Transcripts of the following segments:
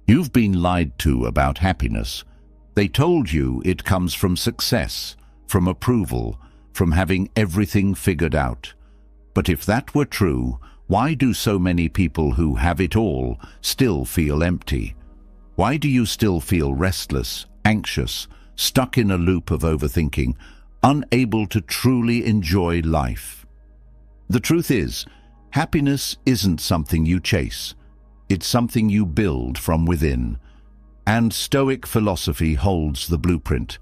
You've been lied to about happiness. They told you it comes from success, from approval, from having everything figured out. But if that were true, why do so many people who have it all still feel empty? Why do you still feel restless, anxious, stuck in a loop of overthinking, unable to truly enjoy life? The truth is, happiness isn't something you chase. It's something you build from within. And Stoic philosophy holds the blueprint.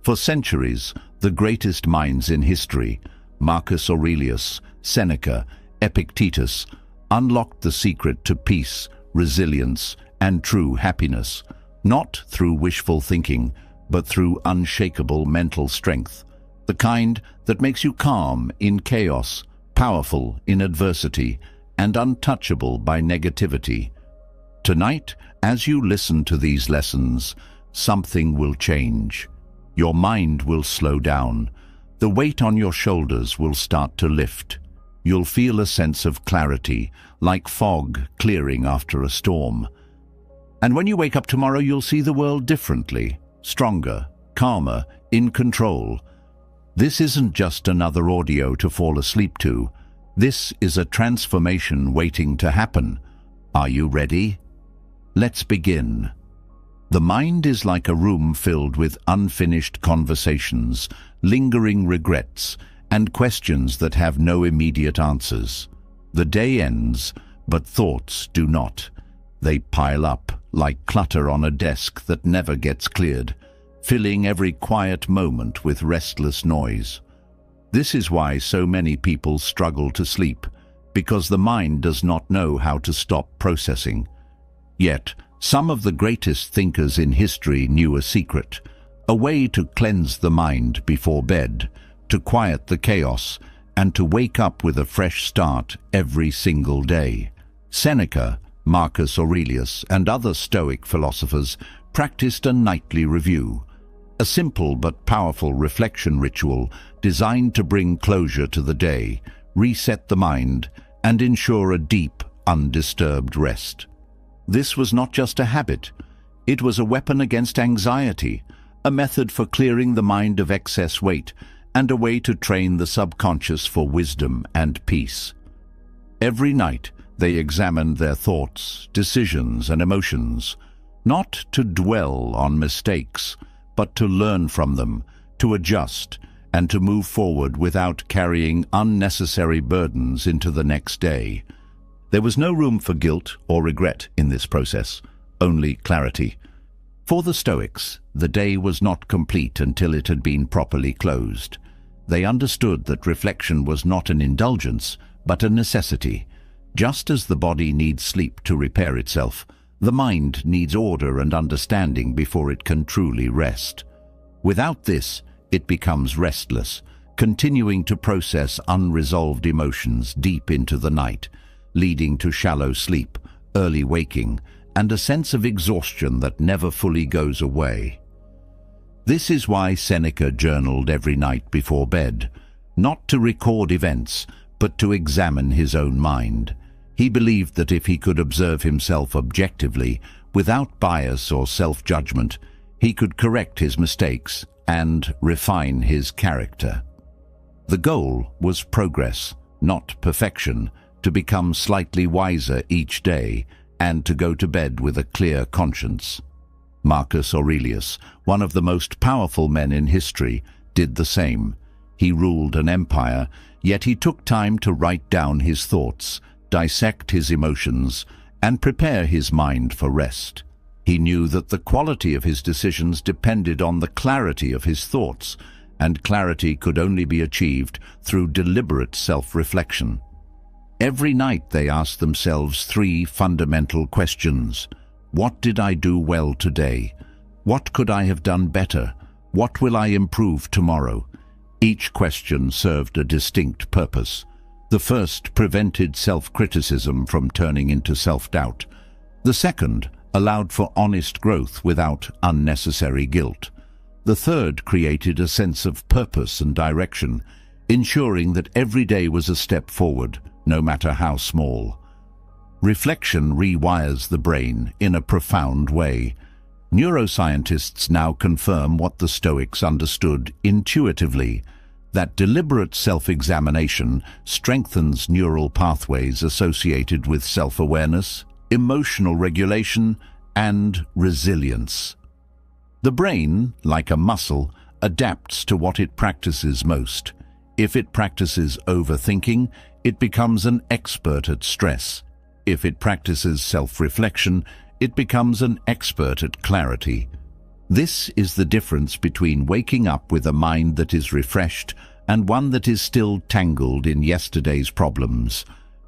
For centuries, the greatest minds in history, Marcus Aurelius, Seneca, Epictetus, unlocked the secret to peace, resilience, and true happiness, not through wishful thinking, but through unshakable mental strength, the kind that makes you calm in chaos, powerful in adversity, and untouchable by negativity. Tonight, as you listen to these lessons, something will change. Your mind will slow down. The weight on your shoulders will start to lift. You'll feel a sense of clarity, like fog clearing after a storm. And when you wake up tomorrow, you'll see the world differently, stronger, calmer, in control. This isn't just another audio to fall asleep to. This is a transformation waiting to happen. Are you ready? Let's begin. The mind is like a room filled with unfinished conversations, lingering regrets, and questions that have no immediate answers. The day ends, but thoughts do not. They pile up like clutter on a desk that never gets cleared, filling every quiet moment with restless noise. This is why so many people struggle to sleep, because the mind does not know how to stop processing. Yet, some of the greatest thinkers in history knew a secret, a way to cleanse the mind before bed, to quiet the chaos, and to wake up with a fresh start every single day. Seneca, Marcus Aurelius, and other Stoic philosophers practiced a nightly review, a simple but powerful reflection ritual designed to bring closure to the day, reset the mind, and ensure a deep, undisturbed rest. This was not just a habit. It was a weapon against anxiety, a method for clearing the mind of excess weight, and a way to train the subconscious for wisdom and peace. Every night, they examined their thoughts, decisions, and emotions, not to dwell on mistakes, but to learn from them, to adjust, and to move forward without carrying unnecessary burdens into the next day. There was no room for guilt or regret in this process, only clarity. For the Stoics, the day was not complete until it had been properly closed. They understood that reflection was not an indulgence, but a necessity. Just as the body needs sleep to repair itself, the mind needs order and understanding before it can truly rest. Without this, it becomes restless, continuing to process unresolved emotions deep into the night, leading to shallow sleep, early waking, and a sense of exhaustion that never fully goes away. This is why Seneca journaled every night before bed, not to record events, but to examine his own mind. He believed that if he could observe himself objectively, without bias or self-judgment, he could correct his mistakes and refine his character. The goal was progress, not perfection, to become slightly wiser each day and to go to bed with a clear conscience. Marcus Aurelius, one of the most powerful men in history, did the same. He ruled an empire, yet he took time to write down his thoughts, dissect his emotions, and prepare his mind for rest. He knew that the quality of his decisions depended on the clarity of his thoughts, and clarity could only be achieved through deliberate self-reflection. Every night they asked themselves three fundamental questions. What did I do well today? What could I have done better? What will I improve tomorrow? Each question served a distinct purpose. The first prevented self-criticism from turning into self-doubt. The second allowed for honest growth without unnecessary guilt. The third created a sense of purpose and direction, ensuring that every day was a step forward, no matter how small. Reflection rewires the brain in a profound way. Neuroscientists now confirm what the Stoics understood intuitively, that deliberate self-examination strengthens neural pathways associated with self-awareness, emotional regulation, and resilience. The brain, like a muscle, adapts to what it practices most. If it practices overthinking, it becomes an expert at stress. If it practices self-reflection, it becomes an expert at clarity. This is the difference between waking up with a mind that is refreshed and one that is still tangled in yesterday's problems.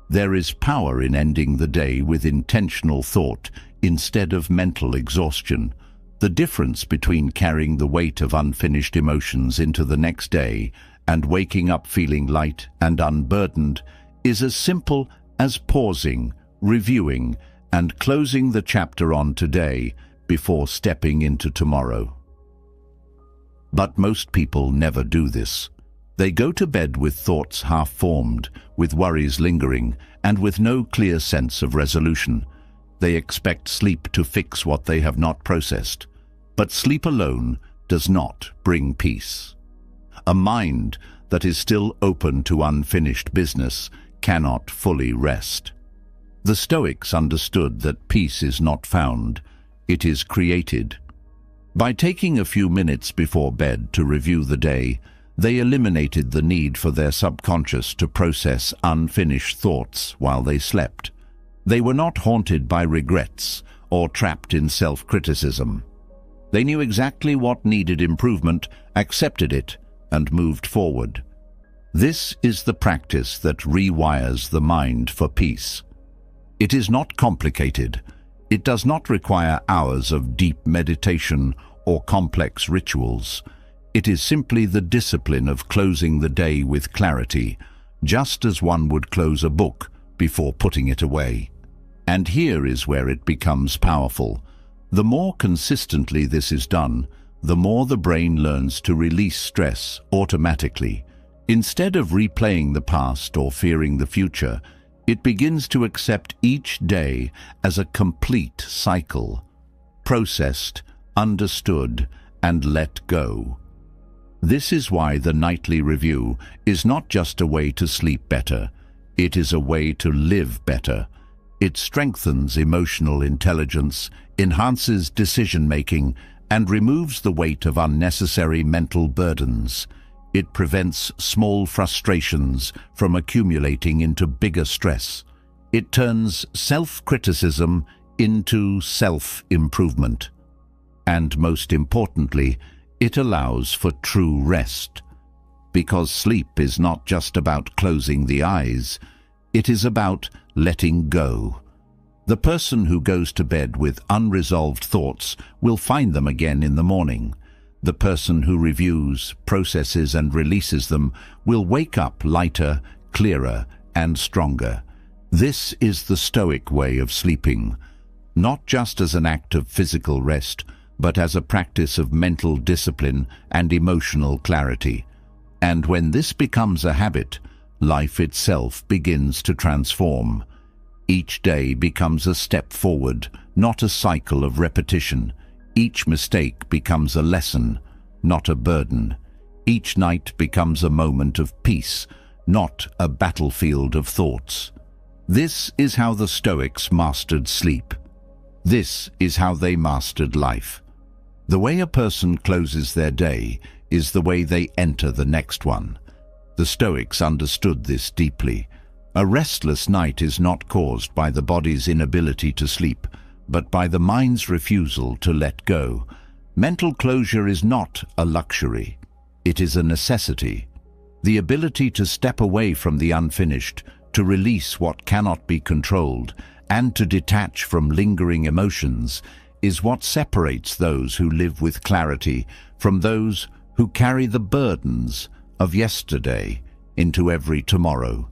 There is power in ending the day with intentional thought instead of mental exhaustion. The difference between carrying the weight of unfinished emotions into the next day and waking up feeling light and unburdened is as simple as pausing, reviewing, and closing the chapter on today before stepping into tomorrow. But most people never do this. They go to bed with thoughts half-formed, with worries lingering, and with no clear sense of resolution. They expect sleep to fix what they have not processed. But sleep alone does not bring peace. A mind that is still open to unfinished business cannot fully rest. The Stoics understood that peace is not found, it is created. By taking a few minutes before bed to review the day, they eliminated the need for their subconscious to process unfinished thoughts while they slept. They were not haunted by regrets or trapped in self-criticism. They knew exactly what needed improvement, accepted it, and moved forward. This is the practice that rewires the mind for peace. It is not complicated. It does not require hours of deep meditation or complex rituals. It is simply the discipline of closing the day with clarity, just as one would close a book before putting it away. And here is where it becomes powerful. The more consistently this is done, the more the brain learns to release stress automatically. Instead of replaying the past or fearing the future, it begins to accept each day as a complete cycle, processed, understood, and let go. This is why the nightly review is not just a way to sleep better, it is a way to live better. It strengthens emotional intelligence, enhances decision-making, and removes the weight of unnecessary mental burdens. It prevents small frustrations from accumulating into bigger stress. It turns self-criticism into self-improvement. And most importantly, it allows for true rest. Because sleep is not just about closing the eyes, it is about letting go. The person who goes to bed with unresolved thoughts will find them again in the morning. The person who reviews, processes, and releases them will wake up lighter, clearer, and stronger. This is the Stoic way of sleeping, not just as an act of physical rest, but as a practice of mental discipline and emotional clarity. And when this becomes a habit, life itself begins to transform. Each day becomes a step forward, not a cycle of repetition. Each mistake becomes a lesson, not a burden. Each night becomes a moment of peace, not a battlefield of thoughts. This is how the Stoics mastered sleep. This is how they mastered life. The way a person closes their day is the way they enter the next one. The Stoics understood this deeply. A restless night is not caused by the body's inability to sleep, but by the mind's refusal to let go. Mental closure is not a luxury. It is a necessity. The ability to step away from the unfinished, to release what cannot be controlled, and to detach from lingering emotions is what separates those who live with clarity from those who carry the burdens of yesterday into every tomorrow.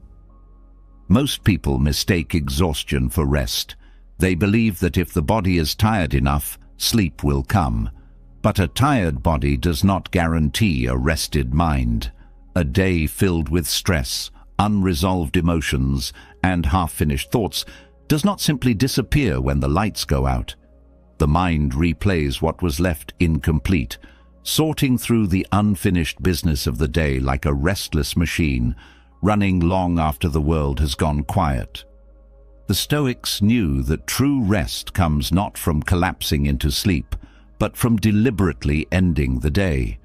Most people mistake exhaustion for rest. They believe that if the body is tired enough, sleep will come. But a tired body does not guarantee a rested mind. A day filled with stress, unresolved emotions, and half-finished thoughts does not simply disappear when the lights go out. The mind replays what was left incomplete, sorting through the unfinished business of the day like a restless machine, running long after the world has gone quiet. The Stoics knew that true rest comes not from collapsing into sleep, but from deliberately ending the day,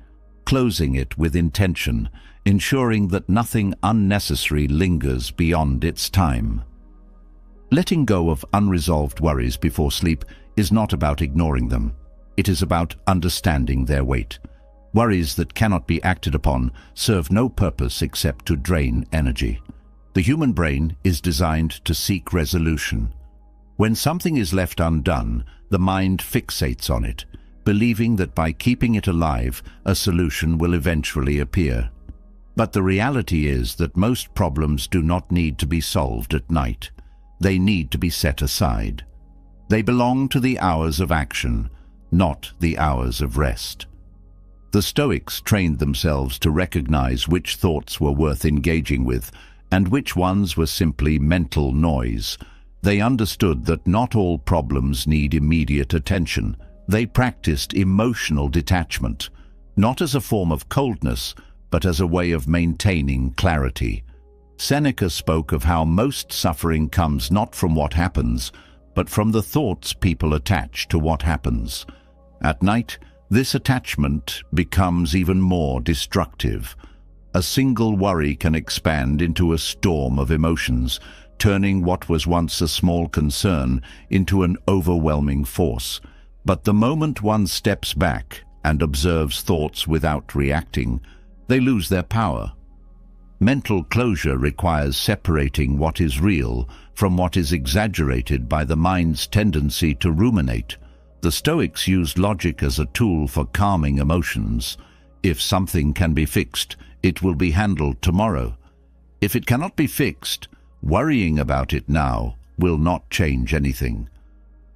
closing it with intention, ensuring that nothing unnecessary lingers beyond its time. Letting go of unresolved worries before sleep is not about ignoring them. It is about understanding their weight. Worries that cannot be acted upon serve no purpose except to drain energy. The human brain is designed to seek resolution. When something is left undone, the mind fixates on it, believing that by keeping it alive, a solution will eventually appear. But the reality is that most problems do not need to be solved at night. They need to be set aside. They belong to the hours of action, not the hours of rest. The Stoics trained themselves to recognize which thoughts were worth engaging with and which ones were simply mental noise. They understood that not all problems need immediate attention. They practiced emotional detachment, not as a form of coldness, but as a way of maintaining clarity. Seneca spoke of how most suffering comes not from what happens, but from the thoughts people attach to what happens. At night, this attachment becomes even more destructive. A single worry can expand into a storm of emotions, turning what was once a small concern into an overwhelming force. But the moment one steps back and observes thoughts without reacting, they lose their power. Mental closure requires separating what is real from what is exaggerated by the mind's tendency to ruminate. The Stoics used logic as a tool for calming emotions. If something can be fixed, it will be handled tomorrow. If it cannot be fixed, worrying about it now will not change anything.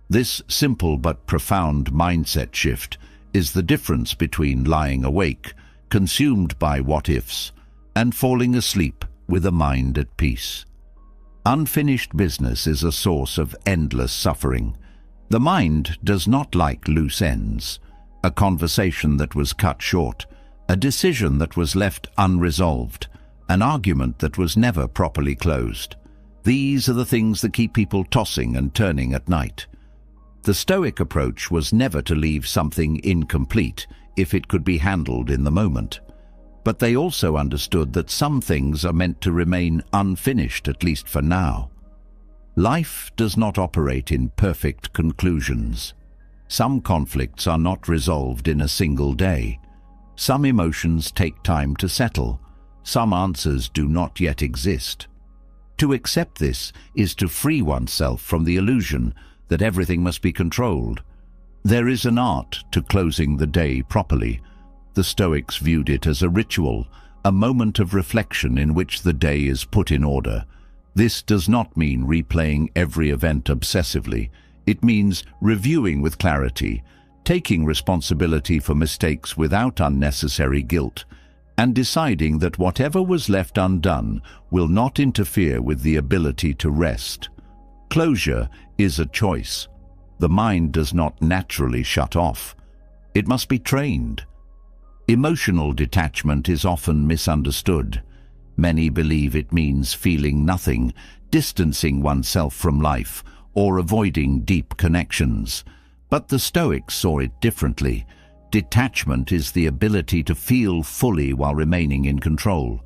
This simple but profound mindset shift is the difference between lying awake, consumed by what-ifs, and falling asleep with a mind at peace. Unfinished business is a source of endless suffering. The mind does not like loose ends, a conversation that was cut short, a decision that was left unresolved, an argument that was never properly closed. These are the things that keep people tossing and turning at night. The Stoic approach was never to leave something incomplete if it could be handled in the moment. But they also understood that some things are meant to remain unfinished, at least for now. Life does not operate in perfect conclusions. Some conflicts are not resolved in a single day. Some emotions take time to settle. Some answers do not yet exist. To accept this is to free oneself from the illusion that everything must be controlled. There is an art to closing the day properly. The Stoics viewed it as a ritual, a moment of reflection in which the day is put in order. This does not mean replaying every event obsessively. It means reviewing with clarity, taking responsibility for mistakes without unnecessary guilt, and deciding that whatever was left undone will not interfere with the ability to rest. Closure is a choice. The mind does not naturally shut off. It must be trained. Emotional detachment is often misunderstood. Many believe it means feeling nothing, distancing oneself from life, or avoiding deep connections. But the Stoics saw it differently. Detachment is the ability to feel fully while remaining in control.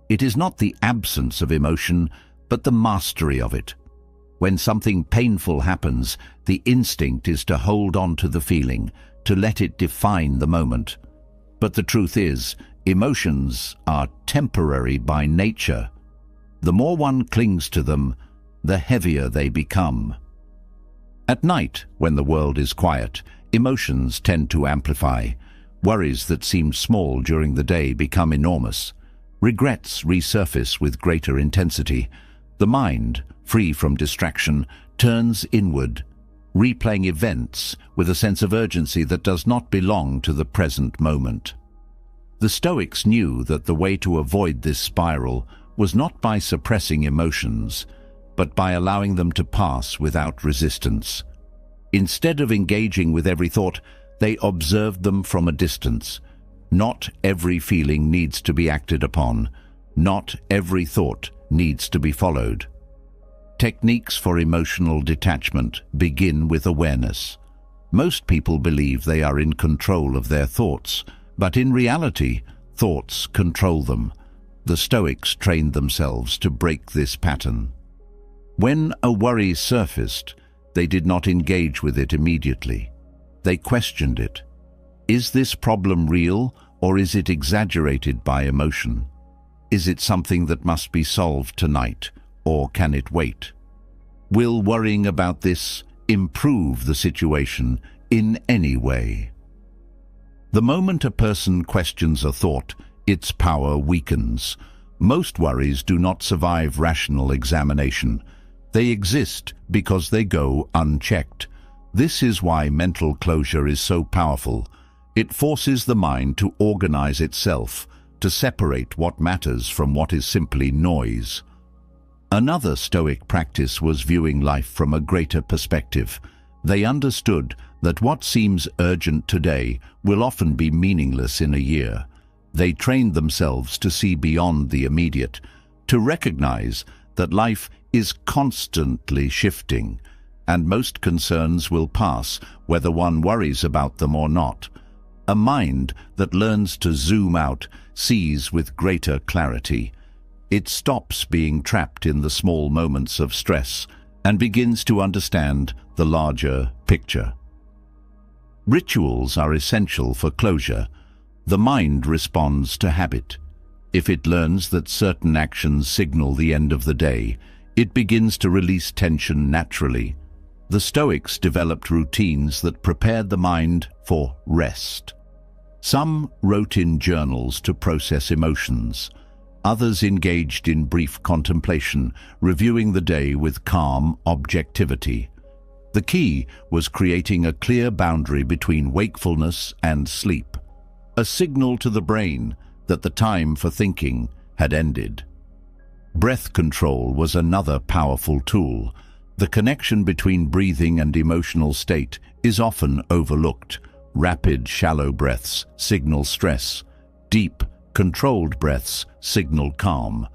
It is not the absence of emotion, but the mastery of it. When something painful happens, the instinct is to hold on to the feeling, to let it define the moment. But the truth is, emotions are temporary by nature. The more one clings to them, the heavier they become. At night, when the world is quiet, emotions tend to amplify. Worries that seemed small during the day become enormous. Regrets resurface with greater intensity. The mind, free from distraction, turns inward, replaying events with a sense of urgency that does not belong to the present moment. The Stoics knew that the way to avoid this spiral was not by suppressing emotions, but by allowing them to pass without resistance. Instead of engaging with every thought, they observed them from a distance. Not every feeling needs to be acted upon. Not every thought needs to be followed. Techniques for emotional detachment begin with awareness. Most people believe they are in control of their thoughts, but in reality, thoughts control them. The Stoics trained themselves to break this pattern. When a worry surfaced, they did not engage with it immediately. They questioned it. Is this problem real, or is it exaggerated by emotion? Is it something that must be solved tonight, or can it wait? Will worrying about this improve the situation in any way? The moment a person questions a thought, its power weakens. Most worries do not survive rational examination. They exist because they go unchecked. This is why mental closure is so powerful. It forces the mind to organize itself, to separate what matters from what is simply noise. Another Stoic practice was viewing life from a greater perspective. They understood that what seems urgent today will often be meaningless in a year. They trained themselves to see beyond the immediate, to recognize that life is constantly shifting, and most concerns will pass whether one worries about them or not. A mind that learns to zoom out sees with greater clarity. It stops being trapped in the small moments of stress and begins to understand the larger picture. Rituals are essential for closure. The mind responds to habit. If it learns that certain actions signal the end of the day, it begins to release tension naturally. The Stoics developed routines that prepared the mind for rest. Some wrote in journals to process emotions. Others engaged in brief contemplation, reviewing the day with calm objectivity. The key was creating a clear boundary between wakefulness and sleep, a signal to the brain that the time for thinking had ended. Breath control was another powerful tool. The connection between breathing and emotional state is often overlooked. Rapid, shallow breaths signal stress. Deep, controlled breaths signal calm.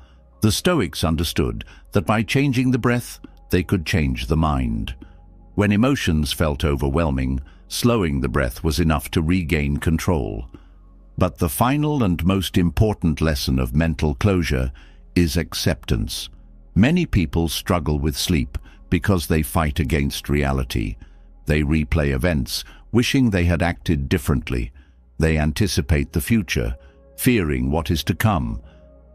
The Stoics understood that by changing the breath, they could change the mind. When emotions felt overwhelming, slowing the breath was enough to regain control. But the final and most important lesson of mental closure is acceptance. Many people struggle with sleep because they fight against reality. They replay events, wishing they had acted differently. They anticipate the future, fearing what is to come.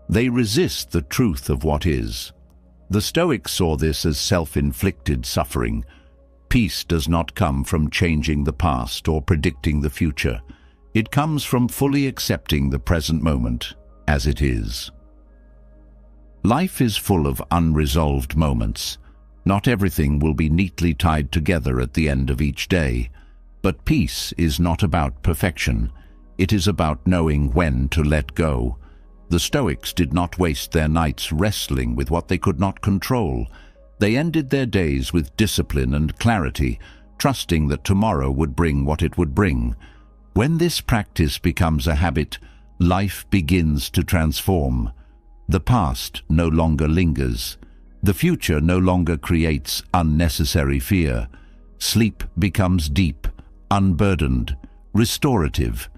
They resist the truth of what is. The Stoics saw this as self-inflicted suffering. Peace does not come from changing the past or predicting the future. It comes from fully accepting the present moment as it is. Life is full of unresolved moments. Not everything will be neatly tied together at the end of each day. But peace is not about perfection. It is about knowing when to let go. The Stoics did not waste their nights wrestling with what they could not control. They ended their days with discipline and clarity, trusting that tomorrow would bring what it would bring. When this practice becomes a habit, life begins to transform. The past no longer lingers. The future no longer creates unnecessary fear. Sleep becomes deep, unburdened, restorative.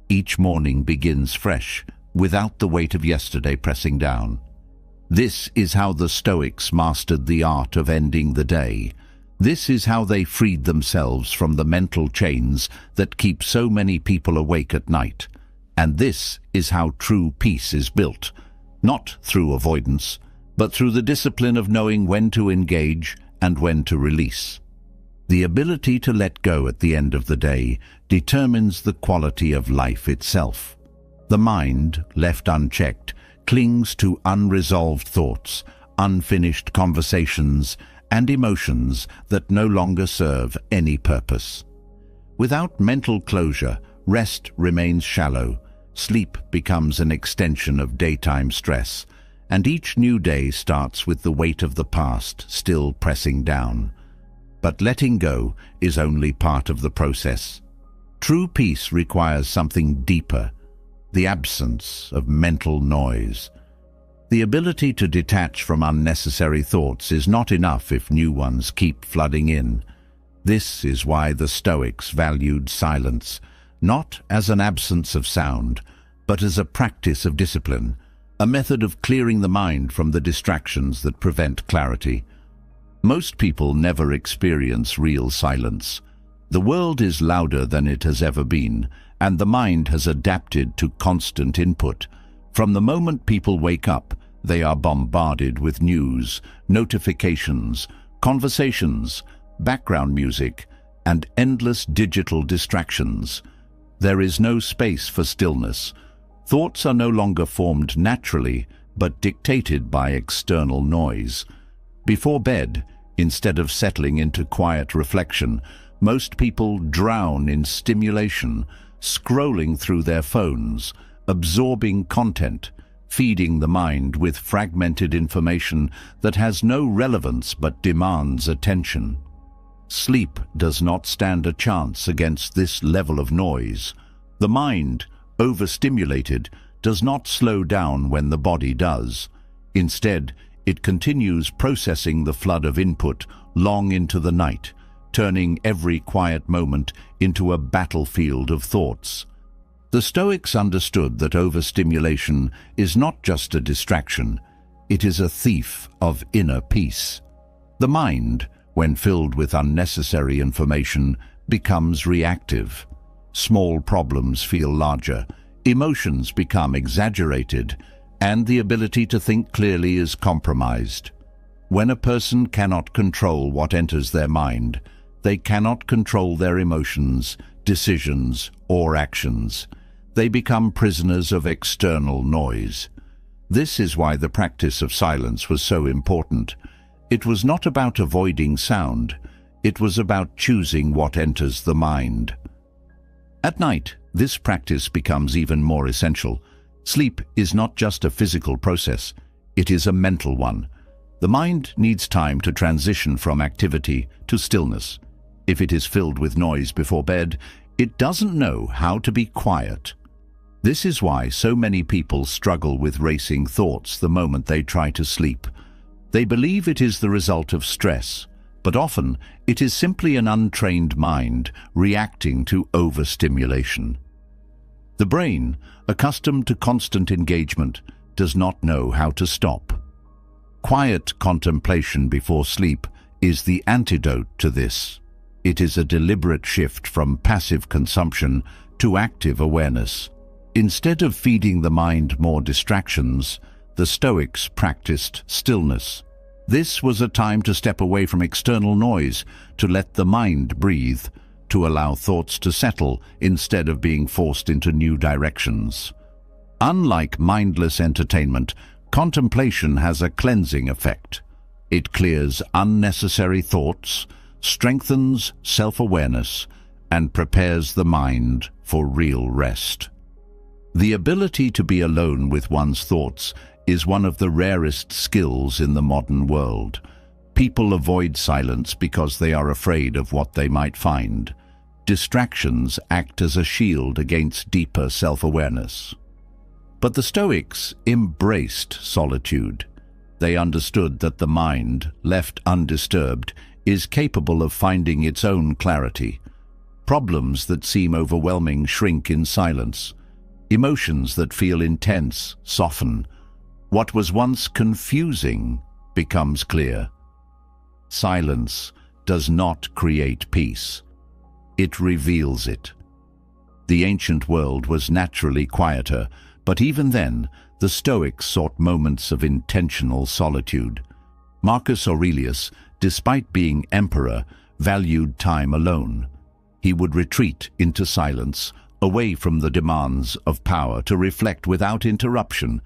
Each morning begins fresh, without the weight of yesterday pressing down. This is how the Stoics mastered the art of ending the day. This is how they freed themselves from the mental chains that keep so many people awake at night. And this is how true peace is built, not through avoidance, but through the discipline of knowing when to engage and when to release. The ability to let go at the end of the day determines the quality of life itself. The mind, left unchecked, clings to unresolved thoughts, unfinished conversations, and emotions that no longer serve any purpose. Without mental closure, rest remains shallow, sleep becomes an extension of daytime stress, and each new day starts with the weight of the past still pressing down. But letting go is only part of the process. True peace requires something deeper, the absence of mental noise. The ability to detach from unnecessary thoughts is not enough if new ones keep flooding in. This is why the Stoics valued silence, not as an absence of sound, but as a practice of discipline, a method of clearing the mind from the distractions that prevent clarity. Most people never experience real silence. The world is louder than it has ever been, and the mind has adapted to constant input. From the moment people wake up, they are bombarded with news, notifications, conversations, background music, and endless digital distractions. There is no space for stillness. Thoughts are no longer formed naturally, but dictated by external noise. Before bed, instead of settling into quiet reflection, most people drown in stimulation, scrolling through their phones, absorbing content, feeding the mind with fragmented information that has no relevance but demands attention. Sleep does not stand a chance against this level of noise. The mind, overstimulated, does not slow down when the body does. Instead, it continues processing the flood of input long into the night, turning every quiet moment into a battlefield of thoughts. The Stoics understood that overstimulation is not just a distraction, it is a thief of inner peace. The mind, when filled with unnecessary information, becomes reactive. Small problems feel larger, emotions become exaggerated, and the ability to think clearly is compromised. When a person cannot control what enters their mind, they cannot control their emotions, decisions, or actions. They become prisoners of external noise. This is why the practice of silence was so important. It was not about avoiding sound, it was about choosing what enters the mind. At night, this practice becomes even more essential. Sleep is not just a physical process, it is a mental one. The mind needs time to transition from activity to stillness. If it is filled with noise before bed, it doesn't know how to be quiet. This is why so many people struggle with racing thoughts the moment they try to sleep. They believe it is the result of stress, but often it is simply an untrained mind reacting to overstimulation. The brain, accustomed to constant engagement, does not know how to stop. Quiet contemplation before sleep is the antidote to this. It is a deliberate shift from passive consumption to active awareness. Instead of feeding the mind more distractions, the Stoics practiced stillness. This was a time to step away from external noise, to let the mind breathe, to allow thoughts to settle instead of being forced into new directions. Unlike mindless entertainment, contemplation has a cleansing effect. It clears unnecessary thoughts, strengthens self-awareness, and prepares the mind for real rest. The ability to be alone with one's thoughts is one of the rarest skills in the modern world. People avoid silence because they are afraid of what they might find. Distractions act as a shield against deeper self-awareness. But the Stoics embraced solitude. They understood that the mind, left undisturbed, is capable of finding its own clarity. Problems that seem overwhelming shrink in silence. Emotions that feel intense soften. What was once confusing becomes clear. Silence does not create peace. It reveals it. The ancient world was naturally quieter, but even then, the Stoics sought moments of intentional solitude. Marcus Aurelius, despite being emperor, valued time alone. He would retreat into silence, away from the demands of power, to reflect without interruption.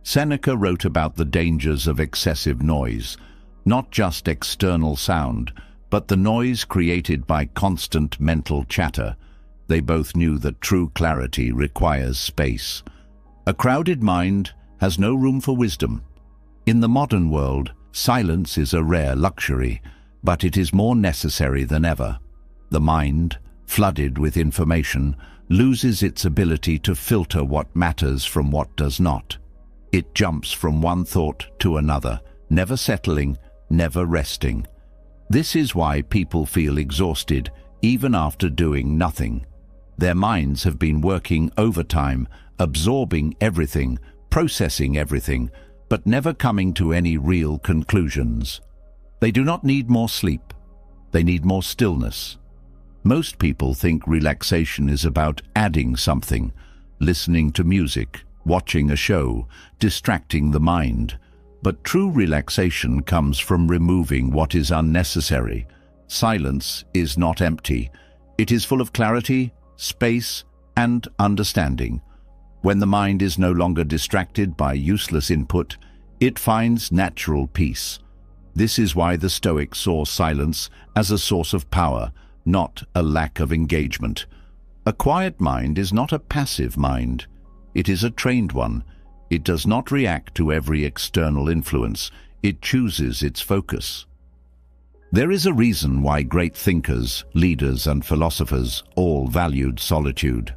Seneca wrote about the dangers of excessive noise, not just external sound, but the noise created by constant mental chatter. They both knew that true clarity requires space. A crowded mind has no room for wisdom. In the modern world, silence is a rare luxury, but it is more necessary than ever. The mind, flooded with information, loses its ability to filter what matters from what does not. It jumps from one thought to another, never settling, never resting. This is why people feel exhausted even after doing nothing. Their minds have been working overtime, absorbing everything, processing everything, but never coming to any real conclusions. They do not need more sleep. They need more stillness. Most people think relaxation is about adding something, listening to music, watching a show, distracting the mind. But true relaxation comes from removing what is unnecessary. Silence is not empty. It is full of clarity, space, and understanding. When the mind is no longer distracted by useless input, it finds natural peace. This is why the Stoics saw silence as a source of power, not a lack of engagement. A quiet mind is not a passive mind. It is a trained one. It does not react to every external influence. It chooses its focus. There is a reason why great thinkers, leaders, and philosophers all valued solitude.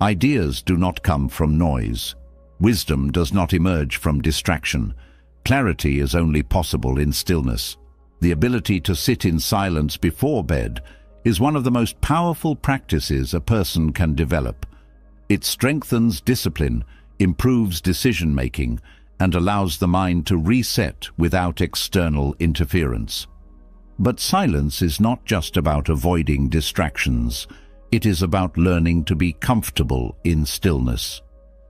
Ideas do not come from noise. Wisdom does not emerge from distraction. Clarity is only possible in stillness. The ability to sit in silence before bed is one of the most powerful practices a person can develop. It strengthens discipline, improves decision-making, and allows the mind to reset without external interference. But silence is not just about avoiding distractions. It is about learning to be comfortable in stillness.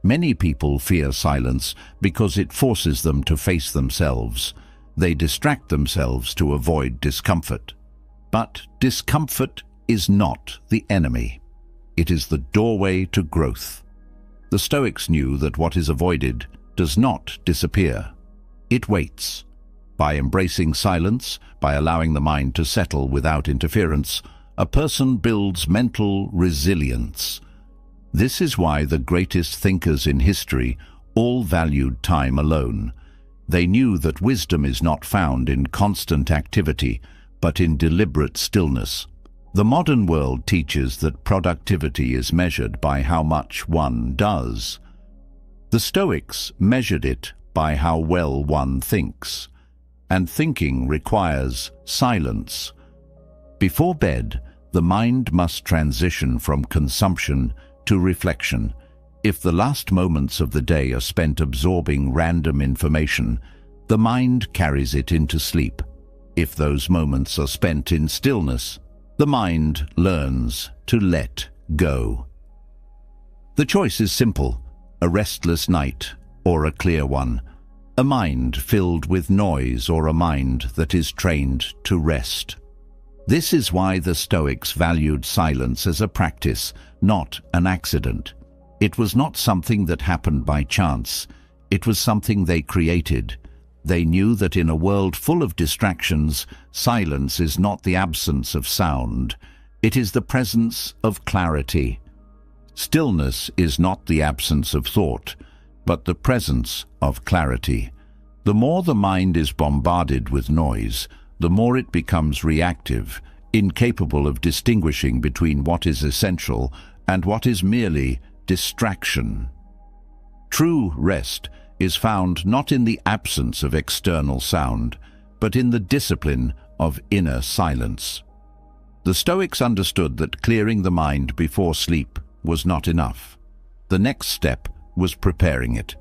Many people fear silence because it forces them to face themselves. They distract themselves to avoid discomfort. But discomfort is not the enemy. It is the doorway to growth. The Stoics knew that what is avoided does not disappear. It waits. By embracing silence, by allowing the mind to settle without interference, a person builds mental resilience. This is why the greatest thinkers in history all valued time alone. They knew that wisdom is not found in constant activity, but in deliberate stillness. The modern world teaches that productivity is measured by how much one does. The Stoics measured it by how well one thinks. And thinking requires silence. Before bed, the mind must transition from consumption to reflection. If the last moments of the day are spent absorbing random information, the mind carries it into sleep. If those moments are spent in stillness, the mind learns to let go. The choice is simple: a restless night or a clear one, a mind filled with noise or a mind that is trained to rest. This is why the Stoics valued silence as a practice, not an accident. It was not something that happened by chance. It was something they created. They knew that in a world full of distractions, silence is not the absence of sound. It is the presence of clarity. Stillness is not the absence of thought, but the presence of clarity. The more the mind is bombarded with noise, the more it becomes reactive, incapable of distinguishing between what is essential and what is merely distraction. True rest is found not in the absence of external sound, but in the discipline of inner silence. The Stoics understood that clearing the mind before sleep was not enough. The next step was preparing it.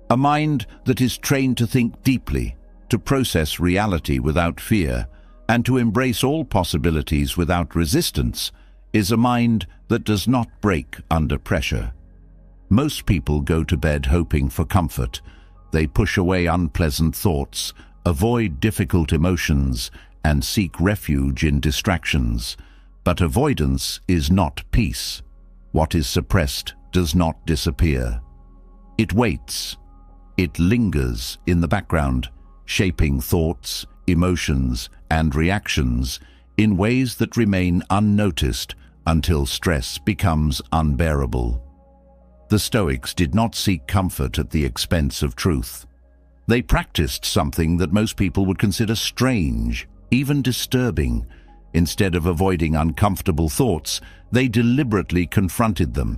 A mind that is trained to think deeply, to process reality without fear, and to embrace all possibilities without resistance, is a mind that does not break under pressure. Most people go to bed hoping for comfort. They push away unpleasant thoughts, avoid difficult emotions, and seek refuge in distractions. But avoidance is not peace. What is suppressed does not disappear. It waits. It lingers in the background, shaping thoughts, emotions, and reactions in ways that remain unnoticed until stress becomes unbearable. The Stoics did not seek comfort at the expense of truth. They practiced something that most people would consider strange, even disturbing. Instead of avoiding uncomfortable thoughts, they deliberately confronted them.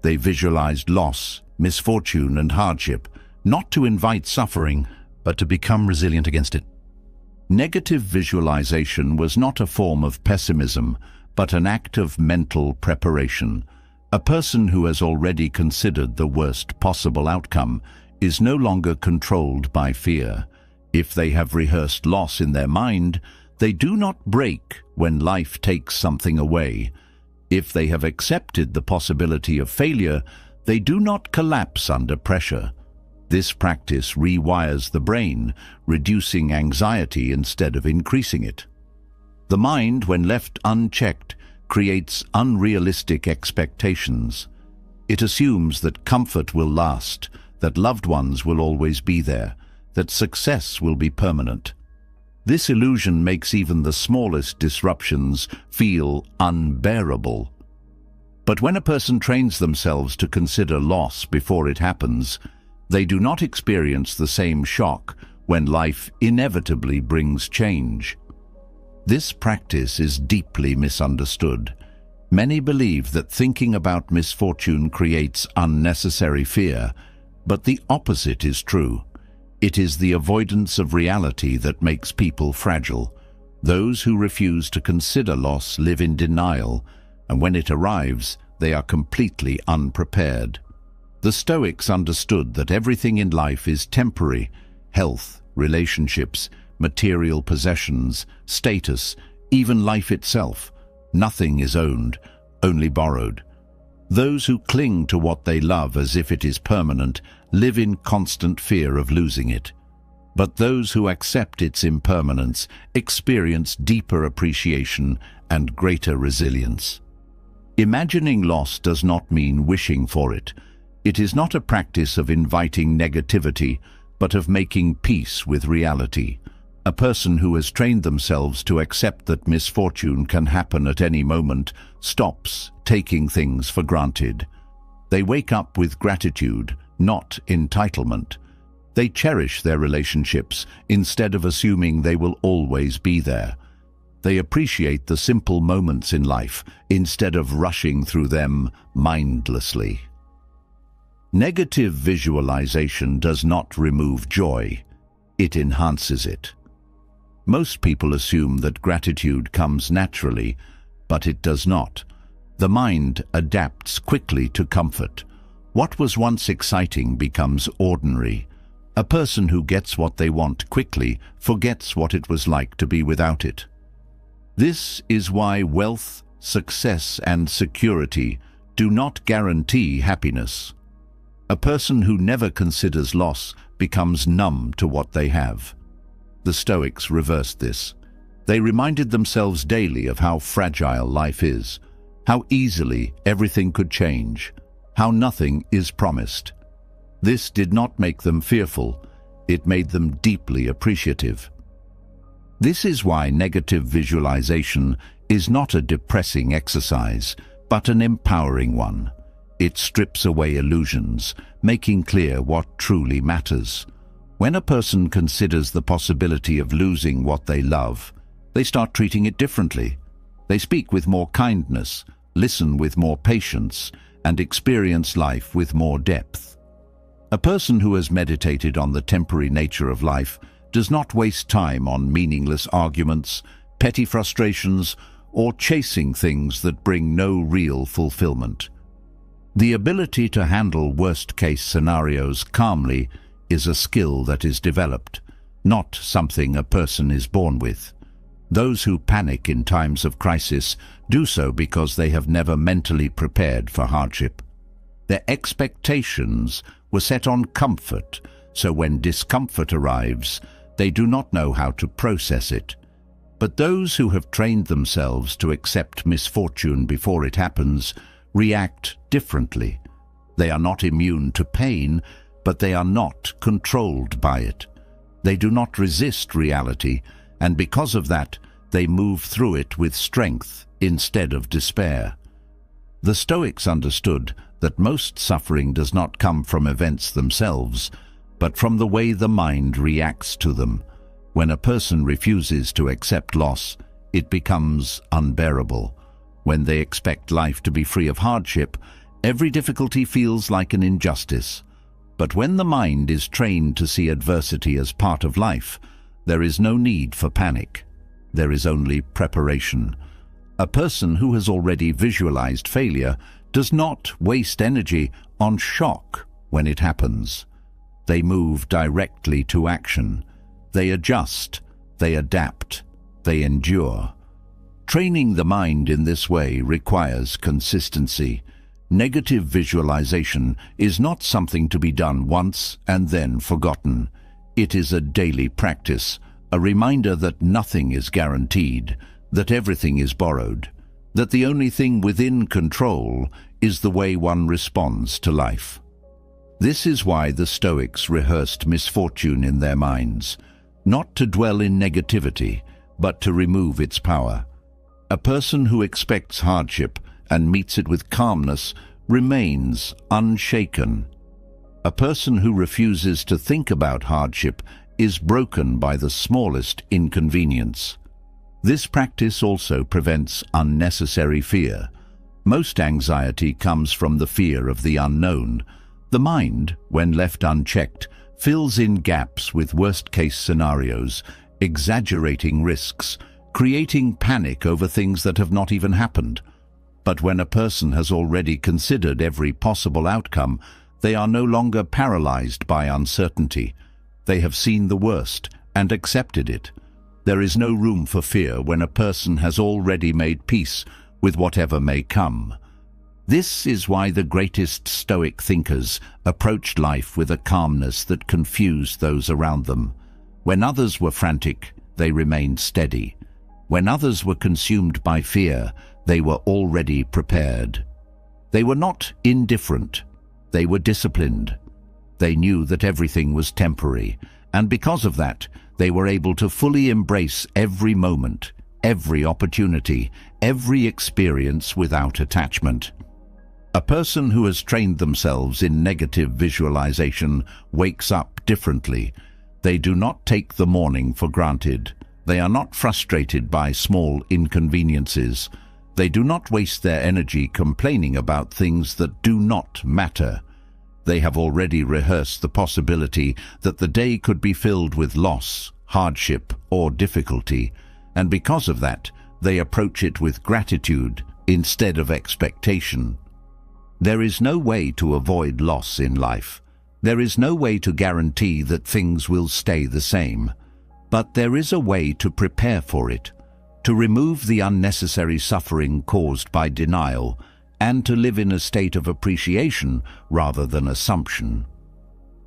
They visualized loss, misfortune, and hardship, not to invite suffering, but to become resilient against it. Negative visualization was not a form of pessimism, but an act of mental preparation. A person who has already considered the worst possible outcome is no longer controlled by fear. If they have rehearsed loss in their mind, they do not break when life takes something away. If they have accepted the possibility of failure, they do not collapse under pressure. This practice rewires the brain, reducing anxiety instead of increasing it. The mind, when left unchecked, creates unrealistic expectations. It assumes that comfort will last, that loved ones will always be there, that success will be permanent. This illusion makes even the smallest disruptions feel unbearable. But when a person trains themselves to consider loss before it happens, they do not experience the same shock when life inevitably brings change. This practice is deeply misunderstood. Many believe that thinking about misfortune creates unnecessary fear, but the opposite is true. It is the avoidance of reality that makes people fragile. Those who refuse to consider loss live in denial, and when it arrives, they are completely unprepared. The Stoics understood that everything in life is temporary: health, relationships, material possessions, status, even life itself. Nothing is owned, only borrowed. Those who cling to what they love as if it is permanent live in constant fear of losing it. But those who accept its impermanence experience deeper appreciation and greater resilience. Imagining loss does not mean wishing for it. It is not a practice of inviting negativity, but of making peace with reality. A person who has trained themselves to accept that misfortune can happen at any moment stops taking things for granted. They wake up with gratitude, not entitlement. They cherish their relationships instead of assuming they will always be there. They appreciate the simple moments in life instead of rushing through them mindlessly. Negative visualization does not remove joy. It enhances it. Most people assume that gratitude comes naturally, but it does not. The mind adapts quickly to comfort. What was once exciting becomes ordinary. A person who gets what they want quickly forgets what it was like to be without it. This is why wealth, success, and security do not guarantee happiness. A person who never considers loss becomes numb to what they have. The Stoics reversed this. They reminded themselves daily of how fragile life is, how easily everything could change, how nothing is promised. This did not make them fearful, it made them deeply appreciative. This is why negative visualization is not a depressing exercise, but an empowering one. It strips away illusions, making clear what truly matters. When a person considers the possibility of losing what they love, they start treating it differently. They speak with more kindness, listen with more patience, and experience life with more depth. A person who has meditated on the temporary nature of life does not waste time on meaningless arguments, petty frustrations, or chasing things that bring no real fulfillment. The ability to handle worst-case scenarios calmly is a skill that is developed, not something a person is born with. Those who panic in times of crisis do so because they have never mentally prepared for hardship. Their expectations were set on comfort, so when discomfort arrives, they do not know how to process it. But those who have trained themselves to accept misfortune before it happens react differently. They are not immune to pain, but they are not controlled by it. They do not resist reality, and because of that, they move through it with strength instead of despair. The Stoics understood that most suffering does not come from events themselves, but from the way the mind reacts to them. When a person refuses to accept loss, it becomes unbearable. When they expect life to be free of hardship, every difficulty feels like an injustice. But when the mind is trained to see adversity as part of life, there is no need for panic. There is only preparation. A person who has already visualized failure does not waste energy on shock when it happens. They move directly to action. They adjust, they adapt, they endure. Training the mind in this way requires consistency. Negative visualization is not something to be done once and then forgotten. It is a daily practice, a reminder that nothing is guaranteed, that everything is borrowed, that the only thing within control is the way one responds to life. This is why the Stoics rehearsed misfortune in their minds, not to dwell in negativity, but to remove its power. A person who expects hardship and meets it with calmness remains unshaken. A person who refuses to think about hardship is broken by the smallest inconvenience. This practice also prevents unnecessary fear. Most anxiety comes from the fear of the unknown. The mind, when left unchecked, fills in gaps with worst-case scenarios, exaggerating risks, creating panic over things that have not even happened. But when a person has already considered every possible outcome, they are no longer paralyzed by uncertainty. They have seen the worst and accepted it. There is no room for fear when a person has already made peace with whatever may come. This is why the greatest Stoic thinkers approached life with a calmness that confused those around them. When others were frantic, they remained steady. When others were consumed by fear, they were already prepared. They were not indifferent. They were disciplined. They knew that everything was temporary, and because of that, they were able to fully embrace every moment, every opportunity, every experience without attachment. A person who has trained themselves in negative visualization wakes up differently. They do not take the morning for granted. They are not frustrated by small inconveniences. They do not waste their energy complaining about things that do not matter. They have already rehearsed the possibility that the day could be filled with loss, hardship, or difficulty, and because of that, they approach it with gratitude instead of expectation. There is no way to avoid loss in life. There is no way to guarantee that things will stay the same. But there is a way to prepare for it, to remove the unnecessary suffering caused by denial, and to live in a state of appreciation rather than assumption.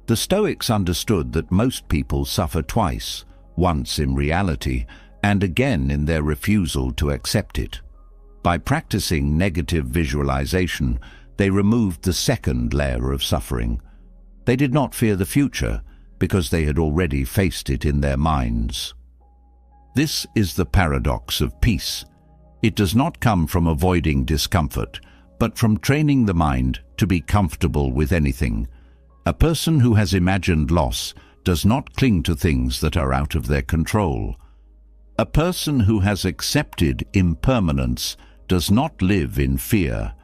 The Stoics understood that most people suffer twice, once in reality, and again in their refusal to accept it. By practicing negative visualization, they removed the second layer of suffering. They did not fear the future because they had already faced it in their minds. This is the paradox of peace. It does not come from avoiding discomfort, but from training the mind to be comfortable with anything. A person who has imagined loss does not cling to things that are out of their control. A person who has accepted impermanence does not live in fear.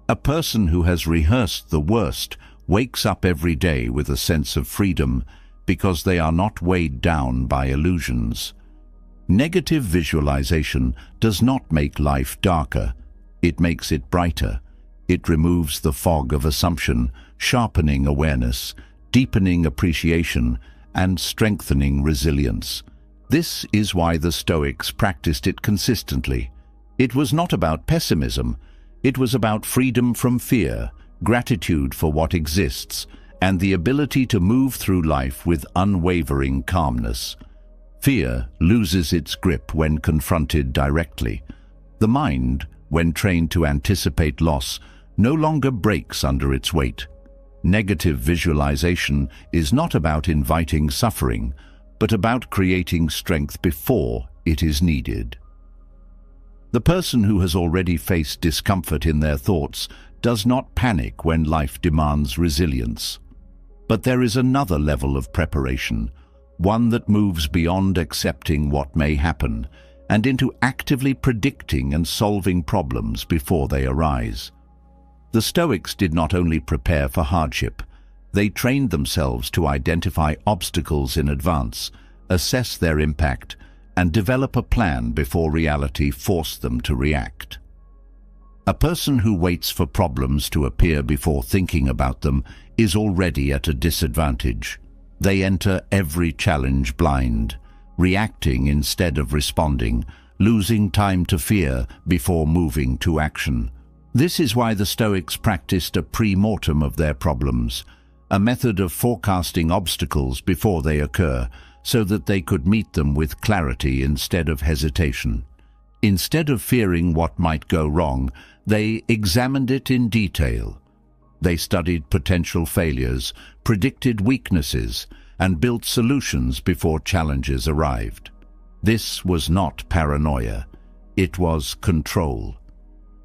A person who has rehearsed the worst wakes up every day with a sense of freedom because they are not weighed down by illusions. Negative visualization does not make life darker. It makes it brighter. It removes the fog of assumption, sharpening awareness, deepening appreciation, and strengthening resilience. This is why the Stoics practiced it consistently. It was not about pessimism. It was about freedom from fear, gratitude for what exists, and the ability to move through life with unwavering calmness. Fear loses its grip when confronted directly. The mind, when trained to anticipate loss, no longer breaks under its weight. Negative visualization is not about inviting suffering, but about creating strength before it is needed. The person who has already faced discomfort in their thoughts does not panic when life demands resilience. But there is another level of preparation, one that moves beyond accepting what may happen and into actively predicting and solving problems before they arise. The Stoics did not only prepare for hardship, they trained themselves to identify obstacles in advance, assess their impact, and develop a plan before reality forced them to react. A person who waits for problems to appear before thinking about them is already at a disadvantage. They enter every challenge blind, reacting instead of responding, losing time to fear before moving to action. This is why the Stoics practiced a pre-mortem of their problems, a method of forecasting obstacles before they occur, so that they could meet them with clarity instead of hesitation. Instead of fearing what might go wrong, they examined it in detail. They studied potential failures, predicted weaknesses, and built solutions before challenges arrived. This was not paranoia, it was control.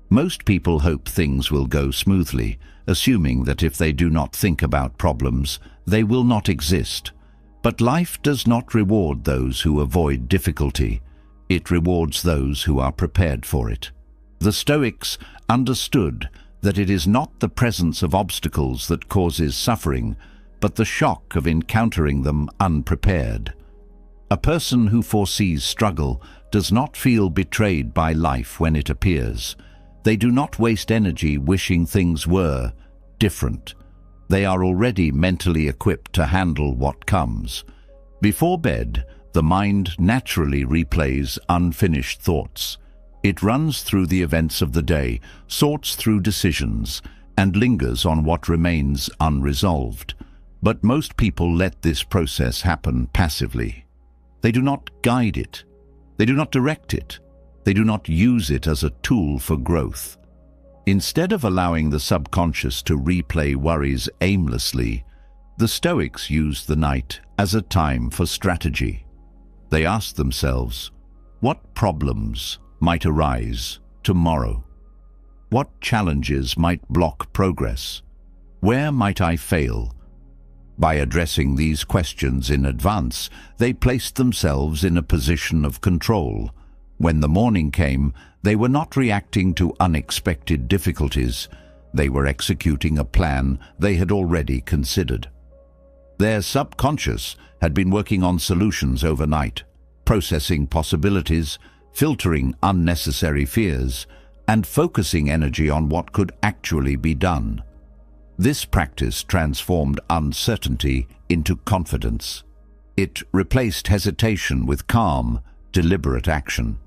Most people hope things will go smoothly, assuming that if they do not think about problems, they will not exist. But life does not reward those who avoid difficulty. It rewards those who are prepared for it. The Stoics understood that it is not the presence of obstacles that causes suffering, but the shock of encountering them unprepared. A person who foresees struggle does not feel betrayed by life when it appears. They do not waste energy wishing things were different. They are already mentally equipped to handle what comes. Before bed, the mind naturally replays unfinished thoughts. It runs through the events of the day, sorts through decisions, and lingers on what remains unresolved. But most people let this process happen passively. They do not guide it. They do not direct it. They do not use it as a tool for growth. Instead of allowing the subconscious to replay worries aimlessly, the Stoics used the night as a time for strategy. They asked themselves, what problems might arise tomorrow? What challenges might block progress? Where might I fail? By addressing these questions in advance, they placed themselves in a position of control. When the morning came, they were not reacting to unexpected difficulties. They were executing a plan they had already considered. Their subconscious had been working on solutions overnight, processing possibilities, filtering unnecessary fears, and focusing energy on what could actually be done. This practice transformed uncertainty into confidence. It replaced hesitation with calm, deliberate action.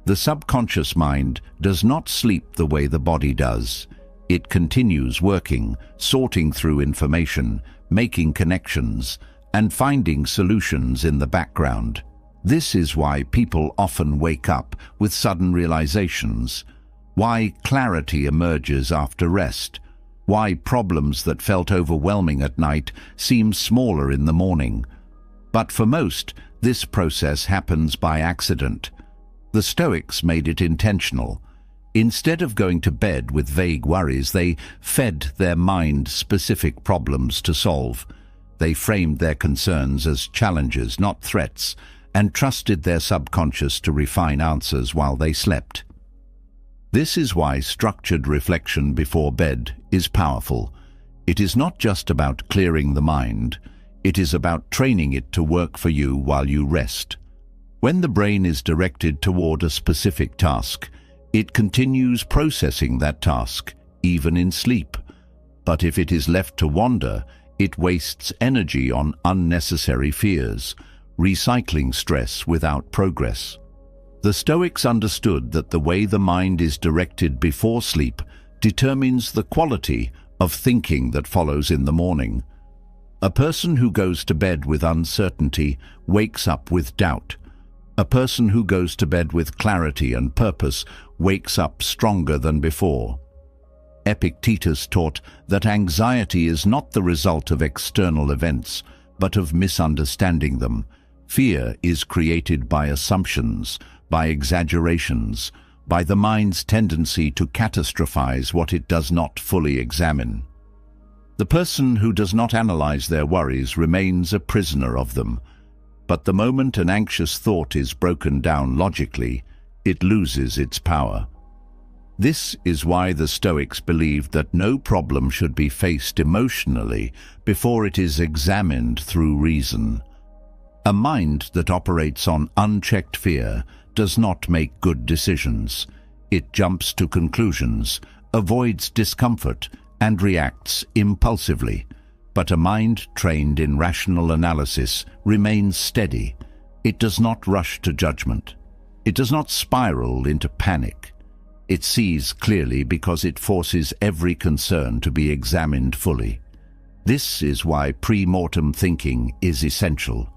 The subconscious mind does not sleep the way the body does. It continues working, sorting through information, making connections, and finding solutions in the background. This is why people often wake up with sudden realizations, why clarity emerges after rest, why problems that felt overwhelming at night seem smaller in the morning. But for most, this process happens by accident. The Stoics made it intentional. Instead of going to bed with vague worries, they fed their mind specific problems to solve. They framed their concerns as challenges, not threats, and trusted their subconscious to refine answers while they slept. This is why structured reflection before bed is powerful. It is not just about clearing the mind. It is about training it to work for you while you rest. When the brain is directed toward a specific task, it continues processing that task, even in sleep. But if it is left to wander, it wastes energy on unnecessary fears, recycling stress without progress. The Stoics understood that the way the mind is directed before sleep determines the quality of thinking that follows in the morning. A person who goes to bed with uncertainty wakes up with doubt. A person who goes to bed with clarity and purpose wakes up stronger than before. Epictetus taught that anxiety is not the result of external events, but of misunderstanding them. Fear is created by assumptions, by exaggerations, by the mind's tendency to catastrophize what it does not fully examine. The person who does not analyze their worries remains a prisoner of them. But the moment an anxious thought is broken down logically, it loses its power. This is why the Stoics believed that no problem should be faced emotionally before it is examined through reason. A mind that operates on unchecked fear does not make good decisions. It jumps to conclusions, avoids discomfort, and reacts impulsively. But a mind trained in rational analysis remains steady. It does not rush to judgment. It does not spiral into panic. It sees clearly because it forces every concern to be examined fully. This is why pre-mortem thinking is essential.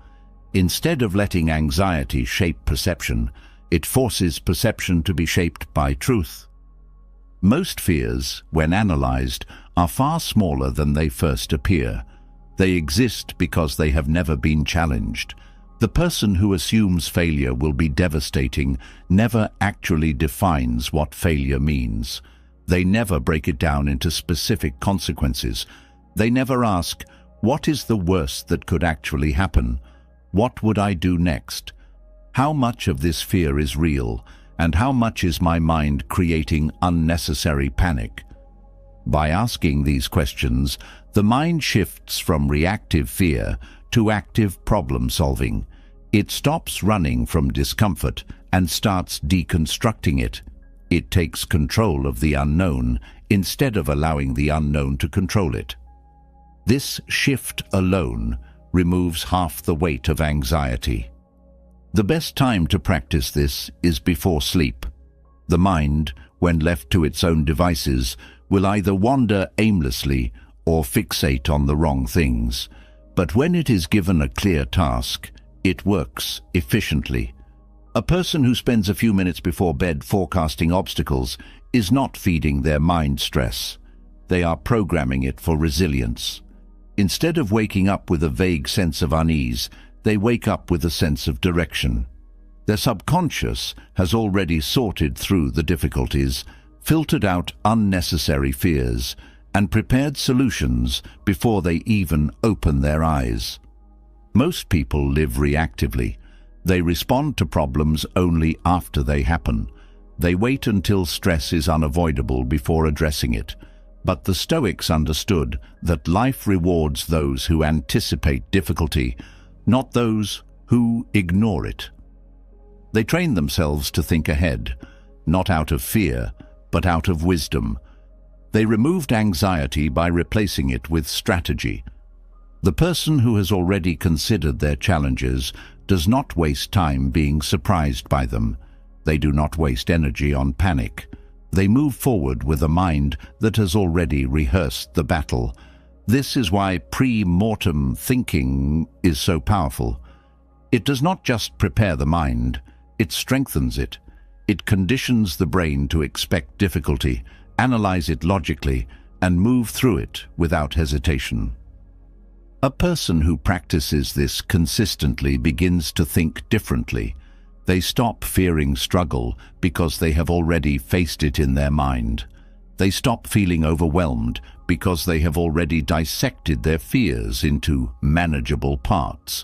Instead of letting anxiety shape perception, it forces perception to be shaped by truth. Most fears, when analyzed, are far smaller than they first appear. They exist because they have never been challenged. The person who assumes failure will be devastating never actually defines what failure means. They never break it down into specific consequences. They never ask, what is the worst that could actually happen? What would I do next? How much of this fear is real, and how much is my mind creating unnecessary panic? By asking these questions, the mind shifts from reactive fear to active problem solving. It stops running from discomfort and starts deconstructing it. It takes control of the unknown instead of allowing the unknown to control it. This shift alone removes half the weight of anxiety. The best time to practice this is before sleep. The mind, when left to its own devices, will either wander aimlessly or fixate on the wrong things. But when it is given a clear task, it works efficiently. A person who spends a few minutes before bed forecasting obstacles is not feeding their mind stress. They are programming it for resilience. Instead of waking up with a vague sense of unease, they wake up with a sense of direction. Their subconscious has already sorted through the difficulties, filtered out unnecessary fears, and prepared solutions before they even open their eyes. Most people live reactively. They respond to problems only after they happen. They wait until stress is unavoidable before addressing it. But the Stoics understood that life rewards those who anticipate difficulty, not those who ignore it. They trained themselves to think ahead, not out of fear, but out of wisdom. They removed anxiety by replacing it with strategy. The person who has already considered their challenges does not waste time being surprised by them. They do not waste energy on panic. They move forward with a mind that has already rehearsed the battle. This is why pre-mortem thinking is so powerful. It does not just prepare the mind, it strengthens it. It conditions the brain to expect difficulty, analyze it logically, and move through it without hesitation. A person who practices this consistently begins to think differently. They stop fearing struggle because they have already faced it in their mind. They stop feeling overwhelmed because they have already dissected their fears into manageable parts.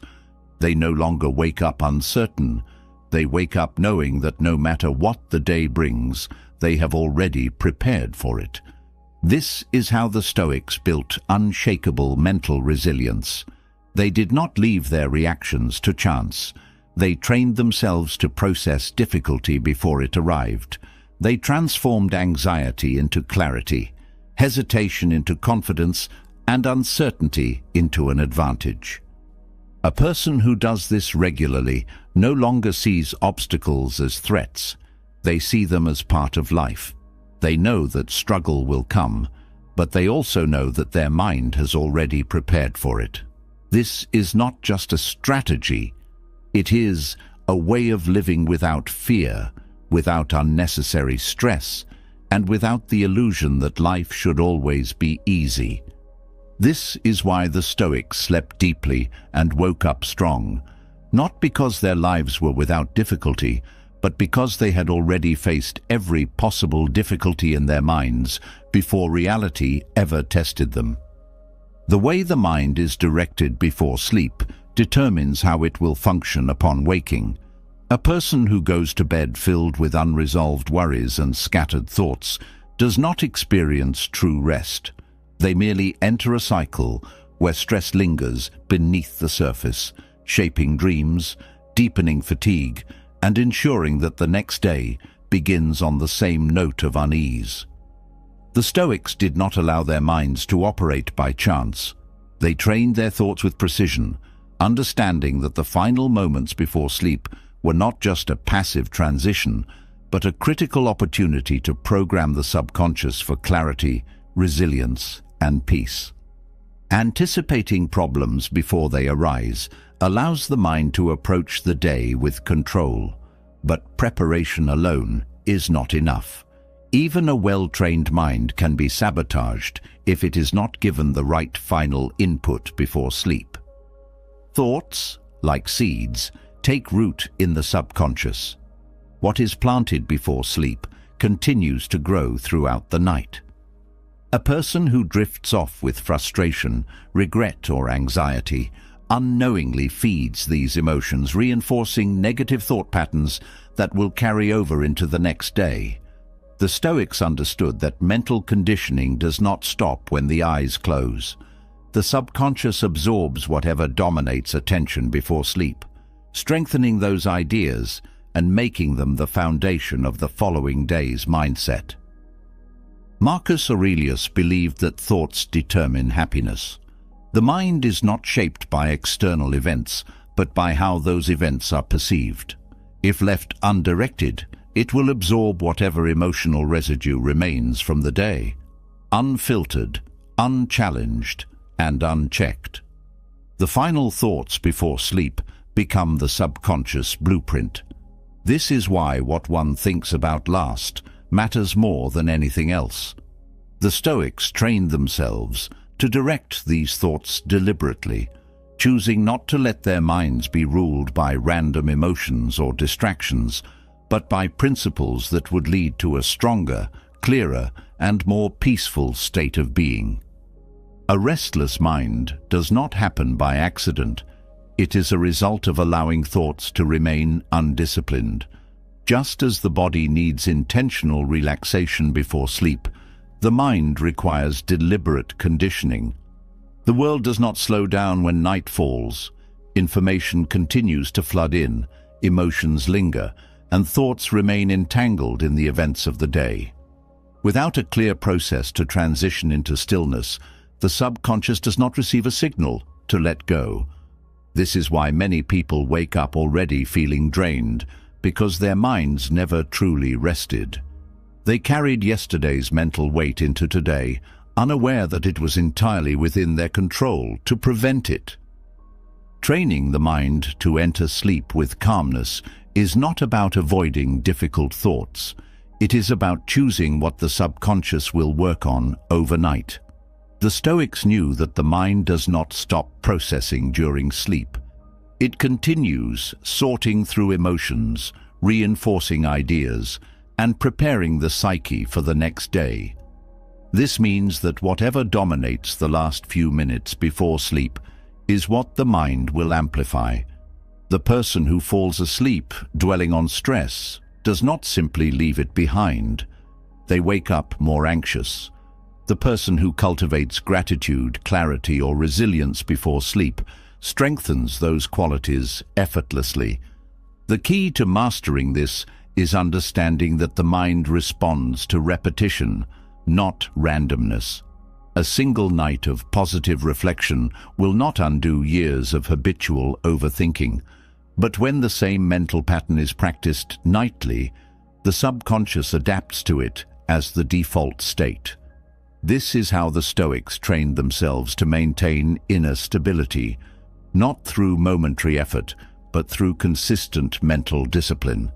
They no longer wake up uncertain. They wake up knowing that no matter what the day brings, they have already prepared for it. This is how the Stoics built unshakable mental resilience. They did not leave their reactions to chance. They trained themselves to process difficulty before it arrived. They transformed anxiety into clarity, hesitation into confidence, and uncertainty into an advantage. A person who does this regularly no longer sees obstacles as threats. They see them as part of life. They know that struggle will come, but they also know that their mind has already prepared for it. This is not just a strategy. It is a way of living without fear, without unnecessary stress, and without the illusion that life should always be easy. This is why the Stoics slept deeply and woke up strong, not because their lives were without difficulty, but because they had already faced every possible difficulty in their minds before reality ever tested them. The way the mind is directed before sleep determines how it will function upon waking. A person who goes to bed filled with unresolved worries and scattered thoughts does not experience true rest. They merely enter a cycle where stress lingers beneath the surface, shaping dreams, deepening fatigue, and ensuring that the next day begins on the same note of unease. The Stoics did not allow their minds to operate by chance. They trained their thoughts with precision, understanding that the final moments before sleep were not just a passive transition, but a critical opportunity to program the subconscious for clarity, resilience, and peace. Anticipating problems before they arise allows the mind to approach the day with control, but preparation alone is not enough. Even a well-trained mind can be sabotaged if it is not given the right final input before sleep. Thoughts, like seeds, take root in the subconscious. What is planted before sleep continues to grow throughout the night. A person who drifts off with frustration, regret, or anxiety unknowingly feeds these emotions, reinforcing negative thought patterns that will carry over into the next day. The Stoics understood that mental conditioning does not stop when the eyes close. The subconscious absorbs whatever dominates attention before sleep, strengthening those ideas and making them the foundation of the following day's mindset. Marcus Aurelius believed that thoughts determine happiness. The mind is not shaped by external events, but by how those events are perceived. If left undirected, it will absorb whatever emotional residue remains from the day, unfiltered, unchallenged, and unchecked. The final thoughts before sleep become the subconscious blueprint. This is why what one thinks about last matters more than anything else. The Stoics trained themselves to direct these thoughts deliberately, choosing not to let their minds be ruled by random emotions or distractions, but by principles that would lead to a stronger, clearer, and more peaceful state of being. A restless mind does not happen by accident. It is a result of allowing thoughts to remain undisciplined. Just as the body needs intentional relaxation before sleep, the mind requires deliberate conditioning. The world does not slow down when night falls. Information continues to flood in, emotions linger, and thoughts remain entangled in the events of the day. Without a clear process to transition into stillness, the subconscious does not receive a signal to let go. This is why many people wake up already feeling drained, because their minds never truly rested. They carried yesterday's mental weight into today, unaware that it was entirely within their control to prevent it. Training the mind to enter sleep with calmness is not about avoiding difficult thoughts. It is about choosing what the subconscious will work on overnight. The Stoics knew that the mind does not stop processing during sleep. It continues sorting through emotions, reinforcing ideas, and preparing the psyche for the next day. This means that whatever dominates the last few minutes before sleep is what the mind will amplify. The person who falls asleep dwelling on stress does not simply leave it behind. They wake up more anxious. The person who cultivates gratitude, clarity, or resilience before sleep strengthens those qualities effortlessly. The key to mastering this is understanding that the mind responds to repetition, not randomness. A single night of positive reflection will not undo years of habitual overthinking. But when the same mental pattern is practiced nightly, the subconscious adapts to it as the default state. This is how the Stoics trained themselves to maintain inner stability, not through momentary effort, but through consistent mental discipline.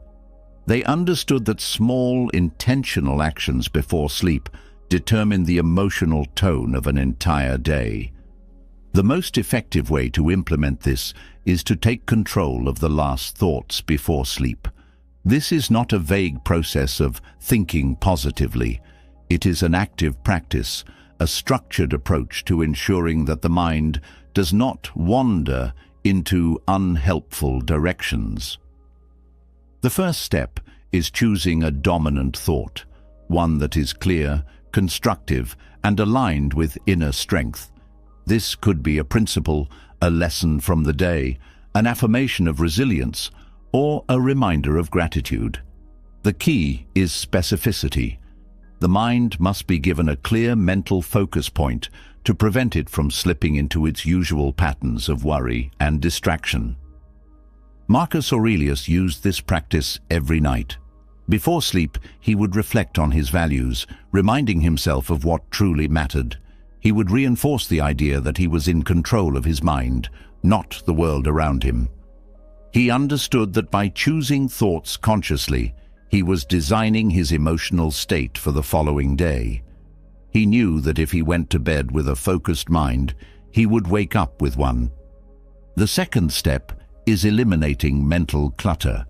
They understood that small, intentional actions before sleep determine the emotional tone of an entire day. The most effective way to implement this is to take control of the last thoughts before sleep. This is not a vague process of thinking positively. It is an active practice, a structured approach to ensuring that the mind does not wander into unhelpful directions. The first step is choosing a dominant thought, one that is clear, constructive, and aligned with inner strength. This could be a principle, a lesson from the day, an affirmation of resilience, or a reminder of gratitude. The key is specificity. The mind must be given a clear mental focus point to prevent it from slipping into its usual patterns of worry and distraction. Marcus Aurelius used this practice every night. Before sleep, he would reflect on his values, reminding himself of what truly mattered. He would reinforce the idea that he was in control of his mind, not the world around him. He understood that by choosing thoughts consciously, he was designing his emotional state for the following day. He knew that if he went to bed with a focused mind, he would wake up with one. The second step is eliminating mental clutter.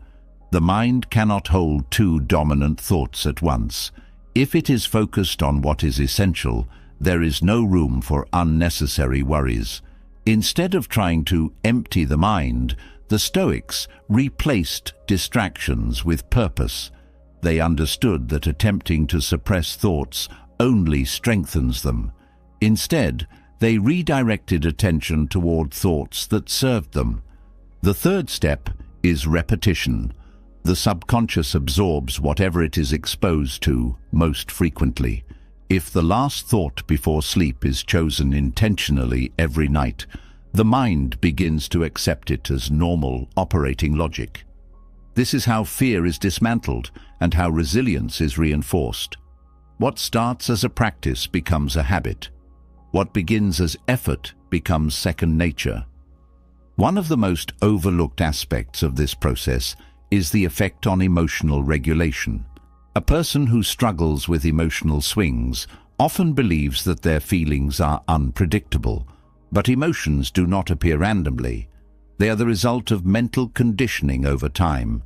The mind cannot hold two dominant thoughts at once. If it is focused on what is essential, there is no room for unnecessary worries. Instead of trying to empty the mind, the Stoics replaced distractions with purpose. They understood that attempting to suppress thoughts only strengthens them. Instead, they redirected attention toward thoughts that served them. The third step is repetition. The subconscious absorbs whatever it is exposed to most frequently. If the last thought before sleep is chosen intentionally every night, the mind begins to accept it as normal operating logic. This is how fear is dismantled and how resilience is reinforced. What starts as a practice becomes a habit. What begins as effort becomes second nature. One of the most overlooked aspects of this process is the effect on emotional regulation. A person who struggles with emotional swings often believes that their feelings are unpredictable, but emotions do not appear randomly. They are the result of mental conditioning over time.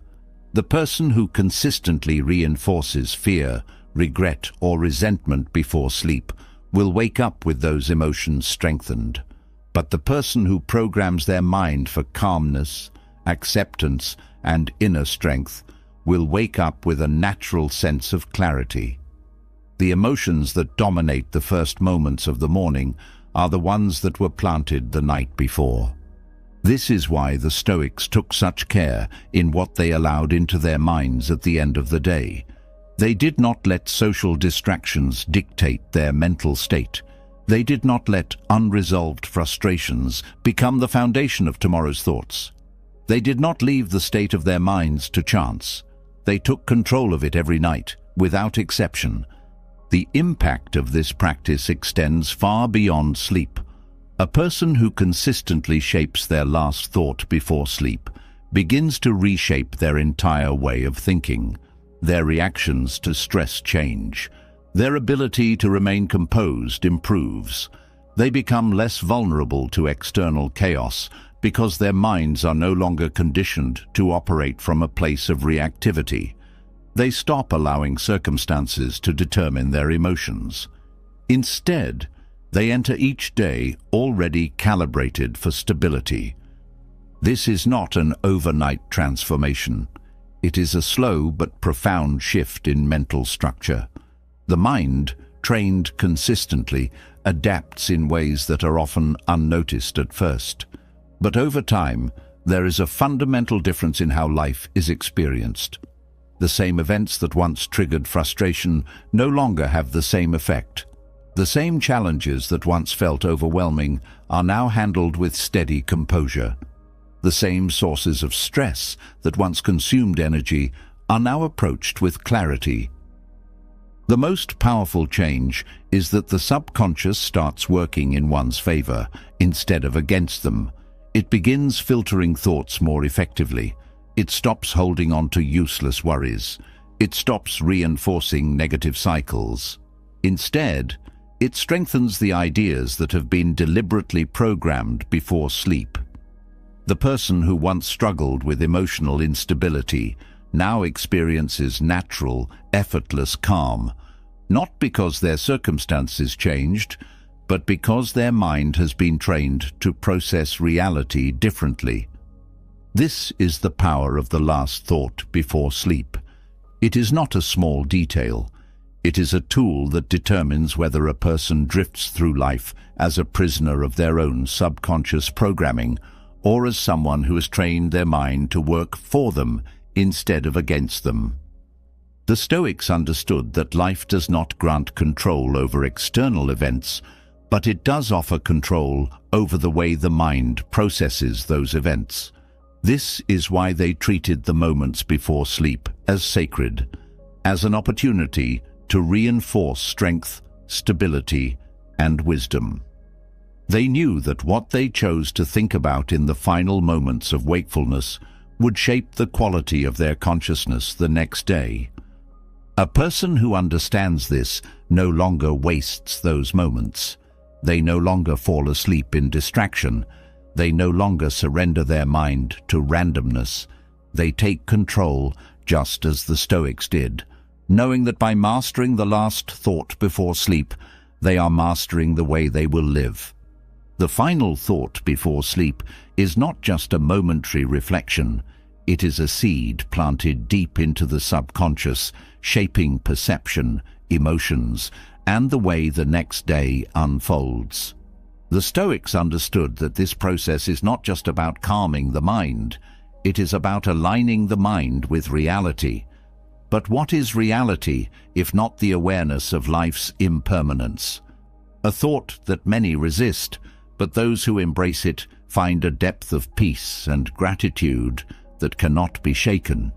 The person who consistently reinforces fear, regret, or resentment before sleep will wake up with those emotions strengthened. But the person who programs their mind for calmness, acceptance, and inner strength will wake up with a natural sense of clarity. The emotions that dominate the first moments of the morning are the ones that were planted the night before. This is why the Stoics took such care in what they allowed into their minds at the end of the day. They did not let social distractions dictate their mental state. They did not let unresolved frustrations become the foundation of tomorrow's thoughts. They did not leave the state of their minds to chance. They took control of it every night, without exception. The impact of this practice extends far beyond sleep. A person who consistently shapes their last thought before sleep begins to reshape their entire way of thinking. Their reactions to stress change. Their ability to remain composed improves. They become less vulnerable to external chaos because their minds are no longer conditioned to operate from a place of reactivity. They stop allowing circumstances to determine their emotions. Instead, they enter each day already calibrated for stability. This is not an overnight transformation. It is a slow but profound shift in mental structure. The mind, trained consistently, adapts in ways that are often unnoticed at first. But over time, there is a fundamental difference in how life is experienced. The same events that once triggered frustration no longer have the same effect. The same challenges that once felt overwhelming are now handled with steady composure. The same sources of stress that once consumed energy are now approached with clarity. The most powerful change is that the subconscious starts working in one's favor instead of against them. It begins filtering thoughts more effectively. It stops holding on to useless worries. It stops reinforcing negative cycles. Instead, it strengthens the ideas that have been deliberately programmed before sleep. The person who once struggled with emotional instability now experiences natural, effortless calm. not because their circumstances changed, but because their mind has been trained to process reality differently. This is the power of the last thought before sleep. It is not a small detail. It is a tool that determines whether a person drifts through life as a prisoner of their own subconscious programming, or as someone who has trained their mind to work for them instead of against them. The Stoics understood that life does not grant control over external events, but it does offer control over the way the mind processes those events. This is why they treated the moments before sleep as sacred, as an opportunity to reinforce strength, stability, and wisdom. They knew that what they chose to think about in the final moments of wakefulness would shape the quality of their consciousness the next day. A person who understands this no longer wastes those moments. They no longer fall asleep in distraction. They no longer surrender their mind to randomness. They take control, just as the Stoics did, knowing that by mastering the last thought before sleep, they are mastering the way they will live. The final thought before sleep is not just a momentary reflection. It is a seed planted deep into the subconscious, shaping perception, emotions, and the way the next day unfolds. The Stoics understood that this process is not just about calming the mind. It is about aligning the mind with reality. But what is reality if not the awareness of life's impermanence? A thought that many resist, but those who embrace it find a depth of peace and gratitude that cannot be shaken.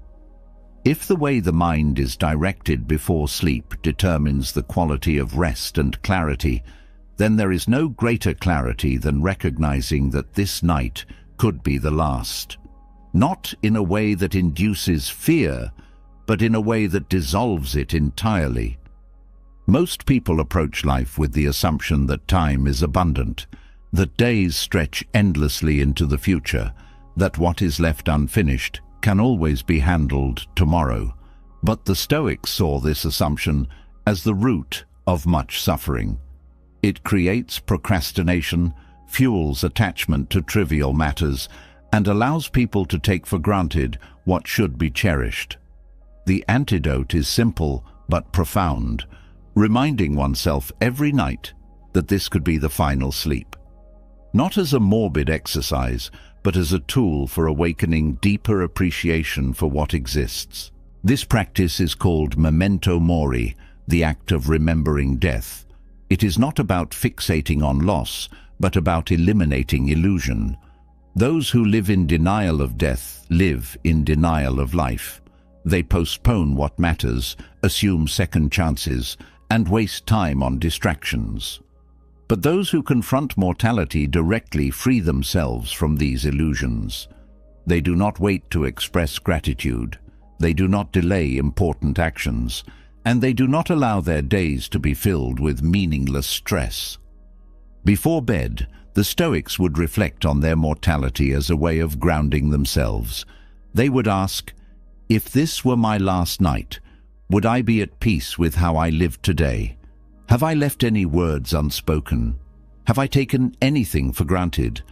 If the way the mind is directed before sleep determines the quality of rest and clarity, then there is no greater clarity than recognizing that this night could be the last. Not in a way that induces fear, but in a way that dissolves it entirely. Most people approach life with the assumption that time is abundant, that days stretch endlessly into the future, that what is left unfinished can always be handled tomorrow. But the Stoics saw this assumption as the root of much suffering. It creates procrastination, fuels attachment to trivial matters, and allows people to take for granted what should be cherished. The antidote is simple but profound, reminding oneself every night that this could be the final sleep. Not as a morbid exercise, but as a tool for awakening deeper appreciation for what exists. This practice is called memento mori, the act of remembering death. It is not about fixating on loss, but about eliminating illusion. Those who live in denial of death live in denial of life. They postpone what matters, assume second chances, and waste time on distractions. But those who confront mortality directly free themselves from these illusions. They do not wait to express gratitude. They do not delay important actions, and they do not allow their days to be filled with meaningless stress. Before bed, the Stoics would reflect on their mortality as a way of grounding themselves. They would ask, "If this were my last night, would I be at peace with how I live today? Have I left any words unspoken? Have I taken anything for granted?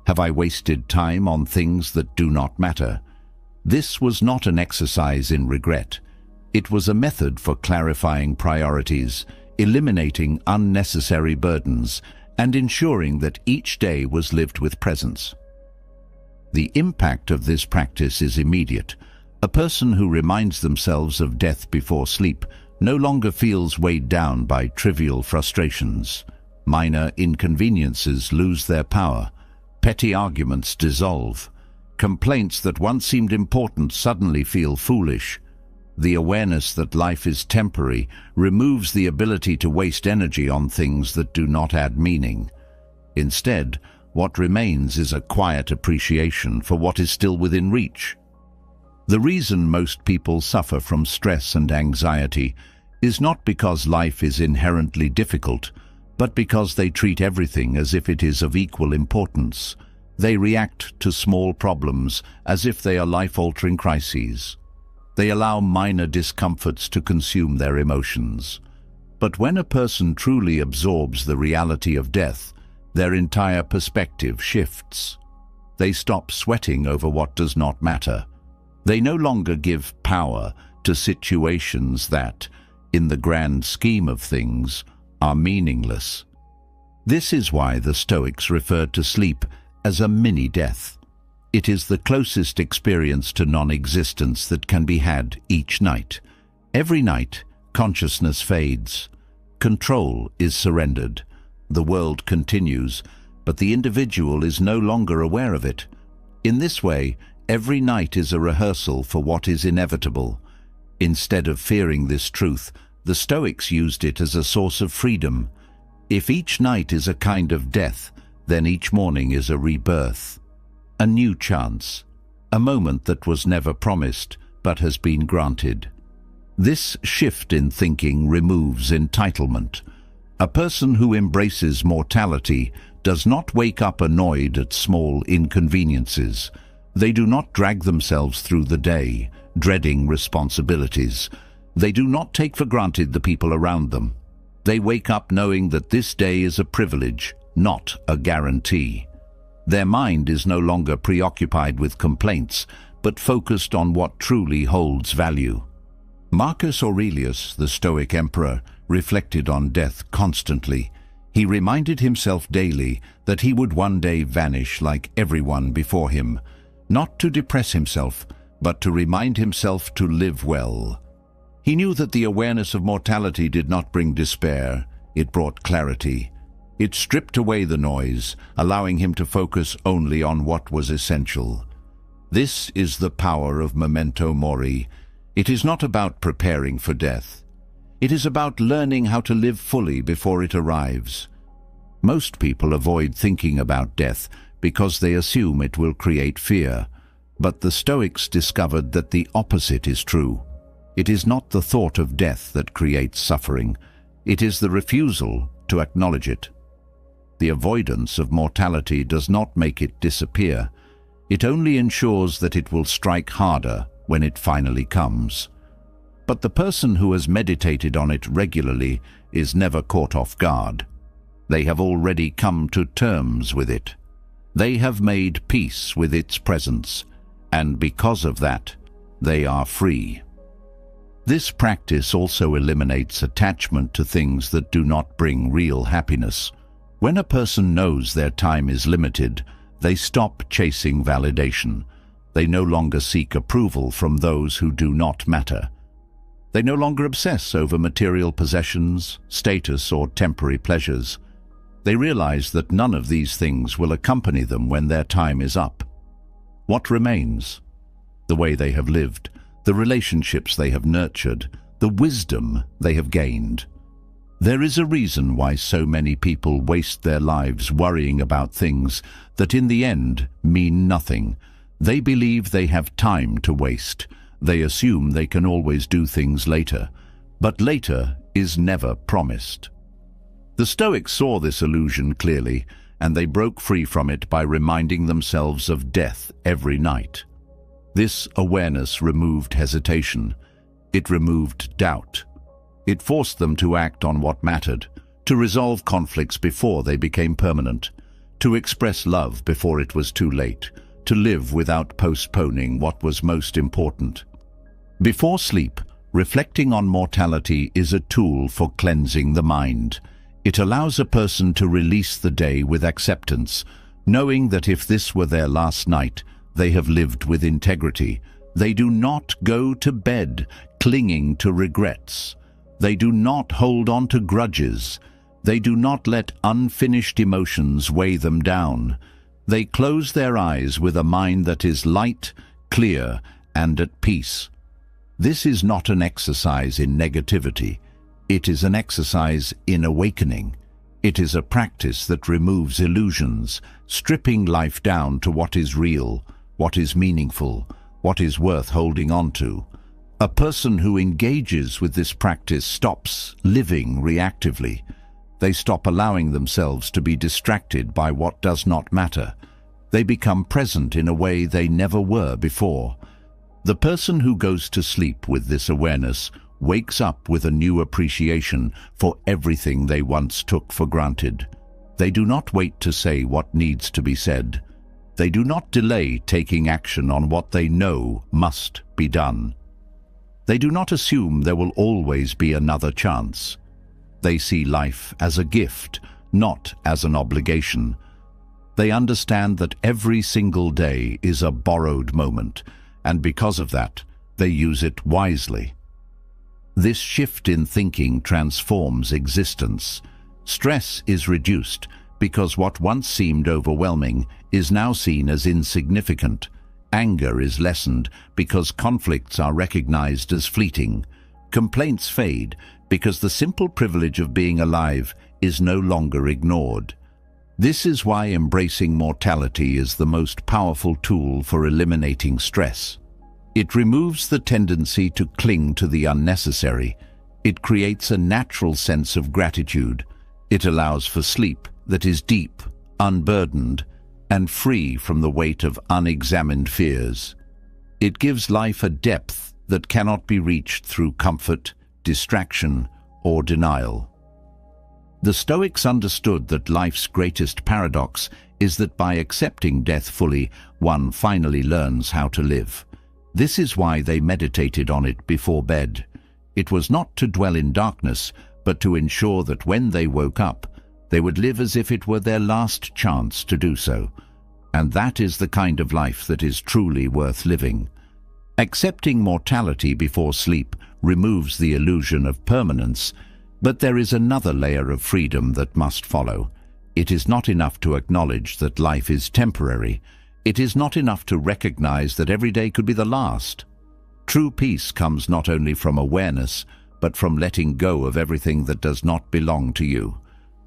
Have I wasted time on things that do not matter?" This was not an exercise in regret. It was a method for clarifying priorities, eliminating unnecessary burdens, and ensuring that each day was lived with presence. The impact of this practice is immediate. A person who reminds themselves of death before sleep no longer feels weighed down by trivial frustrations. Minor inconveniences lose their power. Petty arguments dissolve. Complaints that once seemed important suddenly feel foolish. The awareness that life is temporary removes the ability to waste energy on things that do not add meaning. Instead, what remains is a quiet appreciation for what is still within reach. The reason most people suffer from stress and anxiety is not because life is inherently difficult, but because they treat everything as if it is of equal importance. They react to small problems as if they are life-altering crises. They allow minor discomforts to consume their emotions. But when a person truly absorbs the reality of death, their entire perspective shifts. They stop sweating over what does not matter. They no longer give power to situations that, in the grand scheme of things, are meaningless. This is why the Stoics referred to sleep as a mini-death. It is the closest experience to non-existence that can be had each night. Every night, consciousness fades. Control is surrendered. The world continues, but the individual is no longer aware of it. In this way, every night is a rehearsal for what is inevitable. Instead of fearing this truth, the Stoics used it as a source of freedom. If each night is a kind of death, then each morning is a rebirth. A new chance, a moment that was never promised but has been granted. This shift in thinking removes entitlement. A person who embraces mortality does not wake up annoyed at small inconveniences. They do not drag themselves through the day, dreading responsibilities. They do not take for granted the people around them. They wake up knowing that this day is a privilege, not a guarantee. Their mind is no longer preoccupied with complaints, but focused on what truly holds value. Marcus Aurelius, the Stoic emperor, reflected on death constantly. He reminded himself daily that he would one day vanish like everyone before him, not to depress himself, but to remind himself to live well. He knew that the awareness of mortality did not bring despair, it brought clarity. It stripped away the noise, allowing him to focus only on what was essential. This is the power of memento mori. It is not about preparing for death. It is about learning how to live fully before it arrives. Most people avoid thinking about death because they assume it will create fear. But the Stoics discovered that the opposite is true. It is not the thought of death that creates suffering. It is the refusal to acknowledge it. The avoidance of mortality does not make it disappear. It only ensures that it will strike harder when it finally comes. But the person who has meditated on it regularly is never caught off guard. They have already come to terms with it. They have made peace with its presence, and because of that, they are free. This practice also eliminates attachment to things that do not bring real happiness. When a person knows their time is limited, they stop chasing validation. They no longer seek approval from those who do not matter. They no longer obsess over material possessions, status, or temporary pleasures. They realize that none of these things will accompany them when their time is up. What remains? The way they have lived, the relationships they have nurtured, the wisdom they have gained. There is a reason why so many people waste their lives worrying about things that in the end mean nothing. They believe they have time to waste. They assume they can always do things later, but later is never promised. The Stoics saw this illusion clearly, and they broke free from it by reminding themselves of death every night. This awareness removed hesitation. It removed doubt. It forced them to act on what mattered, to resolve conflicts before they became permanent, to express love before it was too late, to live without postponing what was most important. Before sleep, reflecting on mortality is a tool for cleansing the mind. It allows a person to release the day with acceptance, knowing that if this were their last night, they have lived with integrity. They do not go to bed clinging to regrets. They do not hold on to grudges. They do not let unfinished emotions weigh them down. They close their eyes with a mind that is light, clear, and at peace. This is not an exercise in negativity. It is an exercise in awakening. It is a practice that removes illusions, stripping life down to what is real, what is meaningful, what is worth holding on to. A person who engages with this practice stops living reactively. They stop allowing themselves to be distracted by what does not matter. They become present in a way they never were before. The person who goes to sleep with this awareness wakes up with a new appreciation for everything they once took for granted. They do not wait to say what needs to be said. They do not delay taking action on what they know must be done. They do not assume there will always be another chance. They see life as a gift, not as an obligation. They understand that every single day is a borrowed moment, and because of that, they use it wisely. This shift in thinking transforms existence. Stress is reduced because what once seemed overwhelming is now seen as insignificant. Anger is lessened because conflicts are recognized as fleeting. Complaints fade because the simple privilege of being alive is no longer ignored. This is why embracing mortality is the most powerful tool for eliminating stress. It removes the tendency to cling to the unnecessary. It creates a natural sense of gratitude. It allows for sleep that is deep, unburdened, and free from the weight of unexamined fears. It gives life a depth that cannot be reached through comfort, distraction, or denial. The Stoics understood that life's greatest paradox is that by accepting death fully, one finally learns how to live. This is why they meditated on it before bed. It was not to dwell in darkness, but to ensure that when they woke up, they would live as if it were their last chance to do so. And that is the kind of life that is truly worth living. Accepting mortality before sleep removes the illusion of permanence, but there is another layer of freedom that must follow. It is not enough to acknowledge that life is temporary. It is not enough to recognize that every day could be the last. True peace comes not only from awareness, but from letting go of everything that does not belong to you.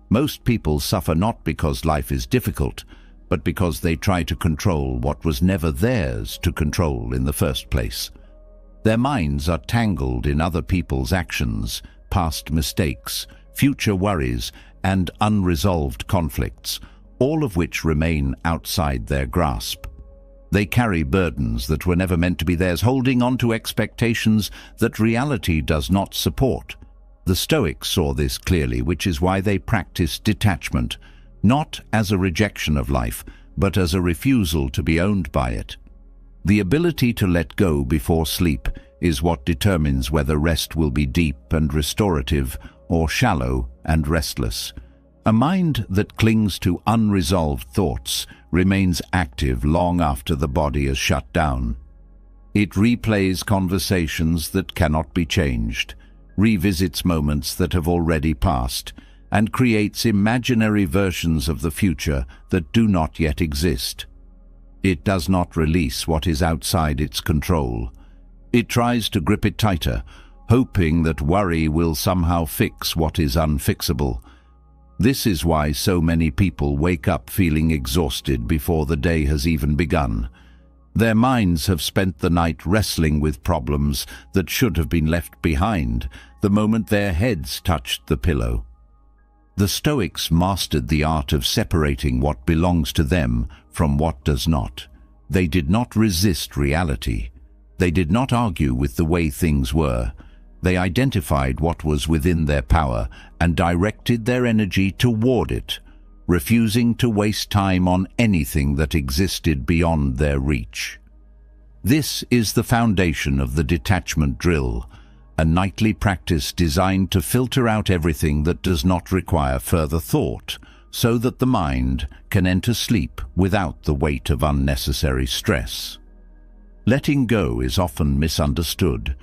Most people suffer not because life is difficult, but because they try to control what was never theirs to control in the first place. Their minds are tangled in other people's actions, past mistakes, future worries, and unresolved conflicts, all of which remain outside their grasp. They carry burdens that were never meant to be theirs, holding on to expectations that reality does not support. The Stoics saw this clearly, which is why they practiced detachment, not as a rejection of life, but as a refusal to be owned by it. The ability to let go before sleep is what determines whether rest will be deep and restorative or shallow and restless. A mind that clings to unresolved thoughts remains active long after the body is shut down. It replays conversations that cannot be changed, revisits moments that have already passed, and creates imaginary versions of the future that do not yet exist. It does not release what is outside its control. It tries to grip it tighter, hoping that worry will somehow fix what is unfixable. This is why so many people wake up feeling exhausted before the day has even begun. Their minds have spent the night wrestling with problems that should have been left behind the moment their heads touched the pillow. The Stoics mastered the art of separating what belongs to them from what does not. They did not resist reality. They did not argue with the way things were. They identified what was within their power and directed their energy toward it, refusing to waste time on anything that existed beyond their reach. This is the foundation of the detachment drill, a nightly practice designed to filter out everything that does not require further thought, so that the mind can enter sleep without the weight of unnecessary stress. Letting go is often misunderstood.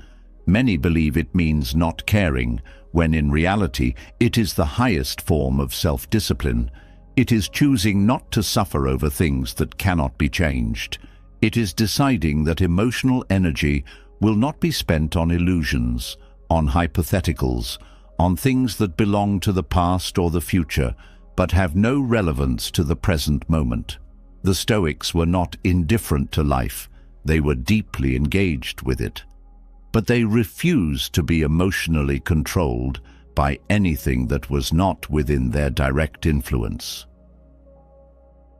Many believe it means not caring, when in reality it is the highest form of self-discipline. It is choosing not to suffer over things that cannot be changed. It is deciding that emotional energy will not be spent on illusions, on hypotheticals, on things that belong to the past or the future, but have no relevance to the present moment. The Stoics were not indifferent to life. They were deeply engaged with it. But they refused to be emotionally controlled by anything that was not within their direct influence.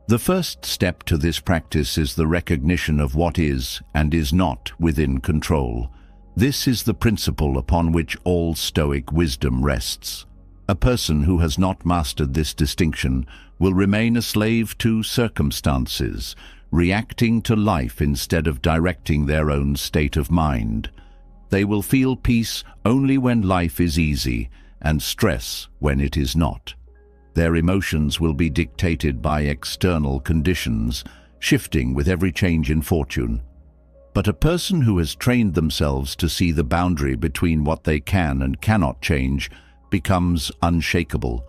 The first step to this practice is the recognition of what is and is not within control. This is the principle upon which all Stoic wisdom rests. A person who has not mastered this distinction will remain a slave to circumstances, reacting to life instead of directing their own state of mind. They will feel peace only when life is easy and stress when it is not. Their emotions will be dictated by external conditions, shifting with every change in fortune. But a person who has trained themselves to see the boundary between what they can and cannot change becomes unshakable.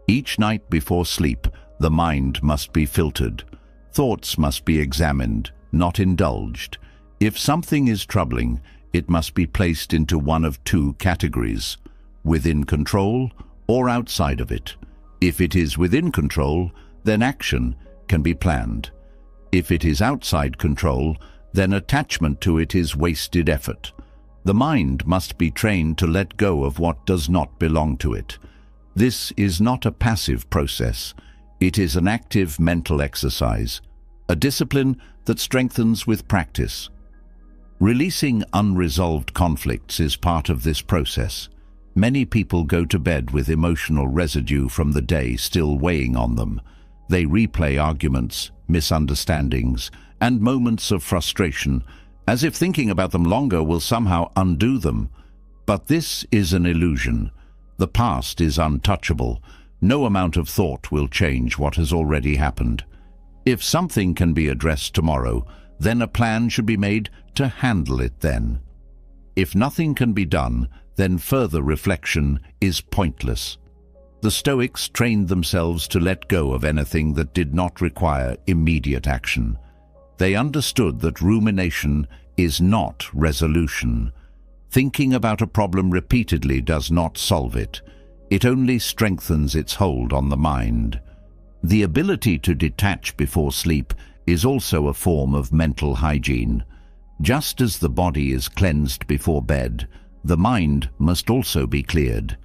Each night before sleep, the mind must be filtered. Thoughts must be examined, not indulged. If something is troubling, it must be placed into one of two categories: within control or outside of it. If it is within control, then action can be planned. If it is outside control, then attachment to it is wasted effort. The mind must be trained to let go of what does not belong to it. This is not a passive process. It is an active mental exercise, a discipline that strengthens with practice. Releasing unresolved conflicts is part of this process. Many people go to bed with emotional residue from the day still weighing on them. They replay arguments, misunderstandings, and moments of frustration, as if thinking about them longer will somehow undo them. But this is an illusion. The past is untouchable. No amount of thought will change what has already happened. If something can be addressed tomorrow, then a plan should be made to handle it then. If nothing can be done, then further reflection is pointless. The Stoics trained themselves to let go of anything that did not require immediate action. They understood that rumination is not resolution. Thinking about a problem repeatedly does not solve it. It only strengthens its hold on the mind. The ability to detach before sleep is also a form of mental hygiene. Just as the body is cleansed before bed, the mind must also be cleared.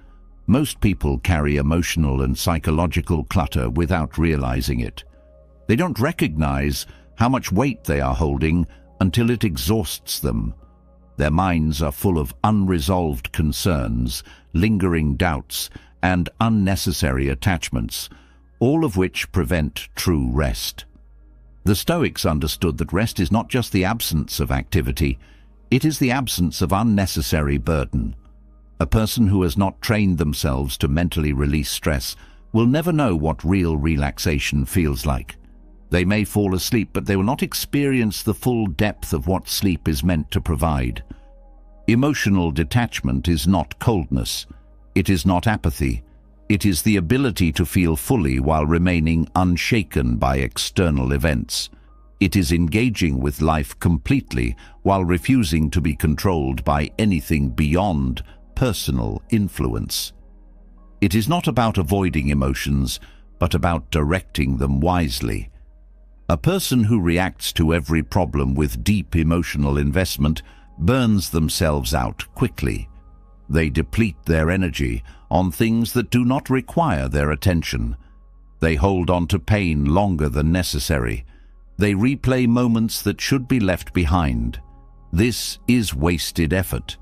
Most people carry emotional and psychological clutter without realizing it. They don't recognize how much weight they are holding until it exhausts them. Their minds are full of unresolved concerns, lingering doubts, and unnecessary attachments, all of which prevent true rest. The Stoics understood that rest is not just the absence of activity, it is the absence of unnecessary burden. A person who has not trained themselves to mentally release stress will never know what real relaxation feels like. They may fall asleep, but they will not experience the full depth of what sleep is meant to provide. Emotional detachment is not coldness. It is not apathy. It is the ability to feel fully while remaining unshaken by external events. It is engaging with life completely while refusing to be controlled by anything beyond personal influence. It is not about avoiding emotions, but about directing them wisely. A person who reacts to every problem with deep emotional investment burns themselves out quickly. They deplete their energy on things that do not require their attention. They hold on to pain longer than necessary. They replay moments that should be left behind. This is wasted effort.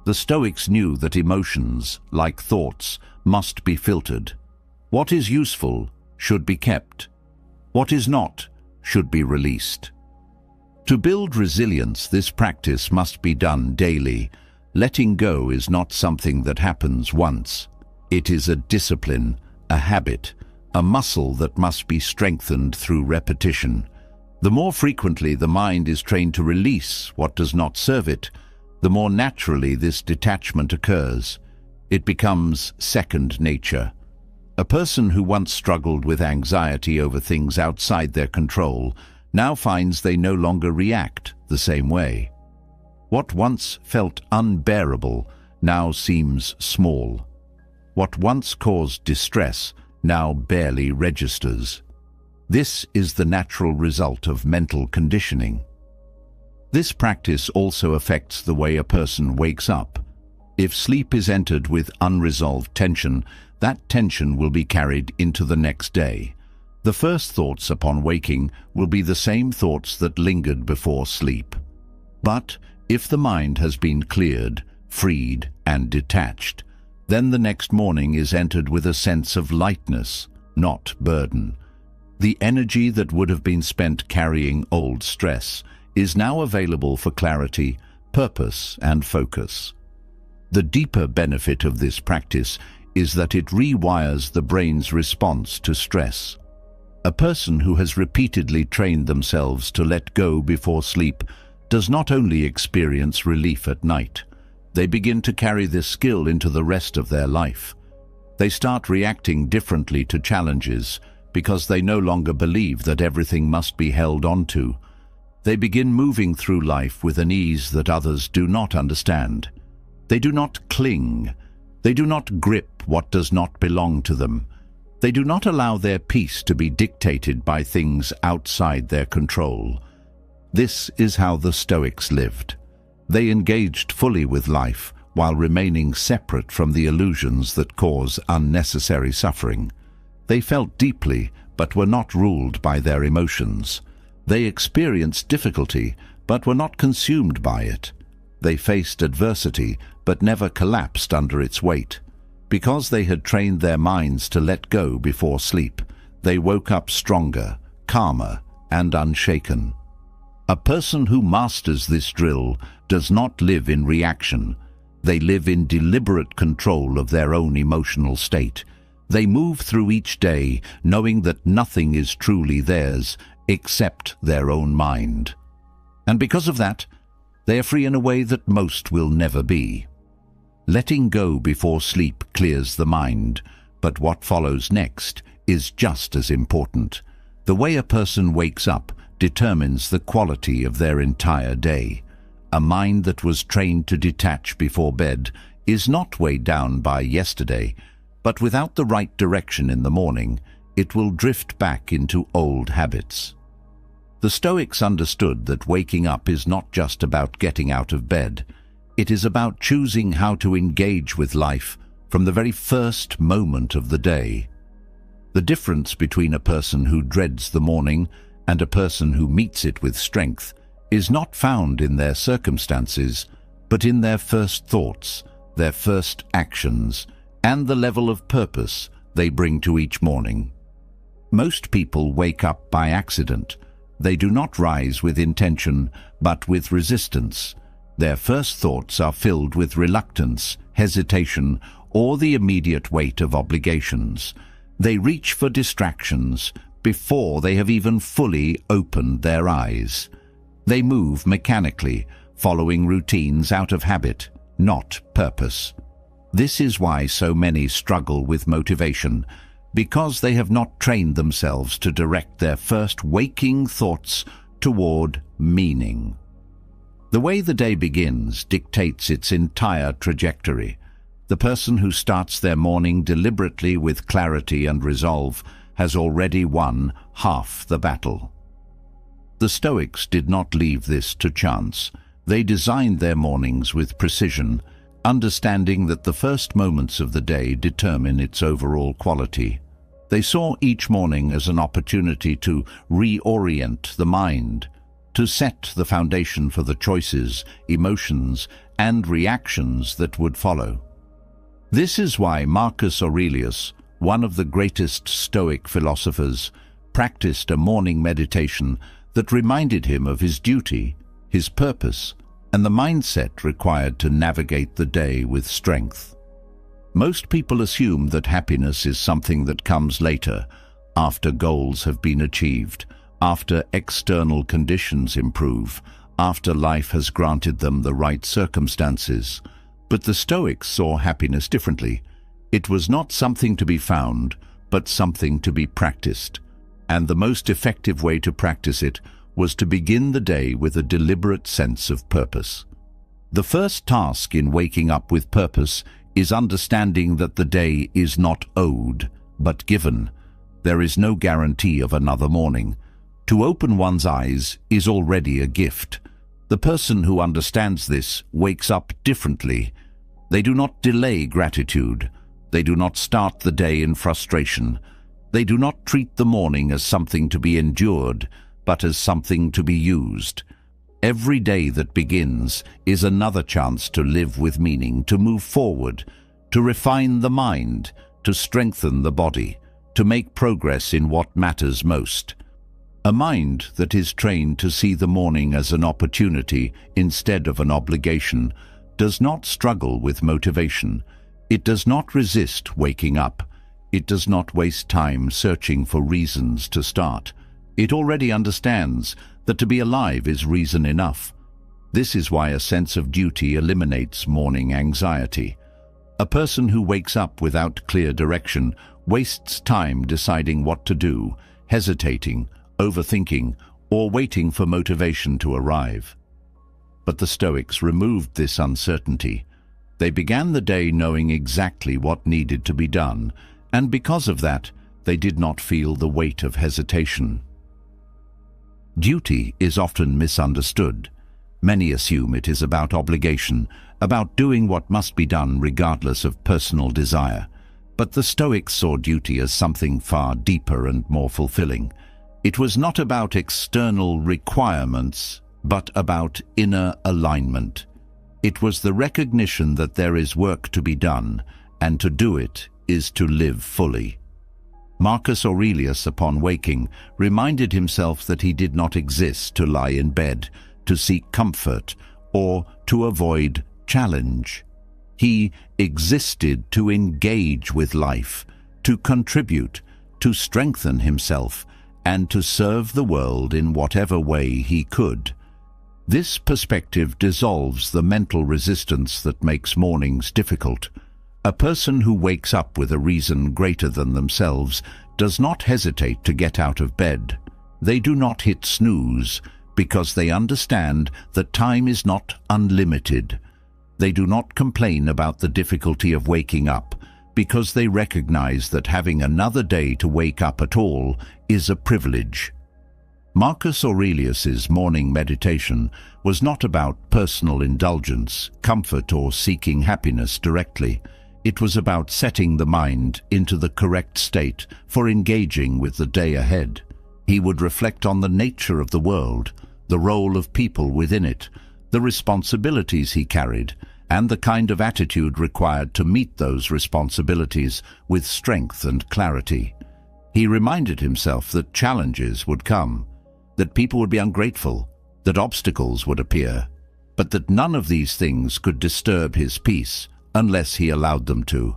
The Stoics knew that emotions, like thoughts, must be filtered. What is useful should be kept. What is not should be released. To build resilience, this practice must be done daily. Letting go is not something that happens once. It is a discipline, a habit, a muscle that must be strengthened through repetition. The more frequently the mind is trained to release what does not serve it, the more naturally this detachment occurs. It becomes second nature. A person who once struggled with anxiety over things outside their control now finds they no longer react the same way. What once felt unbearable now seems small. What once caused distress now barely registers. This is the natural result of mental conditioning. This practice also affects the way a person wakes up. If sleep is entered with unresolved tension, that tension will be carried into the next day. The first thoughts upon waking will be the same thoughts that lingered before sleep. But If the mind has been cleared, freed, and detached, then the next morning is entered with a sense of lightness, not burden. The energy that would have been spent carrying old stress is now available for clarity, purpose, and focus. The deeper benefit of this practice is that it rewires the brain's response to stress. A person who has repeatedly trained themselves to let go before sleep does not only experience relief at night, they begin to carry this skill into the rest of their life. They start reacting differently to challenges because they no longer believe that everything must be held onto. They begin moving through life with an ease that others do not understand. They do not cling. They do not grip what does not belong to them. They do not allow their peace to be dictated by things outside their control. This is how the Stoics lived. They engaged fully with life while remaining separate from the illusions that cause unnecessary suffering. They felt deeply but were not ruled by their emotions. They experienced difficulty but were not consumed by it. They faced adversity but never collapsed under its weight. Because they had trained their minds to let go before sleep, they woke up stronger, calmer, and unshaken. A person who masters this drill does not live in reaction. They live in deliberate control of their own emotional state. They move through each day knowing that nothing is truly theirs except their own mind. And because of that, they are free in a way that most will never be. Letting go before sleep clears the mind, but what follows next is just as important. The way a person wakes up determines the quality of their entire day. A mind that was trained to detach before bed is not weighed down by yesterday, but without the right direction in the morning, it will drift back into old habits. The Stoics understood that waking up is not just about getting out of bed. It is about choosing how to engage with life from the very first moment of the day. The difference between a person who dreads the morning and a person who meets it with strength is not found in their circumstances, but in their first thoughts, their first actions, and the level of purpose they bring to each morning. Most people wake up by accident. They do not rise with intention, but with resistance. Their first thoughts are filled with reluctance, hesitation, or the immediate weight of obligations. They reach for distractions before they have even fully opened their eyes. They move mechanically, following routines out of habit, not purpose. This is why so many struggle with motivation, because they have not trained themselves to direct their first waking thoughts toward meaning. The way the day begins dictates its entire trajectory. The person who starts their morning deliberately with clarity and resolve has already won half the battle. The Stoics did not leave this to chance. They designed their mornings with precision, understanding that the first moments of the day determine its overall quality. They saw each morning as an opportunity to reorient the mind, to set the foundation for the choices, emotions, and reactions that would follow. This is why Marcus Aurelius, one of the greatest Stoic philosophers, practiced a morning meditation that reminded him of his duty, his purpose, and the mindset required to navigate the day with strength. Most people assume that happiness is something that comes later, after goals have been achieved, after external conditions improve, after life has granted them the right circumstances. But the Stoics saw happiness differently. It was not something to be found, but something to be practiced. And the most effective way to practice it was to begin the day with a deliberate sense of purpose. The first task in waking up with purpose is understanding that the day is not owed, but given. There is no guarantee of another morning. To open one's eyes is already a gift. The person who understands this wakes up differently. They do not delay gratitude. They do not start the day in frustration. They do not treat the morning as something to be endured, but as something to be used. Every day that begins is another chance to live with meaning, to move forward, to refine the mind, to strengthen the body, to make progress in what matters most. A mind that is trained to see the morning as an opportunity instead of an obligation does not struggle with motivation. It does not resist waking up. It does not waste time searching for reasons to start. It already understands that to be alive is reason enough. This is why a sense of duty eliminates morning anxiety. A person who wakes up without clear direction wastes time deciding what to do, hesitating, overthinking, or waiting for motivation to arrive. But the Stoics removed this uncertainty. They began the day knowing exactly what needed to be done, and because of that, they did not feel the weight of hesitation. Duty is often misunderstood. Many assume it is about obligation, about doing what must be done regardless of personal desire. But the Stoics saw duty as something far deeper and more fulfilling. It was not about external requirements, but about inner alignment. It was the recognition that there is work to be done, and to do it is to live fully. Marcus Aurelius, upon waking, reminded himself that he did not exist to lie in bed, to seek comfort, or to avoid challenge. He existed to engage with life, to contribute, to strengthen himself, and to serve the world in whatever way he could. This perspective dissolves the mental resistance that makes mornings difficult. A person who wakes up with a reason greater than themselves does not hesitate to get out of bed. They do not hit snooze because they understand that time is not unlimited. They do not complain about the difficulty of waking up because they recognize that having another day to wake up at all is a privilege. Marcus Aurelius's morning meditation was not about personal indulgence, comfort, or seeking happiness directly. It was about setting the mind into the correct state for engaging with the day ahead. He would reflect on the nature of the world, the role of people within it, the responsibilities he carried, and the kind of attitude required to meet those responsibilities with strength and clarity. He reminded himself that challenges would come, that people would be ungrateful, that obstacles would appear, but that none of these things could disturb his peace unless he allowed them to.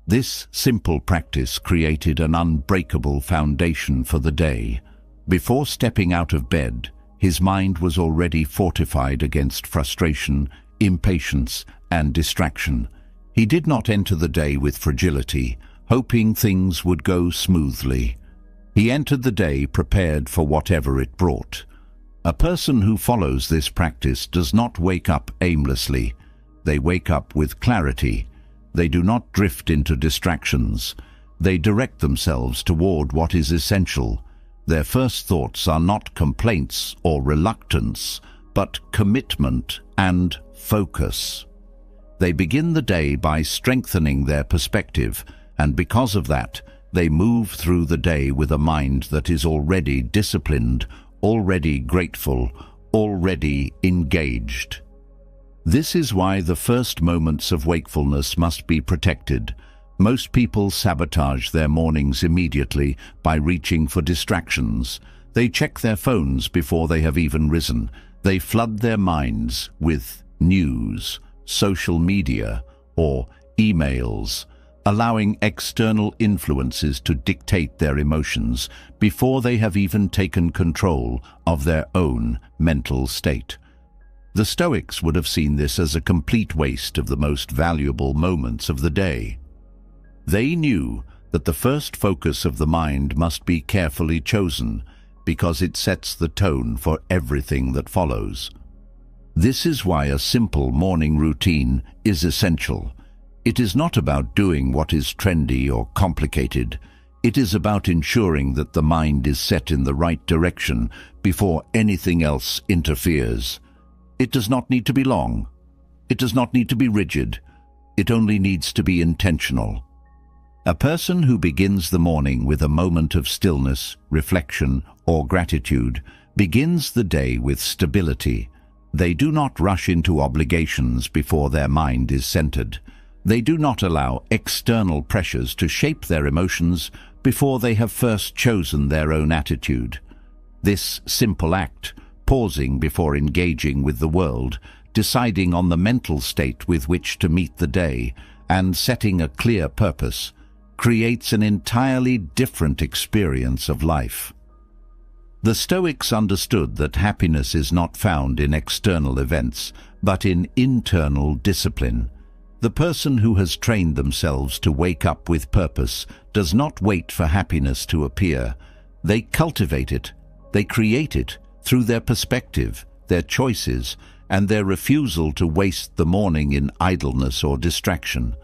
This simple practice created an unbreakable foundation for the day. Before stepping out of bed, his mind was already fortified against frustration, impatience, and distraction. He did not enter the day with fragility, hoping things would go smoothly. He entered the day prepared for whatever it brought. A person who follows this practice does not wake up aimlessly. They wake up with clarity. They do not drift into distractions. They direct themselves toward what is essential. Their first thoughts are not complaints or reluctance, but commitment and focus. They begin the day by strengthening their perspective, and because of that, they move through the day with a mind that is already disciplined, already grateful, already engaged. This is why the first moments of wakefulness must be protected. Most people sabotage their mornings immediately by reaching for distractions. They check their phones before they have even risen. They flood their minds with news, social media, or emails, allowing external influences to dictate their emotions before they have even taken control of their own mental state. The Stoics would have seen this as a complete waste of the most valuable moments of the day. They knew that the first focus of the mind must be carefully chosen because it sets the tone for everything that follows. This is why a simple morning routine is essential. It is not about doing what is trendy or complicated. It is about ensuring that the mind is set in the right direction before anything else interferes. It does not need to be long. It does not need to be rigid. It only needs to be intentional. A person who begins the morning with a moment of stillness, reflection, or gratitude begins the day with stability. They do not rush into obligations before their mind is centered. They do not allow external pressures to shape their emotions before they have first chosen their own attitude. This simple act, pausing before engaging with the world, deciding on the mental state with which to meet the day, and setting a clear purpose, creates an entirely different experience of life. The Stoics understood that happiness is not found in external events, but in internal discipline. The person who has trained themselves to wake up with purpose does not wait for happiness to appear. They cultivate it, they create it through their perspective, their choices, and their refusal to waste the morning in idleness or distraction.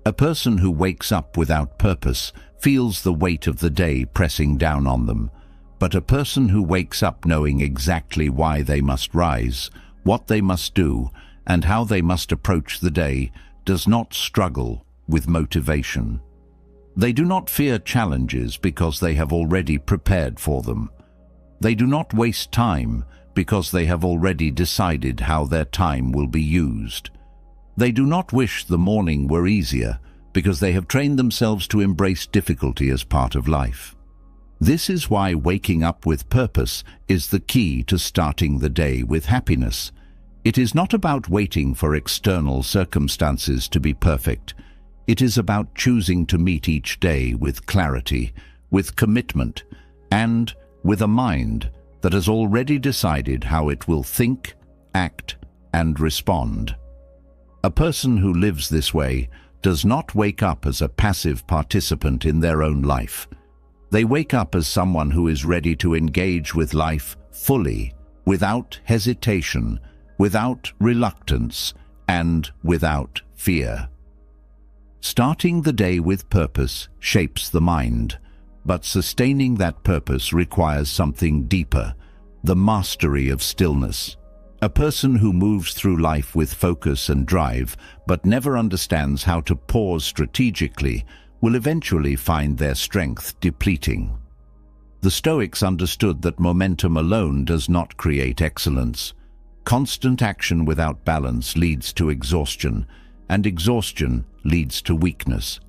A person who wakes up without purpose feels the weight of the day pressing down on them. But a person who wakes up knowing exactly why they must rise, what they must do, and how they must approach the day, does not struggle with motivation. They do not fear challenges because they have already prepared for them. They do not waste time because they have already decided how their time will be used. They do not wish the morning were easier because they have trained themselves to embrace difficulty as part of life. This is why waking up with purpose is the key to starting the day with happiness. It is not about waiting for external circumstances to be perfect. It is about choosing to meet each day with clarity, with commitment, and with a mind that has already decided how it will think, act, and respond. A person who lives this way does not wake up as a passive participant in their own life. They wake up as someone who is ready to engage with life fully, without hesitation, without reluctance, and without fear. Starting the day with purpose shapes the mind, but sustaining that purpose requires something deeper, the mastery of stillness. A person who moves through life with focus and drive, but never understands how to pause strategically, will eventually find their strength depleting. The Stoics understood that momentum alone does not create excellence. Constant action without balance leads to exhaustion, and exhaustion leads to weakness.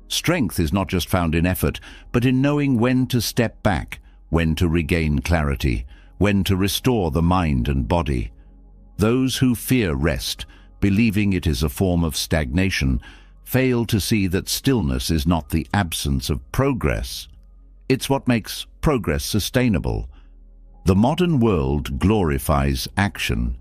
Strength is not just found in effort, but in knowing when to step back, when to regain clarity, when to restore the mind and body. Those who fear rest, believing it is a form of stagnation, fail to see that stillness is not the absence of progress. It's what makes progress sustainable. The modern world glorifies action.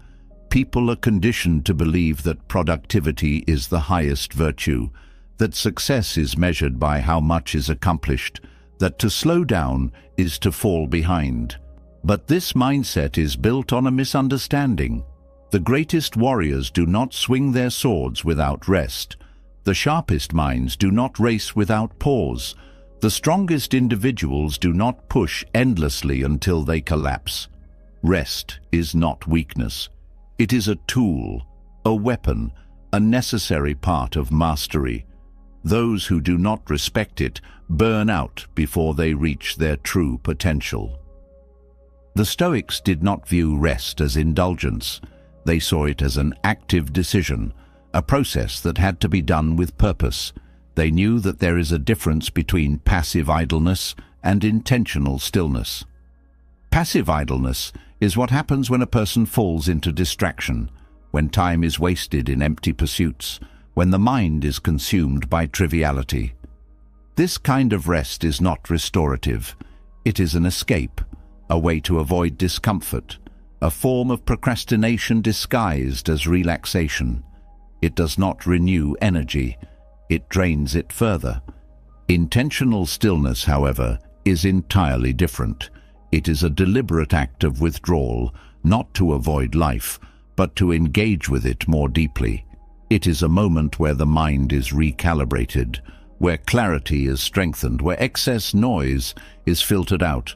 People are conditioned to believe that productivity is the highest virtue, that success is measured by how much is accomplished, that to slow down is to fall behind. But this mindset is built on a misunderstanding. The greatest warriors do not swing their swords without rest. The sharpest minds do not race without pause. The strongest individuals do not push endlessly until they collapse. Rest is not weakness. It is a tool, a weapon, a necessary part of mastery. Those who do not respect it burn out before they reach their true potential. The Stoics did not view rest as indulgence. They saw it as an active decision, a process that had to be done with purpose. They knew that there is a difference between passive idleness and intentional stillness. Passive idleness is what happens when a person falls into distraction, when time is wasted in empty pursuits, when the mind is consumed by triviality. This kind of rest is not restorative. It is an escape, a way to avoid discomfort, a form of procrastination disguised as relaxation. It does not renew energy. It drains it further. Intentional stillness, however, is entirely different. It is a deliberate act of withdrawal, not to avoid life, but to engage with it more deeply. It is a moment where the mind is recalibrated, where clarity is strengthened, where excess noise is filtered out.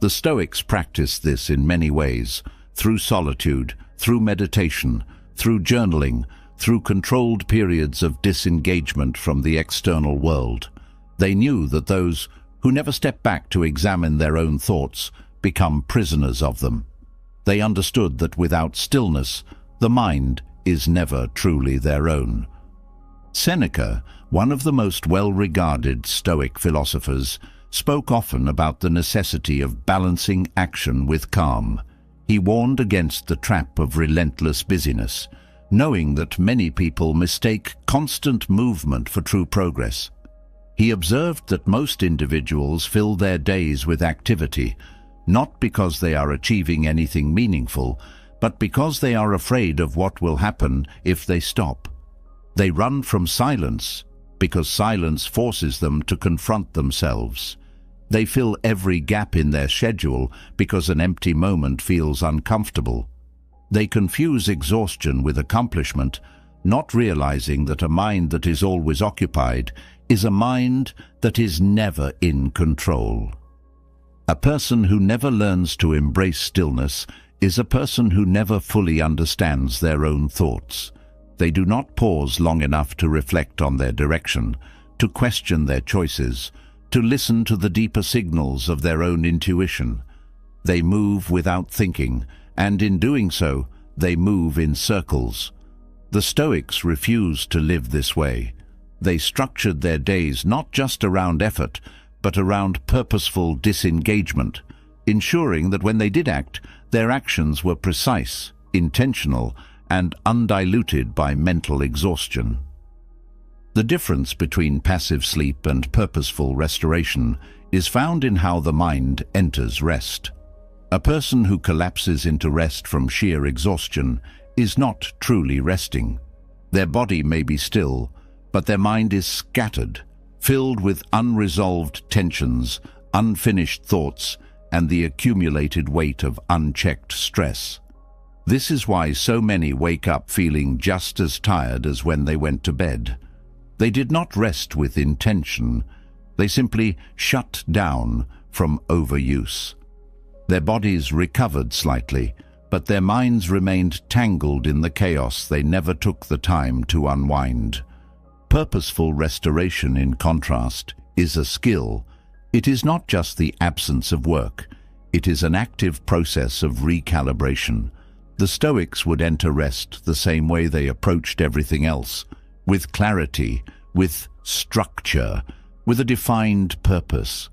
The Stoics practiced this in many ways, through solitude, through meditation, through journaling, through controlled periods of disengagement from the external world. They knew that those who never step back to examine their own thoughts become prisoners of them. They understood that without stillness, the mind is never truly their own. Seneca, one of the most well-regarded Stoic philosophers, spoke often about the necessity of balancing action with calm. He warned against the trap of relentless busyness, knowing that many people mistake constant movement for true progress. He observed that most individuals fill their days with activity, not because they are achieving anything meaningful, but because they are afraid of what will happen if they stop. They run from silence because silence forces them to confront themselves. They fill every gap in their schedule because an empty moment feels uncomfortable. They confuse exhaustion with accomplishment, not realizing that a mind that is always occupied is a mind that is never in control. A person who never learns to embrace stillness is a person who never fully understands their own thoughts. They do not pause long enough to reflect on their direction, to question their choices, to listen to the deeper signals of their own intuition. They move without thinking, and in doing so, they move in circles. The Stoics refused to live this way. They structured their days not just around effort, but around purposeful disengagement, ensuring that when they did act, their actions were precise, intentional, and undiluted by mental exhaustion. The difference between passive sleep and purposeful restoration is found in how the mind enters rest. A person who collapses into rest from sheer exhaustion is not truly resting. Their body may be still, but their mind is scattered, filled with unresolved tensions, unfinished thoughts, and the accumulated weight of unchecked stress. This is why so many wake up feeling just as tired as when they went to bed. They did not rest with intention. They simply shut down from overuse. Their bodies recovered slightly, but their minds remained tangled in the chaos they never took the time to unwind. Purposeful restoration, in contrast, is a skill. It is not just the absence of work. It is an active process of recalibration. The Stoics would enter rest the same way they approached everything else, with clarity, with structure, with a defined purpose.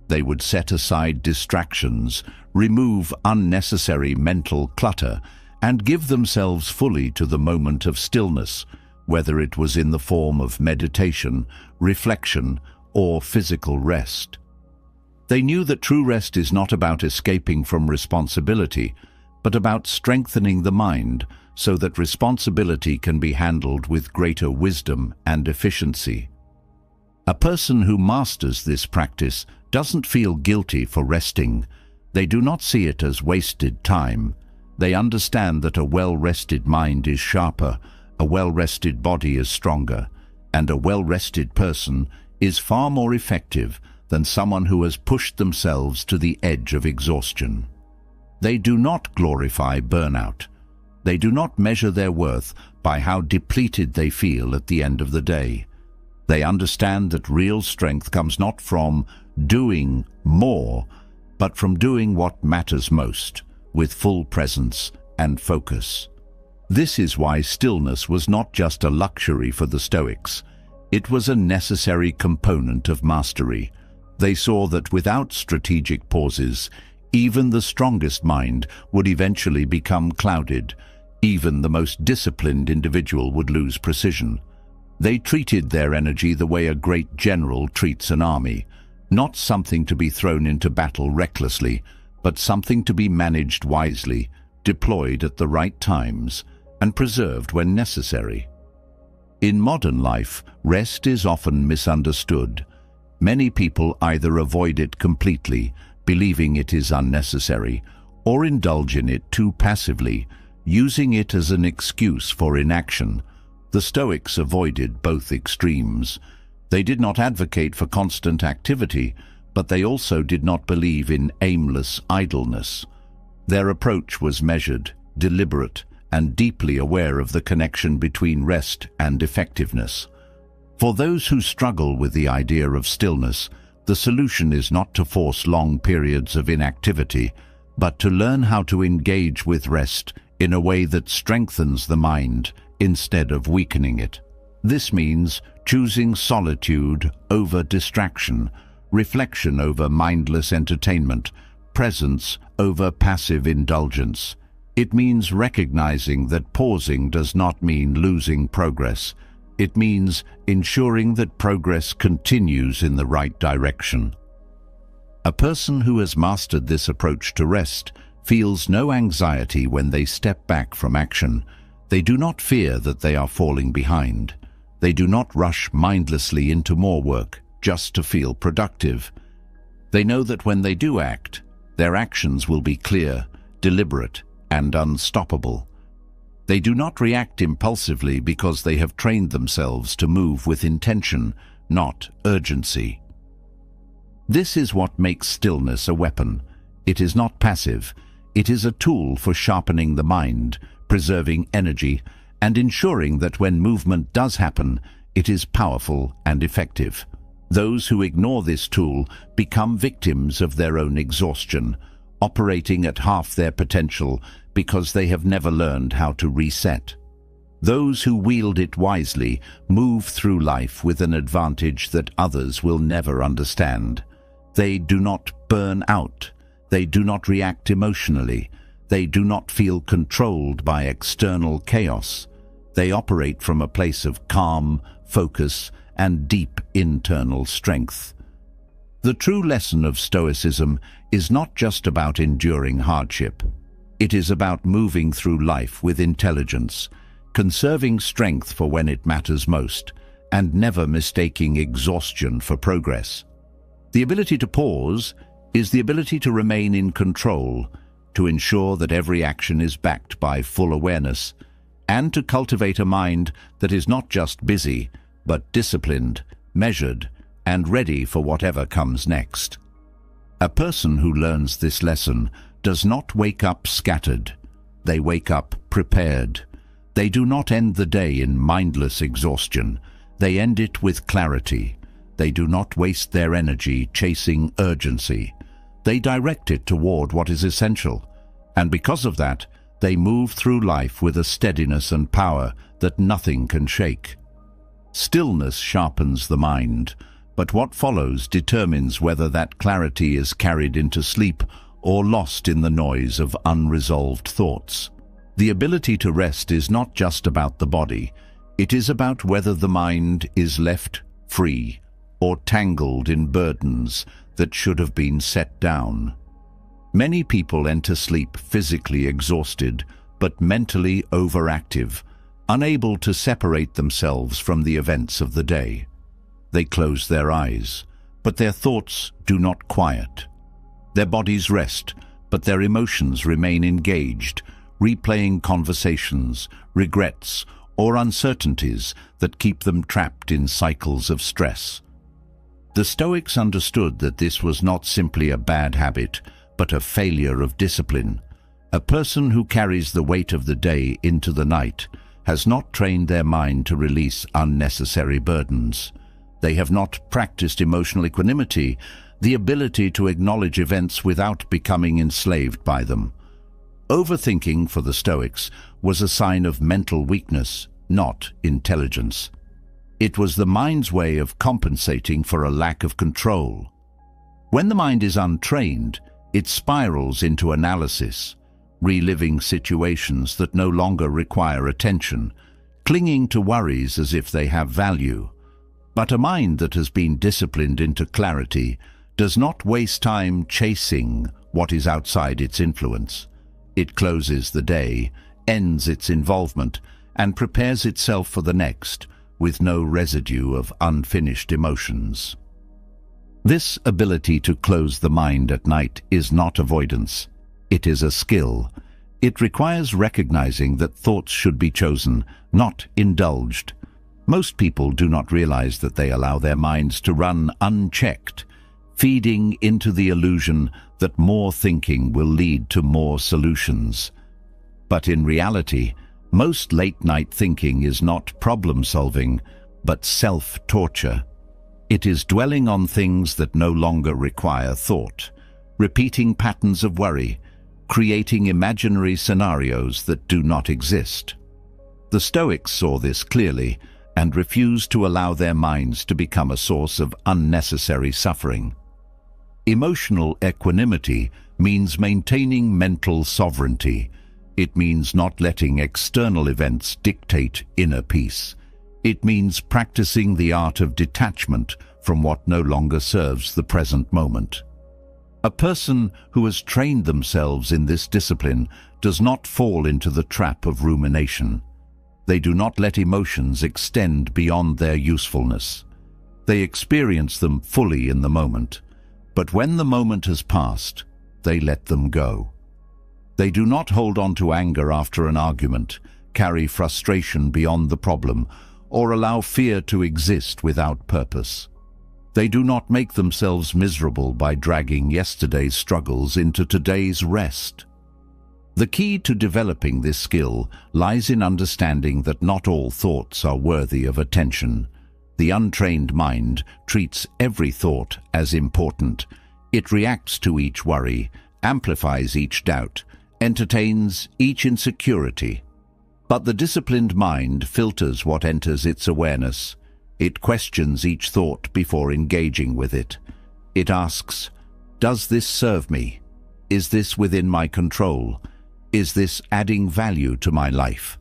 They would set aside distractions, remove unnecessary mental clutter, and give themselves fully to the moment of stillness, whether it was in the form of meditation, reflection, or physical rest. They knew that true rest is not about escaping from responsibility, but about strengthening the mind so that responsibility can be handled with greater wisdom and efficiency. A person who masters this practice doesn't feel guilty for resting. They do not see it as wasted time. They understand that a well-rested mind is sharper, a well-rested body is stronger, and a well-rested person is far more effective than someone who has pushed themselves to the edge of exhaustion. They do not glorify burnout. They do not measure their worth by how depleted they feel at the end of the day. They understand that real strength comes not from doing more, but from doing what matters most, with full presence and focus. This is why stillness was not just a luxury for the Stoics. It was a necessary component of mastery. They saw that without strategic pauses, even the strongest mind would eventually become clouded. Even the most disciplined individual would lose precision. They treated their energy the way a great general treats an army, not something to be thrown into battle recklessly, but something to be managed wisely, deployed at the right times, and preserved when necessary. In modern life, rest is often misunderstood. Many people either avoid it completely, believing it is unnecessary, or indulge in it too passively, using it as an excuse for inaction. The Stoics avoided both extremes. They did not advocate for constant activity, but they also did not believe in aimless idleness. Their approach was measured, deliberate, and deeply aware of the connection between rest and effectiveness. For those who struggle with the idea of stillness, The solution is not to force long periods of inactivity, but to learn how to engage with rest in a way that strengthens the mind instead of weakening it. This means choosing solitude over distraction, reflection over mindless entertainment, presence over passive indulgence. It means recognizing that pausing does not mean losing progress. It means ensuring that progress continues in the right direction. A person who has mastered this approach to rest feels no anxiety when they step back from action. They do not fear that they are falling behind. They do not rush mindlessly into more work just to feel productive. They know that when they do act, their actions will be clear, deliberate, and unstoppable. They do not react impulsively because they have trained themselves to move with intention, not urgency. This is what makes stillness a weapon. It is not passive. It is a tool for sharpening the mind, preserving energy, and ensuring that when movement does happen, it is powerful and effective. Those who ignore this tool become victims of their own exhaustion, operating at half their potential because they have never learned how to reset. Those who wield it wisely move through life with an advantage that others will never understand. They do not burn out. They do not react emotionally. They do not feel controlled by external chaos. They operate from a place of calm, focus, and deep internal strength. The true lesson of Stoicism is not just about enduring hardship. It is about moving through life with intelligence, conserving strength for when it matters most, and never mistaking exhaustion for progress. The ability to pause is the ability to remain in control, to ensure that every action is backed by full awareness, and to cultivate a mind that is not just busy, but disciplined, measured, and ready for whatever comes next. A person who learns this lesson does not wake up scattered. They wake up prepared. They do not end the day in mindless exhaustion. They end it with clarity. They do not waste their energy chasing urgency. They direct it toward what is essential. And because of that, they move through life with a steadiness and power that nothing can shake. Stillness sharpens the mind, but what follows determines whether that clarity is carried into sleep or lost in the noise of unresolved thoughts. The ability to rest is not just about the body. It is about whether the mind is left free or tangled in burdens that should have been set down. Many people enter sleep physically exhausted, but mentally overactive, unable to separate themselves from the events of the day. They close their eyes, but their thoughts do not quiet. Their bodies rest, but their emotions remain engaged, replaying conversations, regrets, or uncertainties that keep them trapped in cycles of stress. The Stoics understood that this was not simply a bad habit, but a failure of discipline. A person who carries the weight of the day into the night has not trained their mind to release unnecessary burdens. They have not practiced emotional equanimity, the ability to acknowledge events without becoming enslaved by them. Overthinking for the Stoics was a sign of mental weakness, not intelligence. It was the mind's way of compensating for a lack of control. When the mind is untrained, it spirals into analysis, reliving situations that no longer require attention, clinging to worries as if they have value. But a mind that has been disciplined into clarity does not waste time chasing what is outside its influence. It closes the day, ends its involvement, and prepares itself for the next, with no residue of unfinished emotions. This ability to close the mind at night is not avoidance. It is a skill. It requires recognizing that thoughts should be chosen, not indulged. Most people do not realize that they allow their minds to run unchecked, feeding into the illusion that more thinking will lead to more solutions. But in reality, most late-night thinking is not problem-solving, but self-torture. It is dwelling on things that no longer require thought, repeating patterns of worry, creating imaginary scenarios that do not exist. The Stoics saw this clearly and refused to allow their minds to become a source of unnecessary suffering. Emotional equanimity means maintaining mental sovereignty. It means not letting external events dictate inner peace. It means practicing the art of detachment from what no longer serves the present moment. A person who has trained themselves in this discipline does not fall into the trap of rumination. They do not let emotions extend beyond their usefulness. They experience them fully in the moment, but when the moment has passed, they let them go. They do not hold on to anger after an argument, carry frustration beyond the problem, or allow fear to exist without purpose. They do not make themselves miserable by dragging yesterday's struggles into today's rest. The key to developing this skill lies in understanding that not all thoughts are worthy of attention. The untrained mind treats every thought as important. It reacts to each worry, amplifies each doubt, entertains each insecurity. But the disciplined mind filters what enters its awareness. It questions each thought before engaging with it. It asks, does this serve me? Is this within my control? Is this adding value to my life?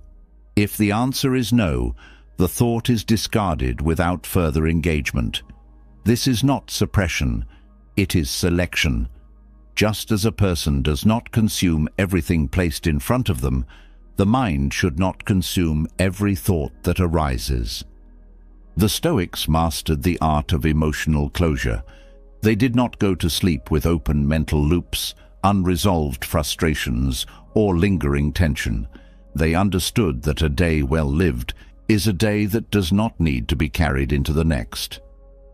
If the answer is no, the thought is discarded without further engagement. This is not suppression, it is selection. Just as a person does not consume everything placed in front of them, the mind should not consume every thought that arises. The Stoics mastered the art of emotional closure. They did not go to sleep with open mental loops, unresolved frustrations, or lingering tension. They understood that a day well lived is a day that does not need to be carried into the next.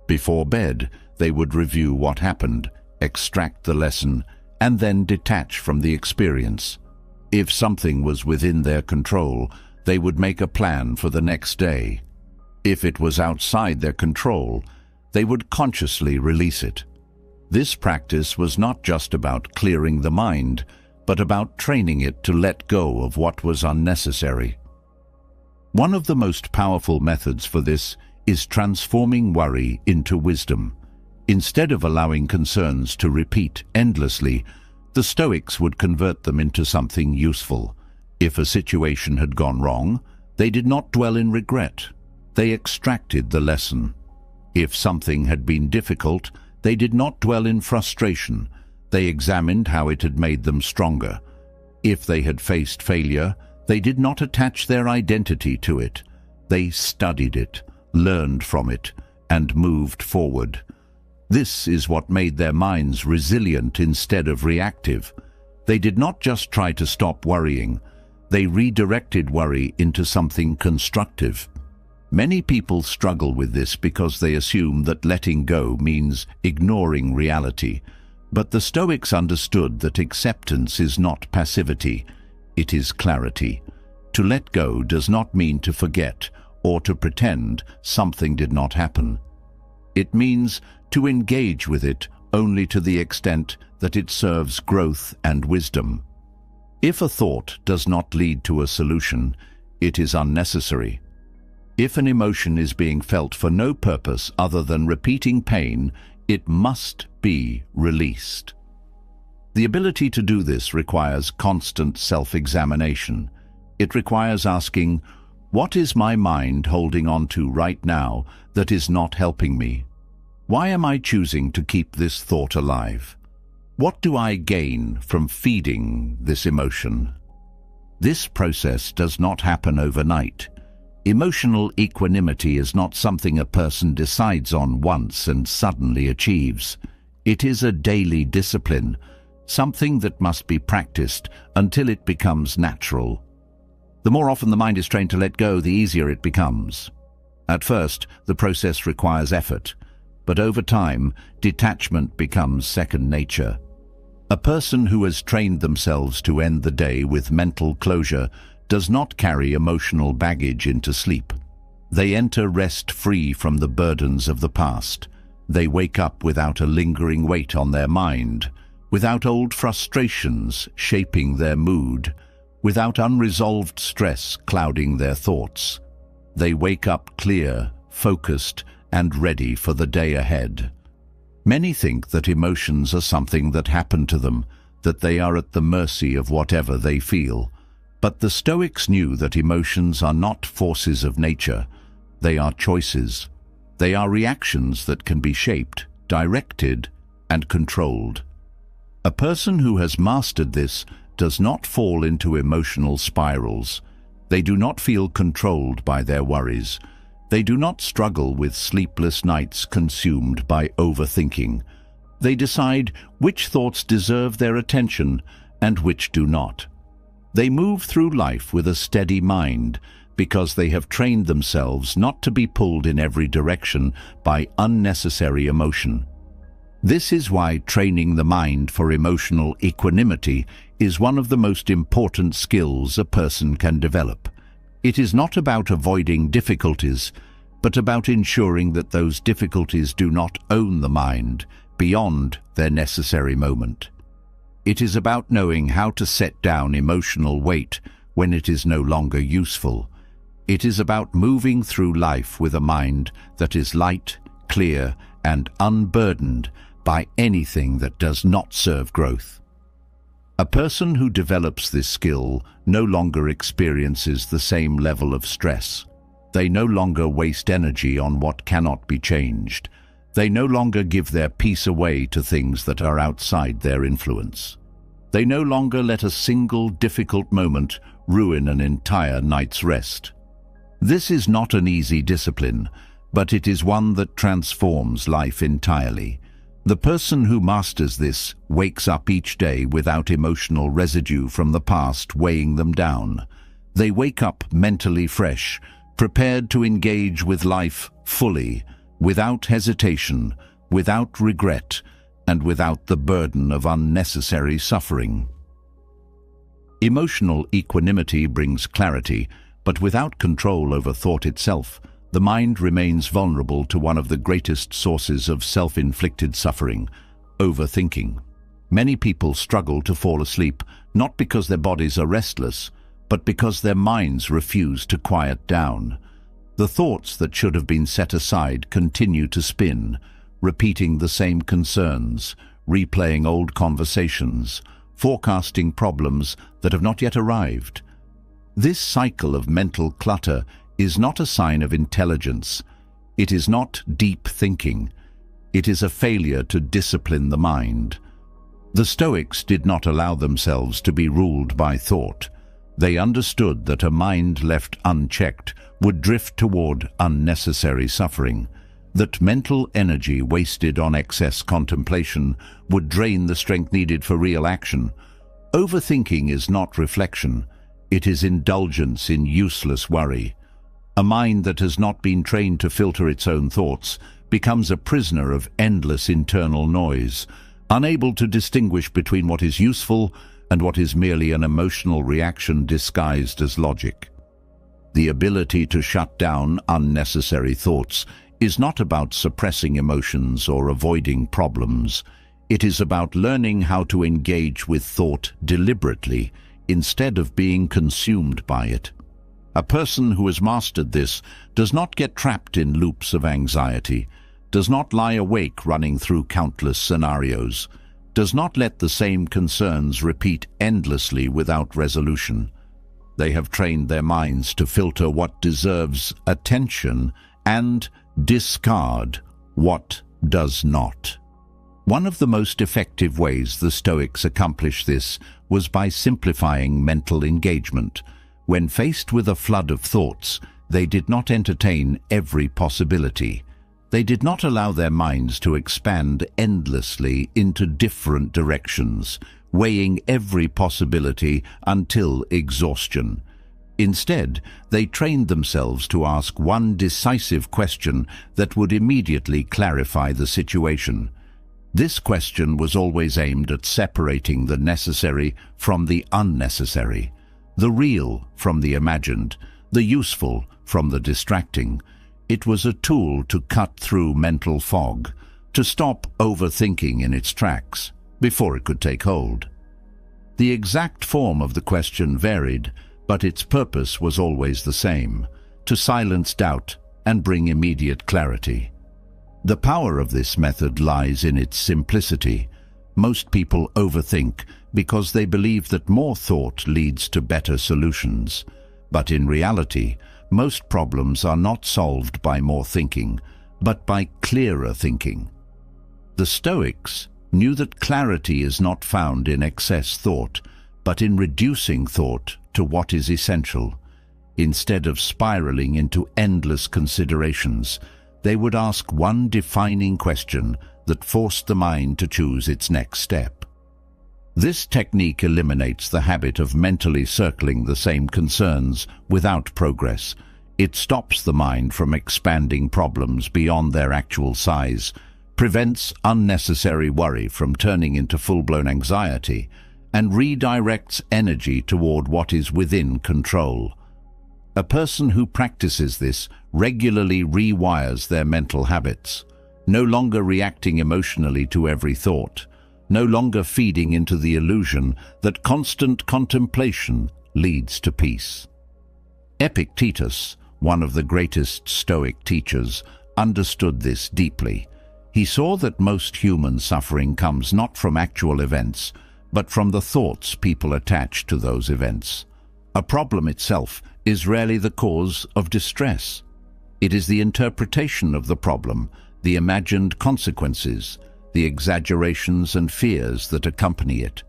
Before bed, they would review what happened, extract the lesson, and then detach from the experience. If something was within their control, they would make a plan for the next day. If it was outside their control, they would consciously release it. This practice was not just about clearing the mind, but about training it to let go of what was unnecessary. One of the most powerful methods for this is transforming worry into wisdom. Instead of allowing concerns to repeat endlessly, the Stoics would convert them into something useful. If a situation had gone wrong, they did not dwell in regret. They extracted the lesson. If something had been difficult, they did not dwell in frustration. They examined how it had made them stronger. If they had faced failure, they did not attach their identity to it. They studied it, learned from it, and moved forward. This is what made their minds resilient instead of reactive. They did not just try to stop worrying. They redirected worry into something constructive. Many people struggle with this because they assume that letting go means ignoring reality. But the Stoics understood that acceptance is not passivity, it is clarity. To let go does not mean to forget or to pretend something did not happen. It means to engage with it only to the extent that it serves growth and wisdom. If a thought does not lead to a solution, it is unnecessary. If an emotion is being felt for no purpose other than repeating pain, it must be released. The ability to do this requires constant self-examination. It requires asking, what is my mind holding on to right now that is not helping me? Why am I choosing to keep this thought alive? What do I gain from feeding this emotion? This process does not happen overnight. Emotional equanimity is not something a person decides on once and suddenly achieves. It is a daily discipline, something that must be practiced until it becomes natural. The more often the mind is trained to let go, the easier it becomes. At first, the process requires effort, but over time, detachment becomes second nature. A person who has trained themselves to end the day with mental closure does not carry emotional baggage into sleep. They enter rest free from the burdens of the past. They wake up without a lingering weight on their mind, without old frustrations shaping their mood, without unresolved stress clouding their thoughts. They wake up clear, focused, and ready for the day ahead. Many think that emotions are something that happen to them, that they are at the mercy of whatever they feel. But the Stoics knew that emotions are not forces of nature. They are choices. They are reactions that can be shaped, directed, and controlled. A person who has mastered this does not fall into emotional spirals. They do not feel controlled by their worries. They do not struggle with sleepless nights consumed by overthinking. They decide which thoughts deserve their attention and which do not. They move through life with a steady mind because they have trained themselves not to be pulled in every direction by unnecessary emotion. This is why training the mind for emotional equanimity is one of the most important skills a person can develop. It is not about avoiding difficulties, but about ensuring that those difficulties do not own the mind beyond their necessary moment. It is about knowing how to set down emotional weight when it is no longer useful. It is about moving through life with a mind that is light, clear, and unburdened by anything that does not serve growth. A person who develops this skill no longer experiences the same level of stress. They no longer waste energy on what cannot be changed. They no longer give their peace away to things that are outside their influence. They no longer let a single difficult moment ruin an entire night's rest. This is not an easy discipline, but it is one that transforms life entirely. The person who masters this wakes up each day without emotional residue from the past weighing them down. They wake up mentally fresh, prepared to engage with life fully, without hesitation, without regret, and without the burden of unnecessary suffering. Emotional equanimity brings clarity, but without control over thought itself, the mind remains vulnerable to one of the greatest sources of self-inflicted suffering, overthinking. Many people struggle to fall asleep, not because their bodies are restless, but because their minds refuse to quiet down. The thoughts that should have been set aside continue to spin, repeating the same concerns, replaying old conversations, forecasting problems that have not yet arrived. This cycle of mental clutter is not a sign of intelligence. It is not deep thinking. It is a failure to discipline the mind. The Stoics did not allow themselves to be ruled by thought. They understood that a mind left unchecked would drift toward unnecessary suffering, that mental energy wasted on excess contemplation would drain the strength needed for real action. Overthinking is not reflection. It is indulgence in useless worry. A mind that has not been trained to filter its own thoughts becomes a prisoner of endless internal noise, unable to distinguish between what is useful and what is merely an emotional reaction disguised as logic. The ability to shut down unnecessary thoughts is not about suppressing emotions or avoiding problems. It is about learning how to engage with thought deliberately instead of being consumed by it. A person who has mastered this does not get trapped in loops of anxiety, does not lie awake running through countless scenarios, does not let the same concerns repeat endlessly without resolution. They have trained their minds to filter what deserves attention and discard what does not. One of the most effective ways the Stoics accomplished this was by simplifying mental engagement. When faced with a flood of thoughts, they did not entertain every possibility. They did not allow their minds to expand endlessly into different directions, weighing every possibility until exhaustion. Instead, they trained themselves to ask one decisive question that would immediately clarify the situation. This question was always aimed at separating the necessary from the unnecessary, the real from the imagined, the useful from the distracting. It was a tool to cut through mental fog, to stop overthinking in its tracks before it could take hold. The exact form of the question varied, but its purpose was always the same: to silence doubt and bring immediate clarity. The power of this method lies in its simplicity. Most people overthink because they believe that more thought leads to better solutions. But in reality, most problems are not solved by more thinking, but by clearer thinking. The Stoics knew that clarity is not found in excess thought, but in reducing thought to what is essential. Instead of spiraling into endless considerations, they would ask one defining question that forced the mind to choose its next step. This technique eliminates the habit of mentally circling the same concerns without progress. It stops the mind from expanding problems beyond their actual size, prevents unnecessary worry from turning into full-blown anxiety, and redirects energy toward what is within control. A person who practices this regularly rewires their mental habits, no longer reacting emotionally to every thought, no longer feeding into the illusion that constant contemplation leads to peace. Epictetus, one of the greatest Stoic teachers, understood this deeply. He saw that most human suffering comes not from actual events, but from the thoughts people attach to those events. A problem itself is rarely the cause of distress. It is the interpretation of the problem, the imagined consequences, the exaggerations and fears that accompany it.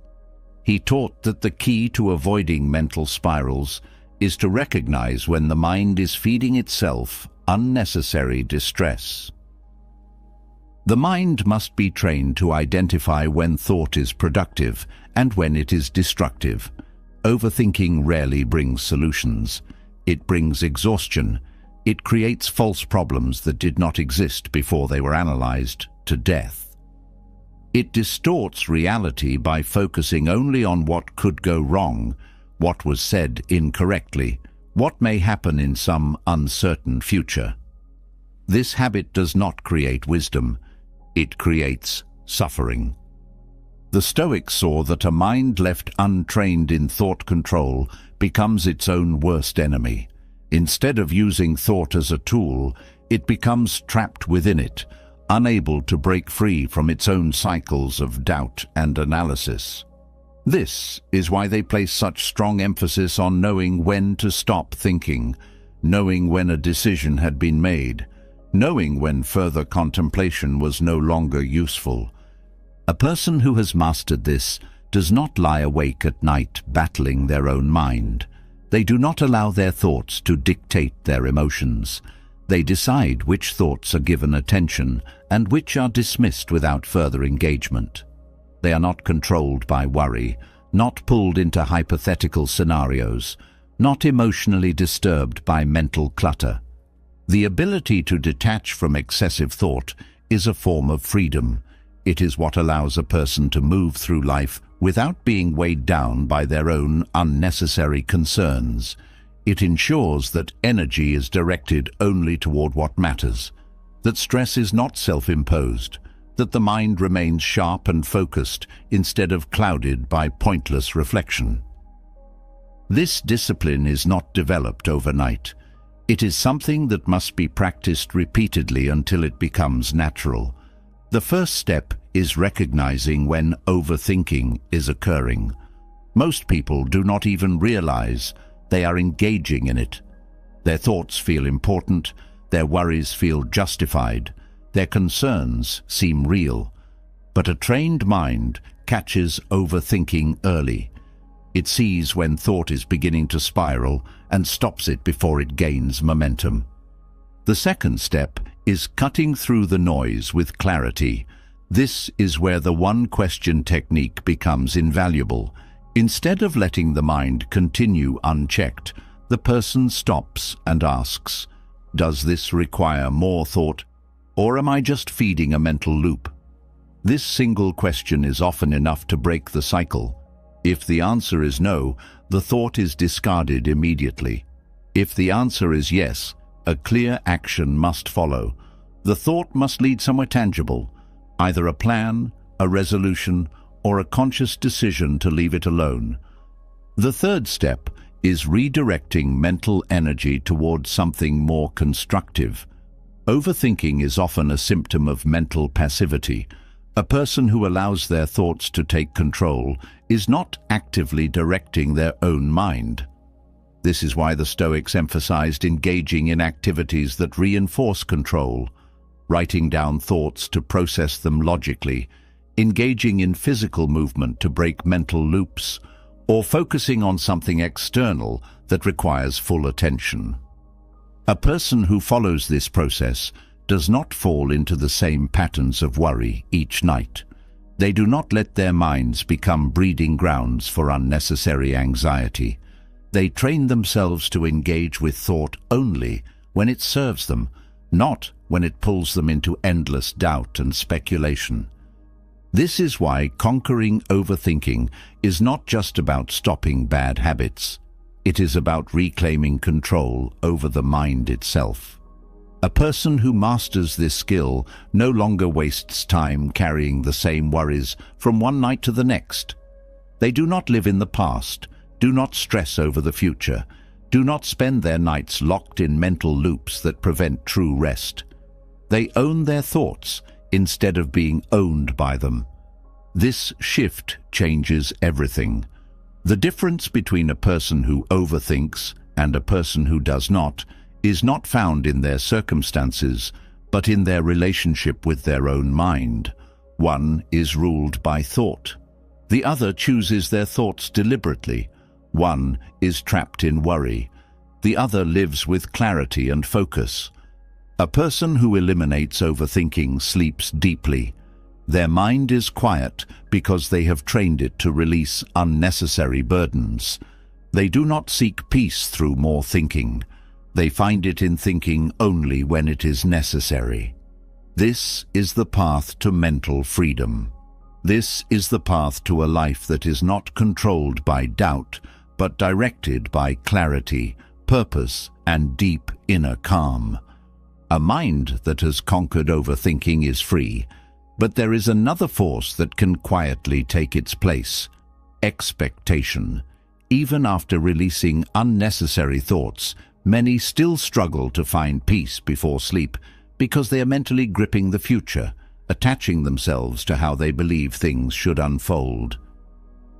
He taught that the key to avoiding mental spirals is to recognize when the mind is feeding itself unnecessary distress. The mind must be trained to identify when thought is productive and when it is destructive. Overthinking rarely brings solutions. It brings exhaustion. It creates false problems that did not exist before they were analyzed to death. It distorts reality by focusing only on what could go wrong, what was said incorrectly, what may happen in some uncertain future. This habit does not create wisdom. It creates suffering. The Stoics saw that a mind left untrained in thought control becomes its own worst enemy. Instead of using thought as a tool, it becomes trapped within it, unable to break free from its own cycles of doubt and analysis. This is why they place such strong emphasis on knowing when to stop thinking, knowing when a decision had been made, knowing when further contemplation was no longer useful. A person who has mastered this does not lie awake at night battling their own mind. They do not allow their thoughts to dictate their emotions. They decide which thoughts are given attention and which are dismissed without further engagement. They are not controlled by worry, not pulled into hypothetical scenarios, not emotionally disturbed by mental clutter. The ability to detach from excessive thought is a form of freedom. It is what allows a person to move through life without being weighed down by their own unnecessary concerns. It ensures that energy is directed only toward what matters, that stress is not self-imposed, that the mind remains sharp and focused instead of clouded by pointless reflection. This discipline is not developed overnight. It is something that must be practiced repeatedly until it becomes natural. The first step is recognizing when overthinking is occurring. Most people do not even realize they are engaging in it. Their thoughts feel important, their worries feel justified, their concerns seem real. But a trained mind catches overthinking early. It sees when thought is beginning to spiral and stops it before it gains momentum. The second step is cutting through the noise with clarity. This is where the one-question technique becomes invaluable. Instead of letting the mind continue unchecked, the person stops and asks, "Does this require more thought, or am I just feeding a mental loop?" This single question is often enough to break the cycle. If the answer is no, the thought is discarded immediately. If the answer is yes, a clear action must follow. The thought must lead somewhere tangible, either a plan, a resolution, or a conscious decision to leave it alone. The third step is redirecting mental energy towards something more constructive. Overthinking is often a symptom of mental passivity. A person who allows their thoughts to take control is not actively directing their own mind. This is why the Stoics emphasized engaging in activities that reinforce control, writing down thoughts to process them logically, engaging in physical movement to break mental loops, or focusing on something external that requires full attention. A person who follows this process does not fall into the same patterns of worry each night. They do not let their minds become breeding grounds for unnecessary anxiety. They train themselves to engage with thought only when it serves them, not when it pulls them into endless doubt and speculation. This is why conquering overthinking is not just about stopping bad habits. It is about reclaiming control over the mind itself. A person who masters this skill no longer wastes time carrying the same worries from one night to the next. They do not live in the past, do not stress over the future, do not spend their nights locked in mental loops that prevent true rest. They own their thoughts instead of being owned by them. This shift changes everything. The difference between a person who overthinks and a person who does not is not found in their circumstances, but in their relationship with their own mind. One is ruled by thought. The other chooses their thoughts deliberately. One is trapped in worry. The other lives with clarity and focus. A person who eliminates overthinking sleeps deeply. Their mind is quiet because they have trained it to release unnecessary burdens. They do not seek peace through more thinking. They find it in thinking only when it is necessary. This is the path to mental freedom. This is the path to a life that is not controlled by doubt, but directed by clarity, purpose, and deep inner calm. A mind that has conquered overthinking is free, but there is another force that can quietly take its place: expectation. Even after releasing unnecessary thoughts, many still struggle to find peace before sleep because they are mentally gripping the future, attaching themselves to how they believe things should unfold.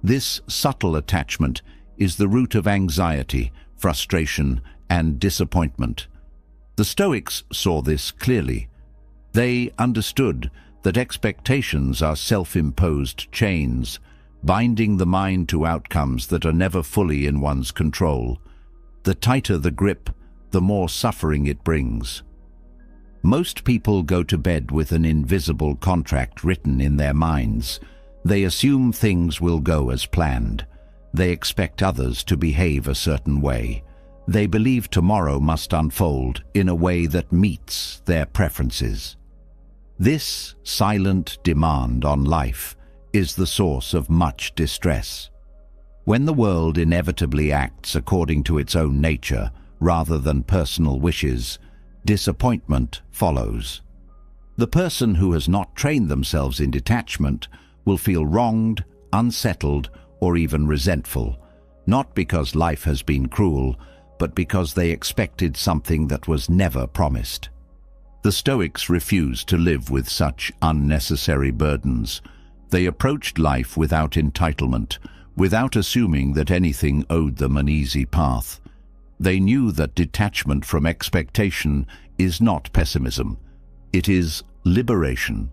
This subtle attachment is the root of anxiety, frustration, and disappointment. The Stoics saw this clearly. They understood that expectations are self-imposed chains, binding the mind to outcomes that are never fully in one's control. The tighter the grip, the more suffering it brings. Most people go to bed with an invisible contract written in their minds. They assume things will go as planned. They expect others to behave a certain way. They believe tomorrow must unfold in a way that meets their preferences. This silent demand on life is the source of much distress. When the world inevitably acts according to its own nature rather than personal wishes, disappointment follows. The person who has not trained themselves in detachment will feel wronged, unsettled, or even resentful, not because life has been cruel, but because they expected something that was never promised. The Stoics refused to live with such unnecessary burdens. They approached life without entitlement, without assuming that anything owed them an easy path. They knew that detachment from expectation is not pessimism. It is liberation.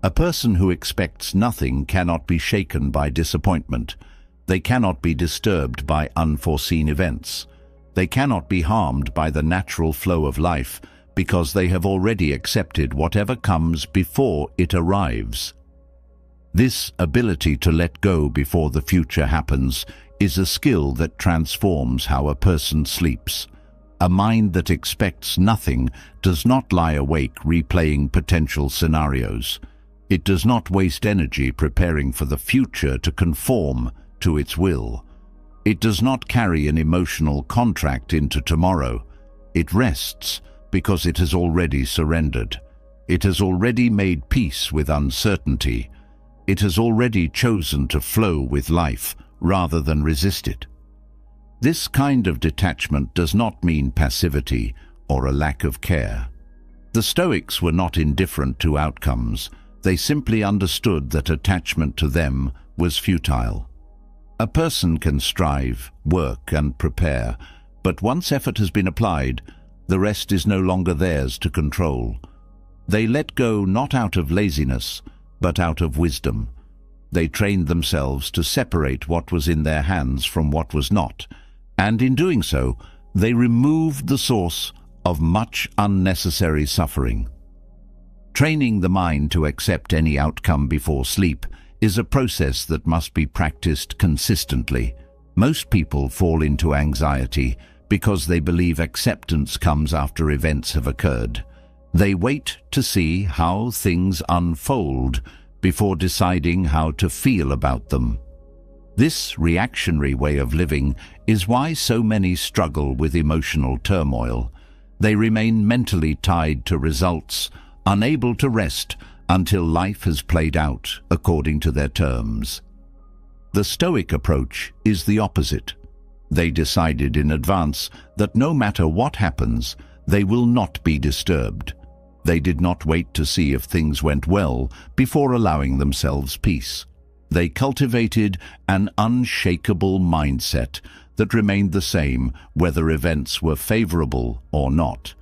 A person who expects nothing cannot be shaken by disappointment. They cannot be disturbed by unforeseen events. They cannot be harmed by the natural flow of life because they have already accepted whatever comes before it arrives. This ability to let go before the future happens is a skill that transforms how a person sleeps. A mind that expects nothing does not lie awake replaying potential scenarios. It does not waste energy preparing for the future to conform to its will. It does not carry an emotional contract into tomorrow. It rests because it has already surrendered. It has already made peace with uncertainty. It has already chosen to flow with life rather than resist it. This kind of detachment does not mean passivity or a lack of care. The Stoics were not indifferent to outcomes. They simply understood that attachment to them was futile. A person can strive, work, and prepare, but once effort has been applied, the rest is no longer theirs to control. They let go not out of laziness, but out of wisdom. They trained themselves to separate what was in their hands from what was not, and in doing so, they removed the source of much unnecessary suffering. Training the mind to accept any outcome before sleep is a process that must be practiced consistently. Most people fall into anxiety because they believe acceptance comes after events have occurred. They wait to see how things unfold before deciding how to feel about them. This reactionary way of living is why so many struggle with emotional turmoil. They remain mentally tied to results, unable to rest until life has played out according to their terms. The Stoic approach is the opposite. They decided in advance that no matter what happens, they will not be disturbed. They did not wait to see if things went well before allowing themselves peace. They cultivated an unshakable mindset that remained the same whether events were favorable or not.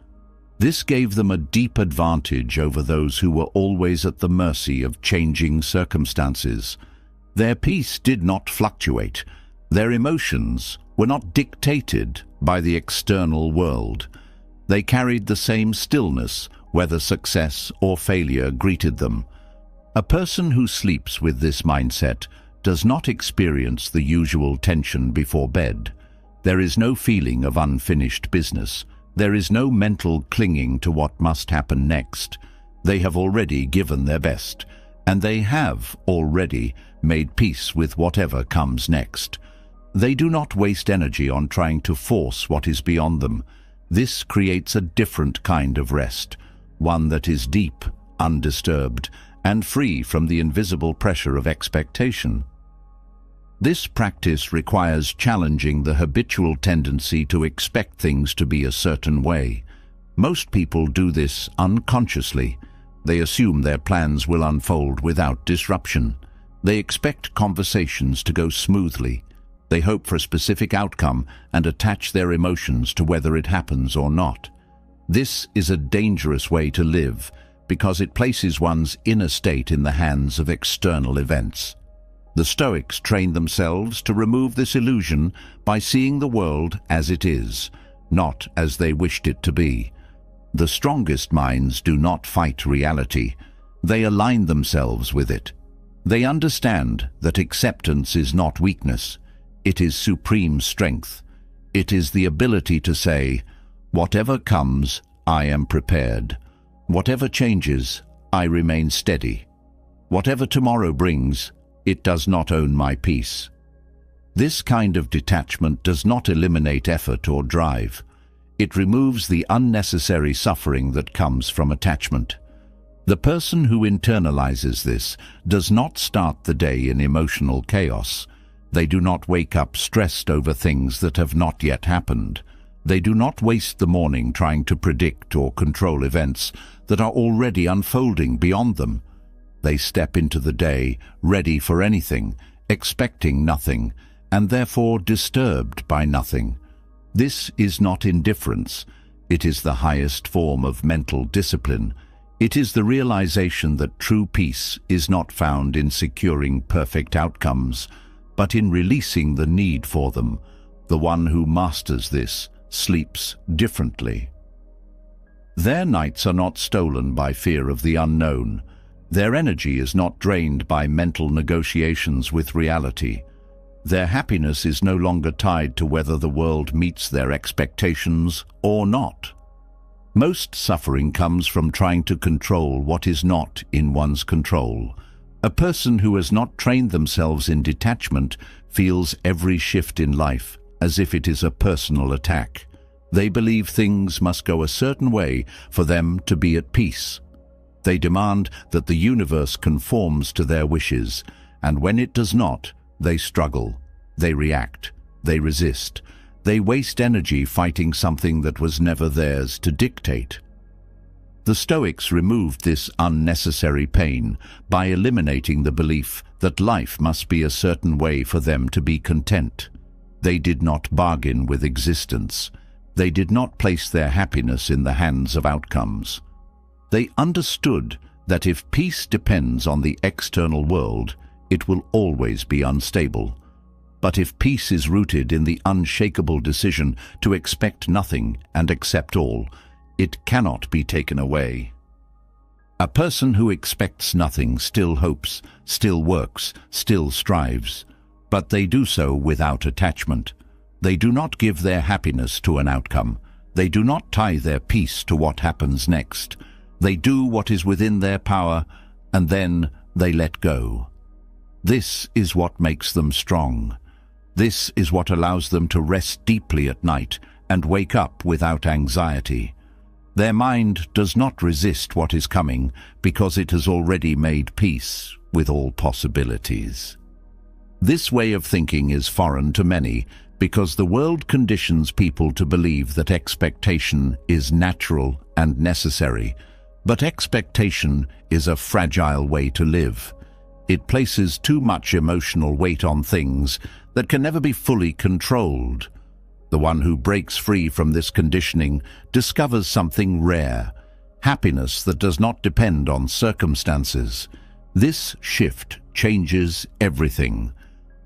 This gave them a deep advantage over those who were always at the mercy of changing circumstances. Their peace did not fluctuate. Their emotions were not dictated by the external world. They carried the same stillness whether success or failure greeted them. A person who sleeps with this mindset does not experience the usual tension before bed. There is no feeling of unfinished business. There is no mental clinging to what must happen next. They have already given their best, and they have already made peace with whatever comes next. They do not waste energy on trying to force what is beyond them. This creates a different kind of rest, one that is deep, undisturbed, and free from the invisible pressure of expectation. This practice requires challenging the habitual tendency to expect things to be a certain way. Most people do this unconsciously. They assume their plans will unfold without disruption. They expect conversations to go smoothly. They hope for a specific outcome and attach their emotions to whether it happens or not. This is a dangerous way to live because it places one's inner state in the hands of external events. The Stoics trained themselves to remove this illusion by seeing the world as it is, not as they wished it to be. The strongest minds do not fight reality. They align themselves with it. They understand that acceptance is not weakness. It is supreme strength. It is the ability to say, "Whatever comes, I am prepared. Whatever changes, I remain steady. Whatever tomorrow brings, it does not own my peace." This kind of detachment does not eliminate effort or drive. It removes the unnecessary suffering that comes from attachment. The person who internalizes this does not start the day in emotional chaos. They do not wake up stressed over things that have not yet happened. They do not waste the morning trying to predict or control events that are already unfolding beyond them. They step into the day ready for anything, expecting nothing, and therefore disturbed by nothing. This is not indifference. It is the highest form of mental discipline. It is the realization that true peace is not found in securing perfect outcomes, but in releasing the need for them. The one who masters this sleeps differently. Their nights are not stolen by fear of the unknown. Their energy is not drained by mental negotiations with reality. Their happiness is no longer tied to whether the world meets their expectations or not. Most suffering comes from trying to control what is not in one's control. A person who has not trained themselves in detachment feels every shift in life as if it is a personal attack. They believe things must go a certain way for them to be at peace. They demand that the universe conforms to their wishes, and when it does not, they struggle, they react, they resist. They waste energy fighting something that was never theirs to dictate. The Stoics removed this unnecessary pain by eliminating the belief that life must be a certain way for them to be content. They did not bargain with existence. They did not place their happiness in the hands of outcomes. They understood that if peace depends on the external world, it will always be unstable. But if peace is rooted in the unshakable decision to expect nothing and accept all, it cannot be taken away. A person who expects nothing still hopes, still works, still strives, but they do so without attachment. They do not give their happiness to an outcome. They do not tie their peace to what happens next. They do what is within their power, and then they let go. This is what makes them strong. This is what allows them to rest deeply at night and wake up without anxiety. Their mind does not resist what is coming because it has already made peace with all possibilities. This way of thinking is foreign to many because the world conditions people to believe that expectation is natural and necessary. But expectation is a fragile way to live. It places too much emotional weight on things that can never be fully controlled. The one who breaks free from this conditioning discovers something rare, happiness that does not depend on circumstances. This shift changes everything.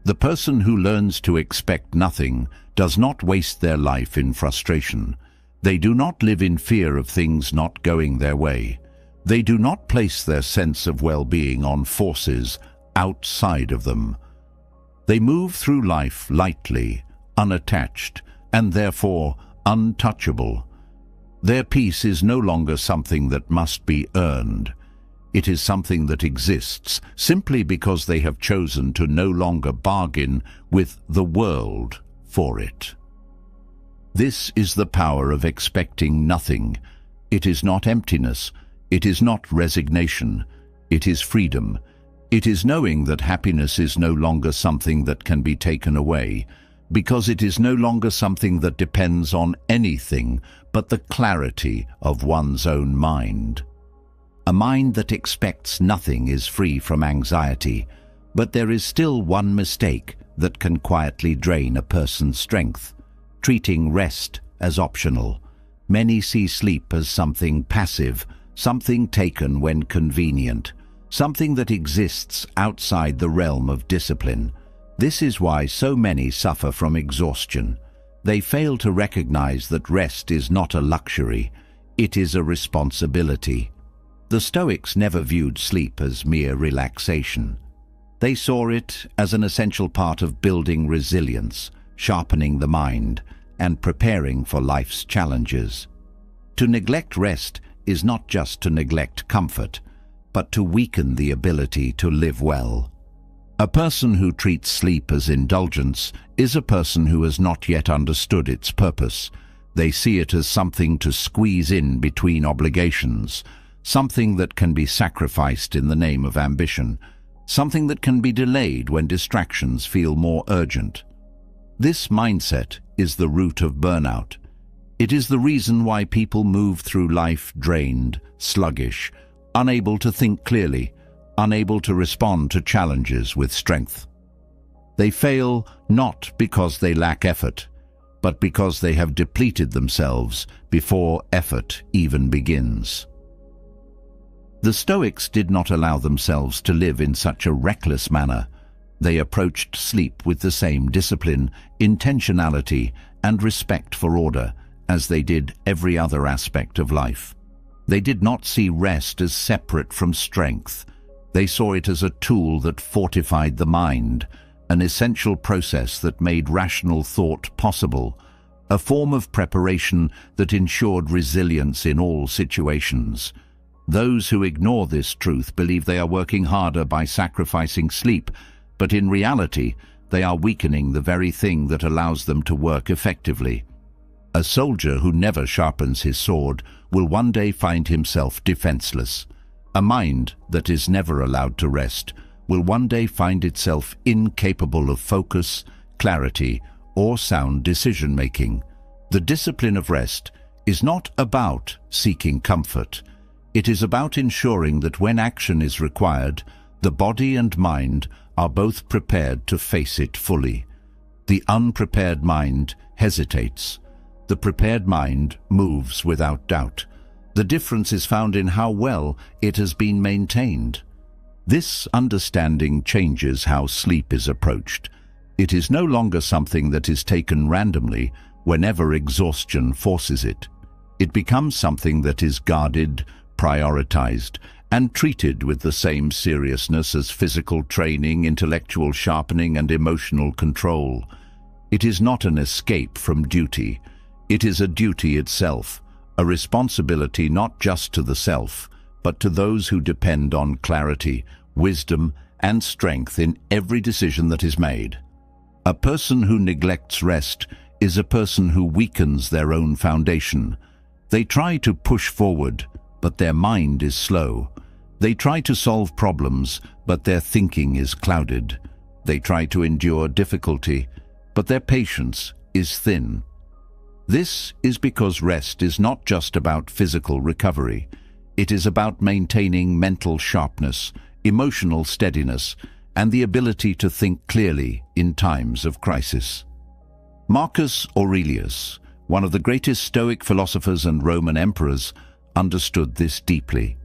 The person who learns to expect nothing does not waste their life in frustration. They do not live in fear of things not going their way. They do not place their sense of well-being on forces outside of them. They move through life lightly, unattached, and therefore untouchable. Their peace is no longer something that must be earned. It is something that exists simply because they have chosen to no longer bargain with the world for it. This is the power of expecting nothing. It is not emptiness. It is not resignation. It is freedom. It is knowing that happiness is no longer something that can be taken away, because it is no longer something that depends on anything but the clarity of one's own mind. A mind that expects nothing is free from anxiety, but there is still one mistake that can quietly drain a person's strength: treating rest as optional. Many see sleep as something passive, something taken when convenient, something that exists outside the realm of discipline. This is why so many suffer from exhaustion. They fail to recognize that rest is not a luxury, it is a responsibility. The Stoics never viewed sleep as mere relaxation. They saw it as an essential part of building resilience, sharpening the mind, and preparing for life's challenges. To neglect rest is not just to neglect comfort, but to weaken the ability to live well. A person who treats sleep as indulgence is a person who has not yet understood its purpose. They see it as something to squeeze in between obligations, something that can be sacrificed in the name of ambition, something that can be delayed when distractions feel more urgent. This mindset is the root of burnout. It is the reason why people move through life drained, sluggish, unable to think clearly, unable to respond to challenges with strength. They fail not because they lack effort, but because they have depleted themselves before effort even begins. The Stoics did not allow themselves to live in such a reckless manner. They approached sleep with the same discipline, intentionality, and respect for order as they did every other aspect of life. They did not see rest as separate from strength. They saw it as a tool that fortified the mind, an essential process that made rational thought possible, a form of preparation that ensured resilience in all situations. Those who ignore this truth believe they are working harder by sacrificing sleep, but in reality, they are weakening the very thing that allows them to work effectively. A soldier who never sharpens his sword will one day find himself defenseless. A mind that is never allowed to rest will one day find itself incapable of focus, clarity, or sound decision-making. The discipline of rest is not about seeking comfort. It is about ensuring that when action is required, the body and mind are both prepared to face it fully. The unprepared mind hesitates. The prepared mind moves without doubt. The difference is found in how well it has been maintained. This understanding changes how sleep is approached. It is no longer something that is taken randomly whenever exhaustion forces it. It becomes something that is guarded, prioritized, and treated with the same seriousness as physical training, intellectual sharpening, and emotional control. It is not an escape from duty. It is a duty itself, a responsibility not just to the self, but to those who depend on clarity, wisdom, and strength in every decision that is made. A person who neglects rest is a person who weakens their own foundation. They try to push forward, but their mind is slow. They try to solve problems, but their thinking is clouded. They try to endure difficulty, but their patience is thin. This is because rest is not just about physical recovery. It is about maintaining mental sharpness, emotional steadiness, and the ability to think clearly in times of crisis. Marcus Aurelius, one of the greatest Stoic philosophers and Roman emperors, understood this deeply.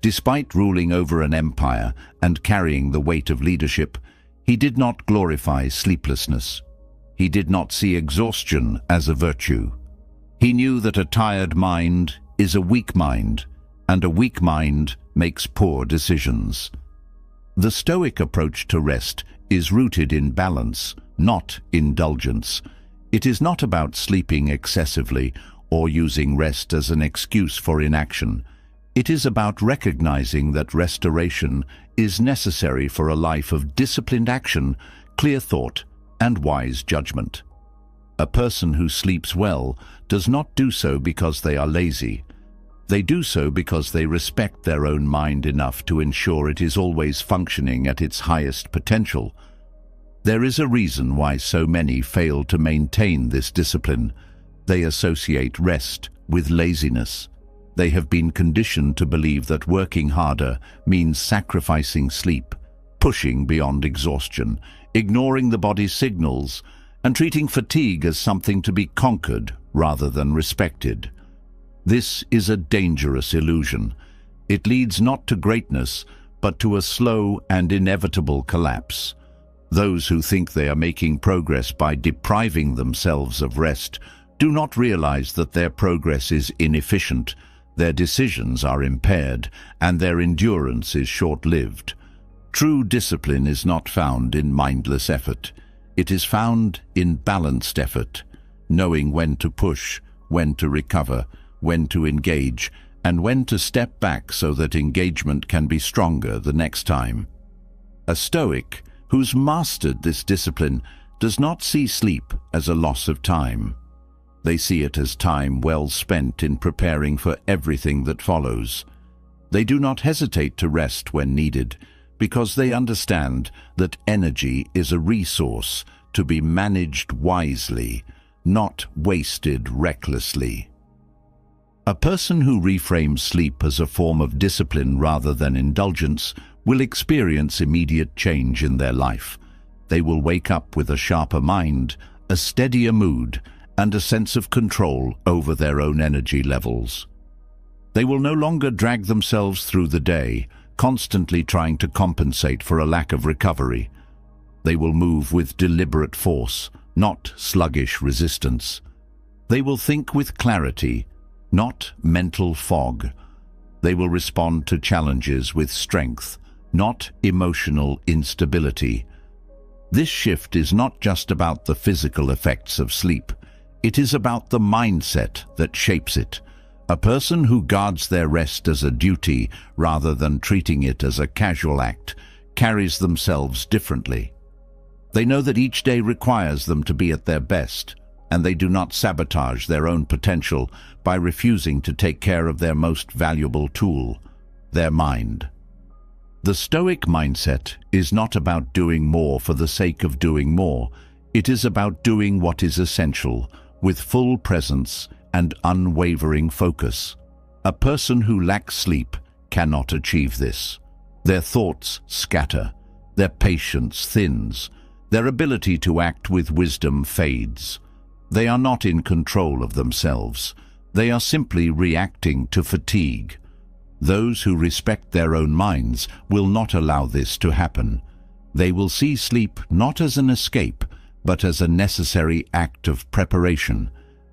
Despite ruling over an empire and carrying the weight of leadership, he did not glorify sleeplessness. He did not see exhaustion as a virtue. He knew that a tired mind is a weak mind, and a weak mind makes poor decisions. The Stoic approach to rest is rooted in balance, not indulgence. It is not about sleeping excessively or using rest as an excuse for inaction. It is about recognizing that restoration is necessary for a life of disciplined action, clear thought, and wise judgment. A person who sleeps well does not do so because they are lazy. They do so because they respect their own mind enough to ensure it is always functioning at its highest potential. There is a reason why so many fail to maintain this discipline. They associate rest with laziness. They have been conditioned to believe that working harder means sacrificing sleep, pushing beyond exhaustion, ignoring the body's signals, and treating fatigue as something to be conquered rather than respected. This is a dangerous illusion. It leads not to greatness, but to a slow and inevitable collapse. Those who think they are making progress by depriving themselves of rest do not realize that their progress is inefficient, their decisions are impaired, and their endurance is short-lived. True discipline is not found in mindless effort. It is found in balanced effort, knowing when to push, when to recover, when to engage, and when to step back so that engagement can be stronger the next time. A Stoic who's mastered this discipline does not see sleep as a loss of time. They see it as time well spent in preparing for everything that follows. They do not hesitate to rest when needed, because they understand that energy is a resource to be managed wisely, not wasted recklessly. A person who reframes sleep as a form of discipline rather than indulgence will experience immediate change in their life. They will wake up with a sharper mind, a steadier mood, and a sense of control over their own energy levels. They will no longer drag themselves through the day, constantly trying to compensate for a lack of recovery. They will move with deliberate force, not sluggish resistance. They will think with clarity, not mental fog. They will respond to challenges with strength, not emotional instability. This shift is not just about the physical effects of sleep. It is about the mindset that shapes it. A person who guards their rest as a duty rather than treating it as a casual act carries themselves differently. They know that each day requires them to be at their best, and they do not sabotage their own potential by refusing to take care of their most valuable tool, their mind. The Stoic mindset is not about doing more for the sake of doing more. It is about doing what is essential, with full presence and unwavering focus. A person who lacks sleep cannot achieve this. Their thoughts scatter, their patience thins, their ability to act with wisdom fades. They are not in control of themselves. They are simply reacting to fatigue. Those who respect their own minds will not allow this to happen. They will see sleep not as an escape, but as a necessary act of preparation,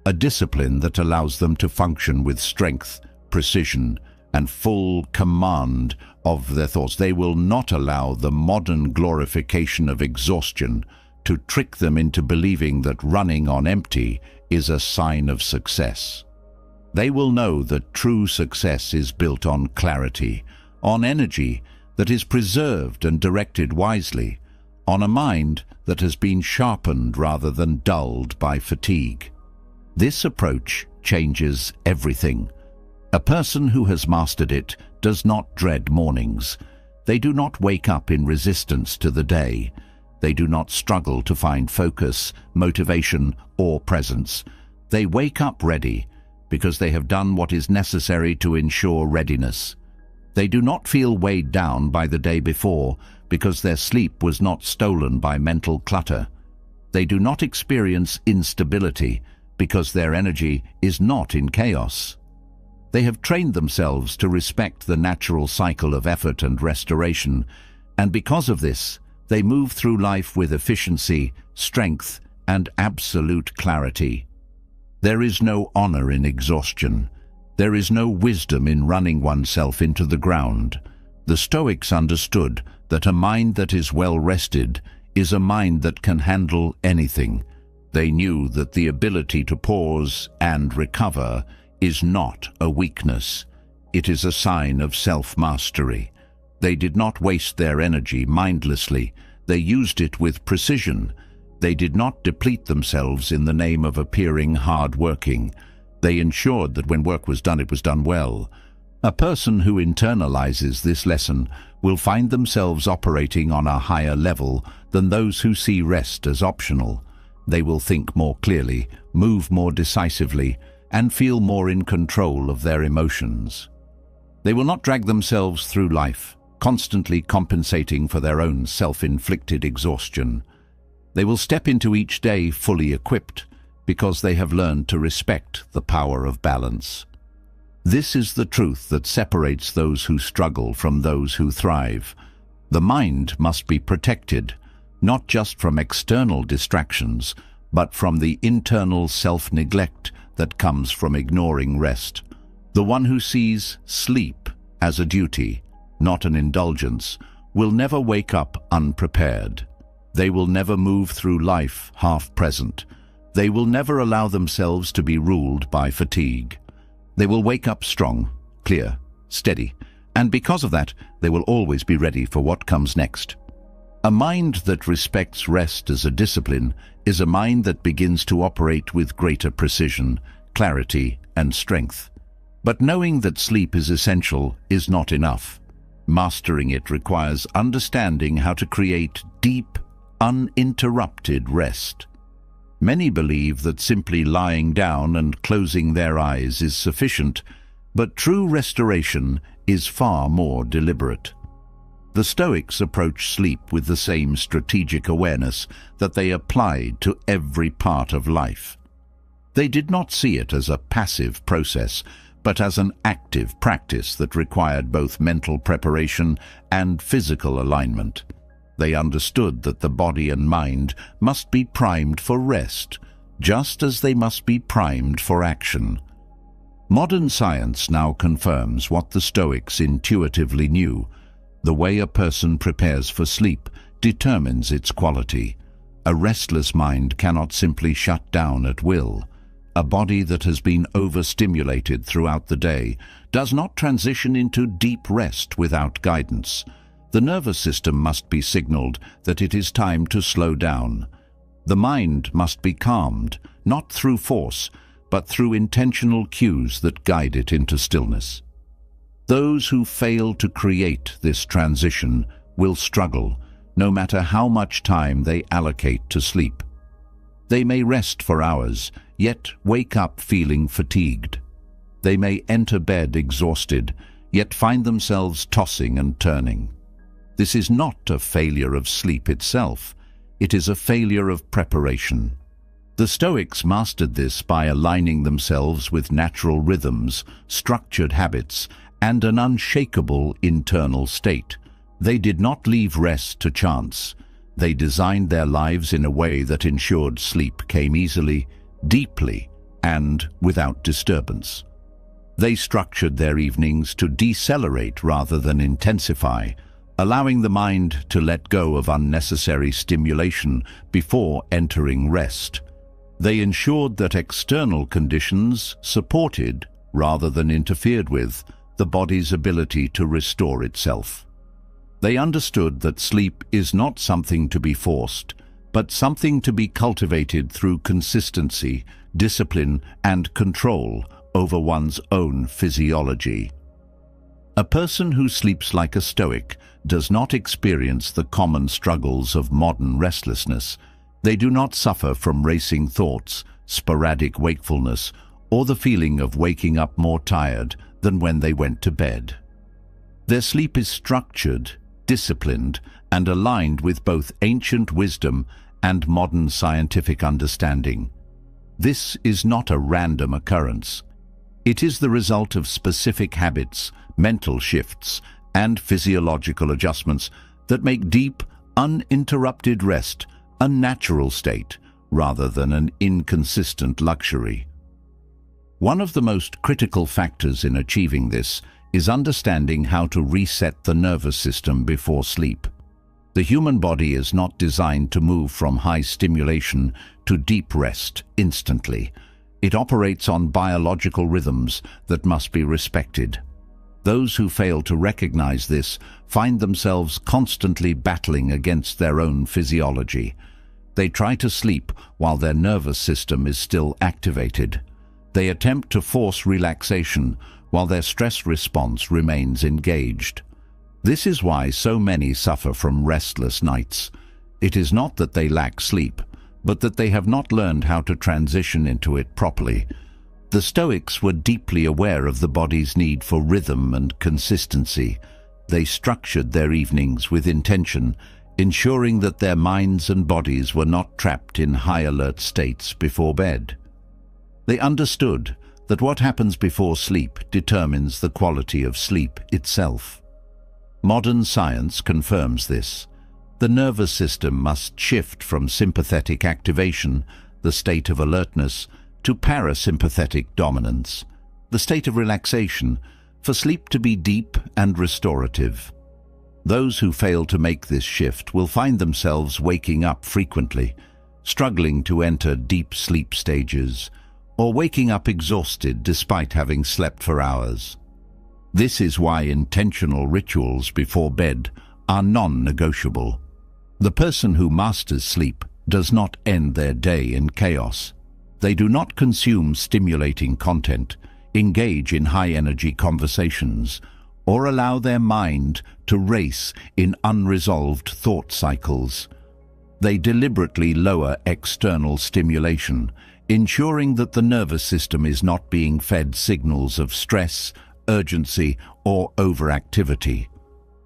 a discipline that allows them to function with strength, precision, and full command of their thoughts. They will not allow the modern glorification of exhaustion to trick them into believing that running on empty is a sign of success. They will know that true success is built on clarity, on energy that is preserved and directed wisely, on a mind that has been sharpened rather than dulled by fatigue. This approach changes everything. A person who has mastered it does not dread mornings. They do not wake up in resistance to the day. They do not struggle to find focus, motivation, or presence. They wake up ready because they have done what is necessary to ensure readiness. They do not feel weighed down by the day before because their sleep was not stolen by mental clutter. They do not experience instability because their energy is not in chaos. They have trained themselves to respect the natural cycle of effort and restoration, and because of this, they move through life with efficiency, strength, and absolute clarity. There is no honor in exhaustion. There is no wisdom in running oneself into the ground. The Stoics understood that a mind that is well rested is a mind that can handle anything. They knew that the ability to pause and recover is not a weakness. It is a sign of self-mastery. They did not waste their energy mindlessly. They used it with precision. They did not deplete themselves in the name of appearing hard-working. They ensured that when work was done, it was done well. A person who internalizes this lesson will find themselves operating on a higher level than those who see rest as optional. They will think more clearly, move more decisively, and feel more in control of their emotions. They will not drag themselves through life, constantly compensating for their own self-inflicted exhaustion. They will step into each day fully equipped because they have learned to respect the power of balance. This is the truth that separates those who struggle from those who thrive. The mind must be protected, not just from external distractions, but from the internal self-neglect that comes from ignoring rest. The one who sees sleep as a duty, not an indulgence, will never wake up unprepared. They will never move through life half-present. They will never allow themselves to be ruled by fatigue. They will wake up strong, clear, steady, and because of that, they will always be ready for what comes next. A mind that respects rest as a discipline is a mind that begins to operate with greater precision, clarity, and strength. But knowing that sleep is essential is not enough. Mastering it requires understanding how to create deep, uninterrupted rest. Many believe that simply lying down and closing their eyes is sufficient, but true restoration is far more deliberate. The Stoics approach sleep with the same strategic awareness that they applied to every part of life. They did not see it as a passive process, but as an active practice that required both mental preparation and physical alignment. They understood that the body and mind must be primed for rest, just as they must be primed for action. Modern science now confirms what the Stoics intuitively knew. The way a person prepares for sleep determines its quality. A restless mind cannot simply shut down at will. A body that has been overstimulated throughout the day does not transition into deep rest without guidance. The nervous system must be signaled that it is time to slow down. The mind must be calmed, not through force, but through intentional cues that guide it into stillness. Those who fail to create this transition will struggle, no matter how much time they allocate to sleep. They may rest for hours, yet wake up feeling fatigued. They may enter bed exhausted, yet find themselves tossing and turning. This is not a failure of sleep itself. It is a failure of preparation. The Stoics mastered this by aligning themselves with natural rhythms, structured habits, and an unshakable internal state. They did not leave rest to chance. They designed their lives in a way that ensured sleep came easily, deeply, and without disturbance. They structured their evenings to decelerate rather than intensify, allowing the mind to let go of unnecessary stimulation before entering rest. They ensured that external conditions supported, rather than interfered with, the body's ability to restore itself. They understood that sleep is not something to be forced, but something to be cultivated through consistency, discipline, and control over one's own physiology. A person who sleeps like a Stoic does not experience the common struggles of modern restlessness. They do not suffer from racing thoughts, sporadic wakefulness, or the feeling of waking up more tired than when they went to bed. Their sleep is structured, disciplined, and aligned with both ancient wisdom and modern scientific understanding. This is not a random occurrence. It is the result of specific habits, mental shifts, and physiological adjustments that make deep, uninterrupted rest a natural state rather than an inconsistent luxury. One of the most critical factors in achieving this is understanding how to reset the nervous system before sleep. The human body is not designed to move from high stimulation to deep rest instantly. It operates on biological rhythms that must be respected. Those who fail to recognize this find themselves constantly battling against their own physiology. They try to sleep while their nervous system is still activated. They attempt to force relaxation while their stress response remains engaged. This is why so many suffer from restless nights. It is not that they lack sleep, but that they have not learned how to transition into it properly. The Stoics were deeply aware of the body's need for rhythm and consistency. They structured their evenings with intention, ensuring that their minds and bodies were not trapped in high-alert states before bed. They understood that what happens before sleep determines the quality of sleep itself. Modern science confirms this. The nervous system must shift from sympathetic activation, the state of alertness, to parasympathetic dominance, the state of relaxation, for sleep to be deep and restorative. Those who fail to make this shift will find themselves waking up frequently, struggling to enter deep sleep stages, or waking up exhausted despite having slept for hours. This is why intentional rituals before bed are non-negotiable. The person who masters sleep does not end their day in chaos. They do not consume stimulating content, engage in high-energy conversations, or allow their mind to race in unresolved thought cycles. They deliberately lower external stimulation, ensuring that the nervous system is not being fed signals of stress, urgency, or overactivity.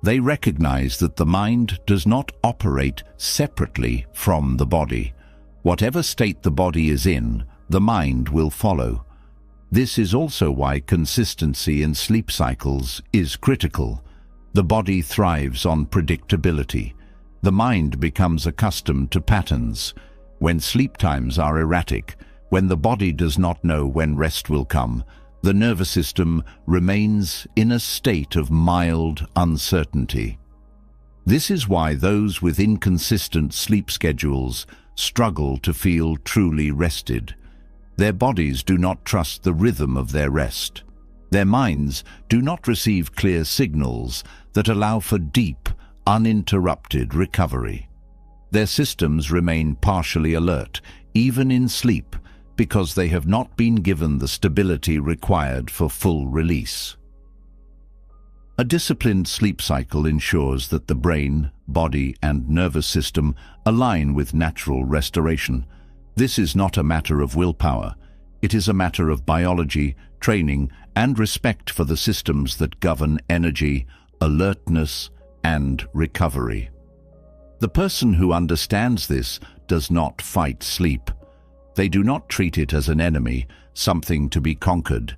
They recognize that the mind does not operate separately from the body. Whatever state the body is in, the mind will follow. This is also why consistency in sleep cycles is critical. The body thrives on predictability. The mind becomes accustomed to patterns. When sleep times are erratic, when the body does not know when rest will come, the nervous system remains in a state of mild uncertainty. This is why those with inconsistent sleep schedules struggle to feel truly rested. Their bodies do not trust the rhythm of their rest. Their minds do not receive clear signals that allow for deep, uninterrupted recovery. Their systems remain partially alert, even in sleep, because they have not been given the stability required for full release. A disciplined sleep cycle ensures that the brain, body, and nervous system align with natural restoration. This is not a matter of willpower. It is a matter of biology, training, and respect for the systems that govern energy, alertness, and recovery. The person who understands this does not fight sleep. They do not treat it as an enemy, something to be conquered.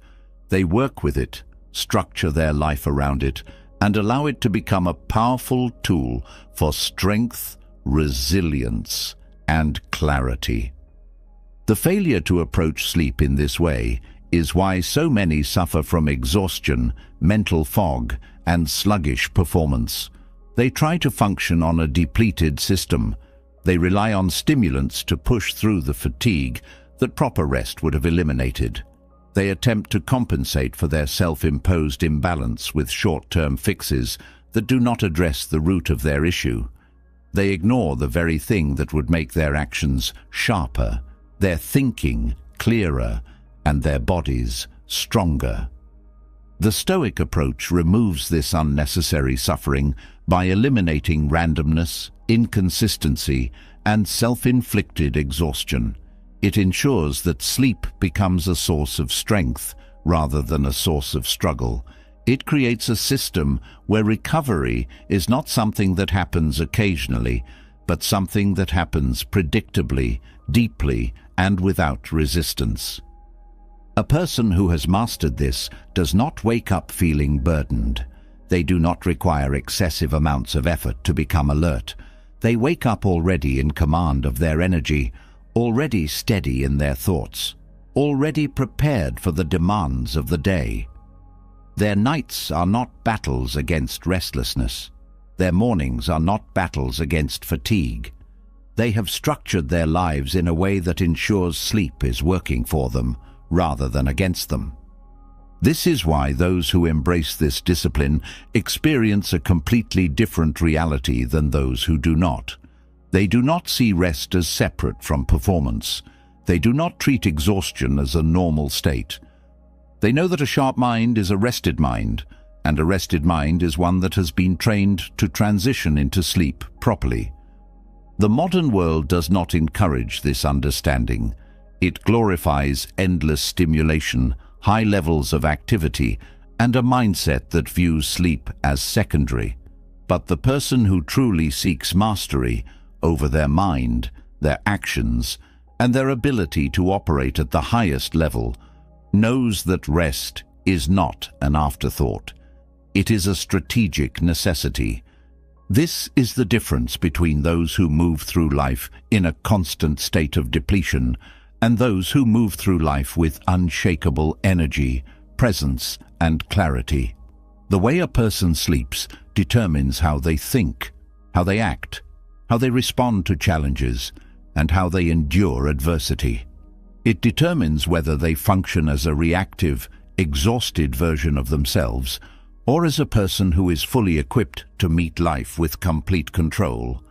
They work with it, structure their life around it, and allow it to become a powerful tool for strength, resilience, and clarity. The failure to approach sleep in this way is why so many suffer from exhaustion, mental fog, and sluggish performance. They try to function on a depleted system. They rely on stimulants to push through the fatigue that proper rest would have eliminated. They attempt to compensate for their self-imposed imbalance with short-term fixes that do not address the root of their issue. They ignore the very thing that would make their actions sharper, their thinking clearer, and their bodies stronger. The Stoic approach removes this unnecessary suffering by eliminating randomness, inconsistency, and self-inflicted exhaustion. It ensures that sleep becomes a source of strength rather than a source of struggle. It creates a system where recovery is not something that happens occasionally, but something that happens predictably, deeply, and without resistance. A person who has mastered this does not wake up feeling burdened. They do not require excessive amounts of effort to become alert. They wake up already in command of their energy, already steady in their thoughts, already prepared for the demands of the day. Their nights are not battles against restlessness. Their mornings are not battles against fatigue. They have structured their lives in a way that ensures sleep is working for them, rather than against them. This is why those who embrace this discipline experience a completely different reality than those who do not. They do not see rest as separate from performance. They do not treat exhaustion as a normal state. They know that a sharp mind is a rested mind, and a rested mind is one that has been trained to transition into sleep properly. The modern world does not encourage this understanding. It glorifies endless stimulation, high levels of activity, and a mindset that views sleep as secondary. But the person who truly seeks mastery over their mind, their actions, and their ability to operate at the highest level knows that rest is not an afterthought. It is a strategic necessity. This is the difference between those who move through life in a constant state of depletion and those who move through life with unshakable energy, presence, and clarity. The way a person sleeps determines how they think, how they act, how they respond to challenges, and how they endure adversity. It determines whether they function as a reactive, exhausted version of themselves, or as a person who is fully equipped to meet life with complete control.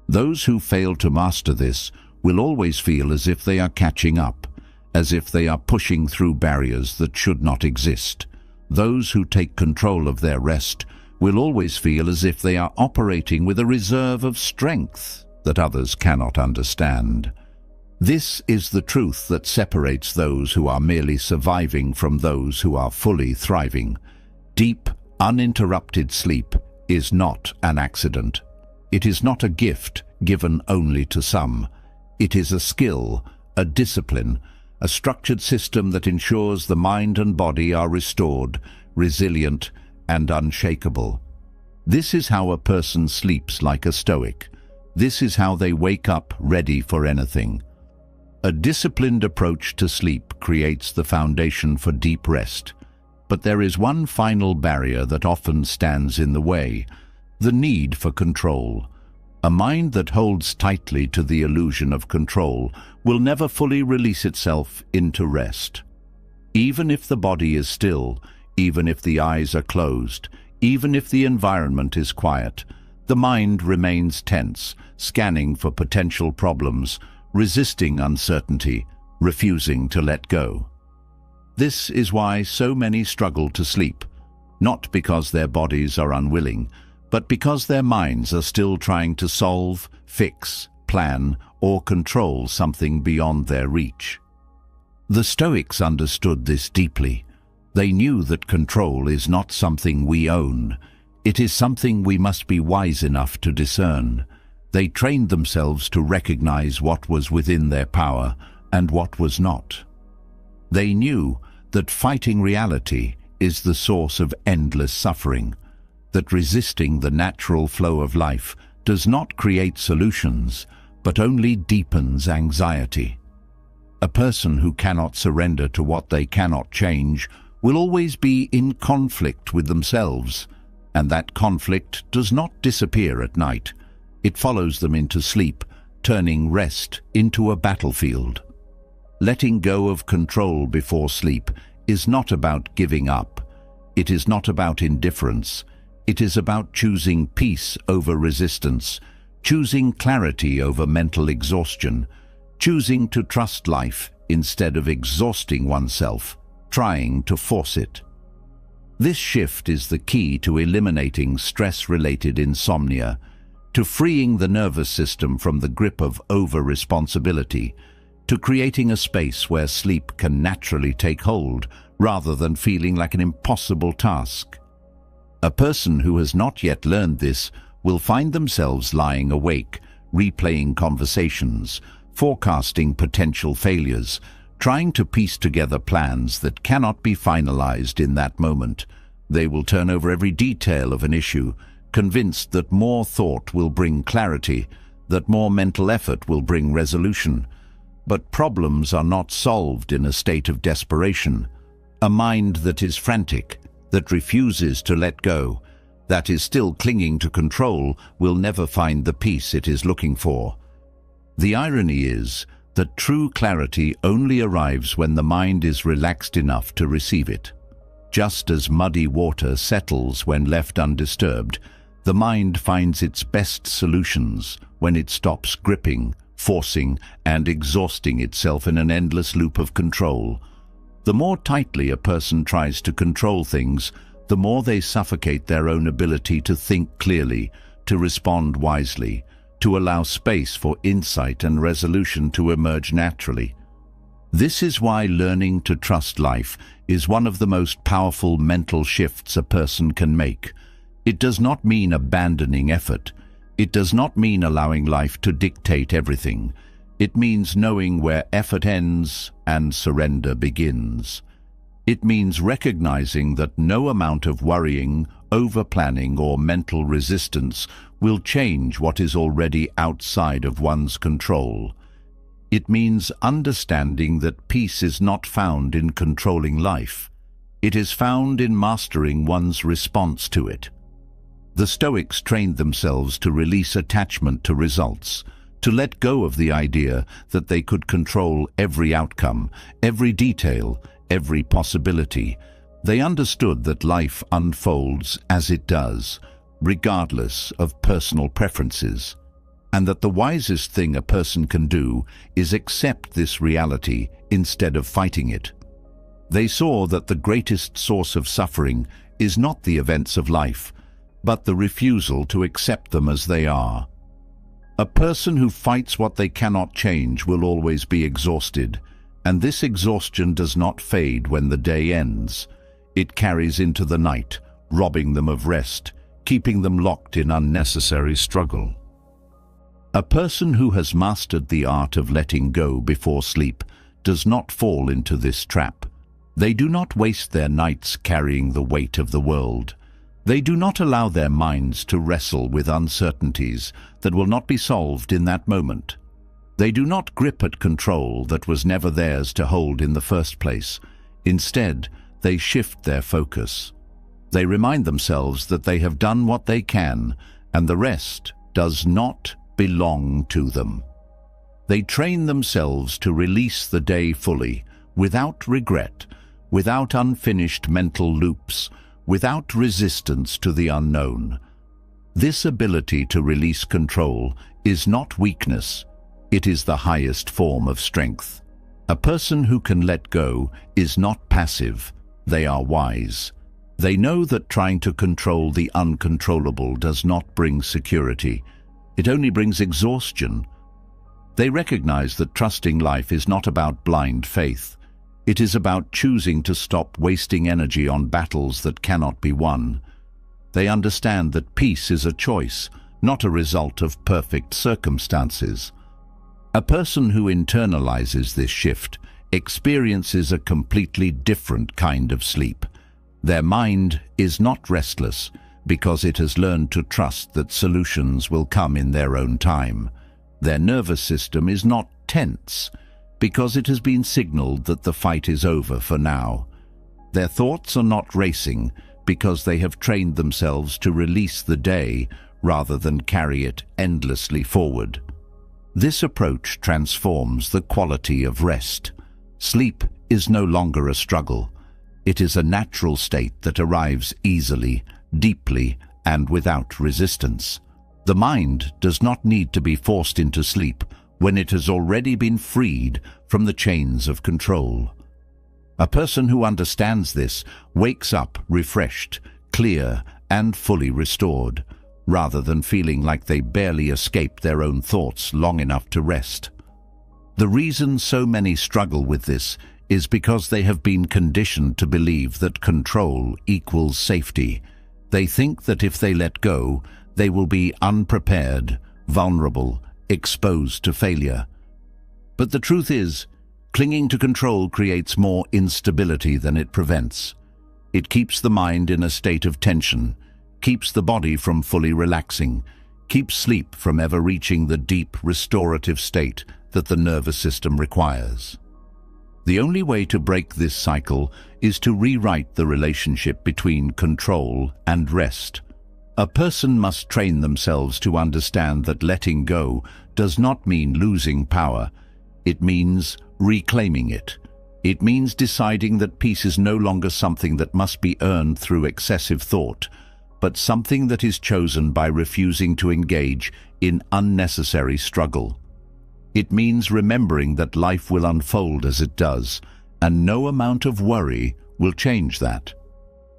Those who fail to master this will always feel as if they are catching up, as if they are pushing through barriers that should not exist. Those who take control of their rest will always feel as if they are operating with a reserve of strength that others cannot understand. This is the truth that separates those who are merely surviving from those who are fully thriving. Deep, uninterrupted sleep is not an accident. It is not a gift given only to some. It is a skill, a discipline, a structured system that ensures the mind and body are restored, resilient, and unshakable. This is how a person sleeps like a Stoic. This is how they wake up ready for anything. A disciplined approach to sleep creates the foundation for deep rest. But there is one final barrier that often stands in the way: the need for control. A mind that holds tightly to the illusion of control will never fully release itself into rest. Even if the body is still, even if the eyes are closed, even if the environment is quiet, the mind remains tense, scanning for potential problems, resisting uncertainty, refusing to let go. This is why so many struggle to sleep, not because their bodies are unwilling, but because their minds are still trying to solve, fix, plan, or control something beyond their reach. The Stoics understood this deeply. They knew that control is not something we own. It is something we must be wise enough to discern. They trained themselves to recognize what was within their power and what was not. They knew that fighting reality is the source of endless suffering, that resisting the natural flow of life does not create solutions, but only deepens anxiety. A person who cannot surrender to what they cannot change will always be in conflict with themselves, and that conflict does not disappear at night. It follows them into sleep, turning rest into a battlefield. Letting go of control before sleep is not about giving up. It is not about indifference. It is about choosing peace over resistance, choosing clarity over mental exhaustion, choosing to trust life instead of exhausting oneself, trying to force it. This shift is the key to eliminating stress-related insomnia, to freeing the nervous system from the grip of over-responsibility, to creating a space where sleep can naturally take hold rather than feeling like an impossible task. A person who has not yet learned this will find themselves lying awake, replaying conversations, forecasting potential failures, trying to piece together plans that cannot be finalized in that moment. They will turn over every detail of an issue, convinced that more thought will bring clarity, that more mental effort will bring resolution. But problems are not solved in a state of desperation. A mind that is frantic, that refuses to let go, that is still clinging to control, will never find the peace it is looking for. The irony is that true clarity only arrives when the mind is relaxed enough to receive it. Just as muddy water settles when left undisturbed, the mind finds its best solutions when it stops gripping, forcing, and exhausting itself in an endless loop of control. The more tightly a person tries to control things, the more they suffocate their own ability to think clearly, to respond wisely, to allow space for insight and resolution to emerge naturally. This is why learning to trust life is one of the most powerful mental shifts a person can make. It does not mean abandoning effort. It does not mean allowing life to dictate everything. It means knowing where effort ends and surrender begins. It means recognizing that no amount of worrying, over-planning, or mental resistance will change what is already outside of one's control. It means understanding that peace is not found in controlling life. It is found in mastering one's response to it. The Stoics trained themselves to release attachment to results, to let go of the idea that they could control every outcome, every detail, every possibility. They understood that life unfolds as it does, regardless of personal preferences, and that the wisest thing a person can do is accept this reality instead of fighting it. They saw that the greatest source of suffering is not the events of life, but the refusal to accept them as they are. A person who fights what they cannot change will always be exhausted, and this exhaustion does not fade when the day ends. It carries into the night, robbing them of rest, keeping them locked in unnecessary struggle. A person who has mastered the art of letting go before sleep does not fall into this trap. They do not waste their nights carrying the weight of the world. They do not allow their minds to wrestle with uncertainties that will not be solved in that moment. They do not grip at control that was never theirs to hold in the first place. Instead, they shift their focus. They remind themselves that they have done what they can, and the rest does not belong to them. They train themselves to release the day fully, without regret, without unfinished mental loops, without resistance to the unknown. This ability to release control is not weakness, it is the highest form of strength. A person who can let go is not passive, they are wise. They know that trying to control the uncontrollable does not bring security, it only brings exhaustion. They recognize that trusting life is not about blind faith. It is about choosing to stop wasting energy on battles that cannot be won. They understand that peace is a choice, not a result of perfect circumstances. A person who internalizes this shift experiences a completely different kind of sleep. Their mind is not restless because it has learned to trust that solutions will come in their own time. Their nervous system is not tense because it has been signaled that the fight is over for now. Their thoughts are not racing because they have trained themselves to release the day rather than carry it endlessly forward. This approach transforms the quality of rest. Sleep is no longer a struggle. It is a natural state that arrives easily, deeply, and without resistance. The mind does not need to be forced into sleep when it has already been freed from the chains of control. A person who understands this wakes up refreshed, clear, and fully restored, rather than feeling like they barely escaped their own thoughts long enough to rest. The reason so many struggle with this is because they have been conditioned to believe that control equals safety. They think that if they let go, they will be unprepared, vulnerable, exposed to failure. But the truth is, clinging to control creates more instability than it prevents. It keeps the mind in a state of tension, keeps the body from fully relaxing, keeps sleep from ever reaching the deep restorative state that the nervous system requires. The only way to break this cycle is to rewrite the relationship between control and rest. A person must train themselves to understand that letting go does not mean losing power. It means reclaiming it. It means deciding that peace is no longer something that must be earned through excessive thought, but something that is chosen by refusing to engage in unnecessary struggle. It means remembering that life will unfold as it does, and no amount of worry will change that.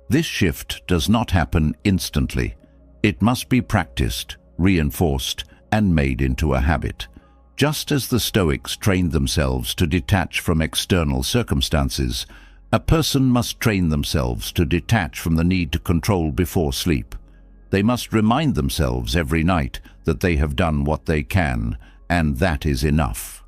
This shift does not happen instantly. It must be practiced, reinforced, and made into a habit. Just as the Stoics trained themselves to detach from external circumstances, a person must train themselves to detach from the need to control before sleep. They must remind themselves every night that they have done what they can, and that is enough.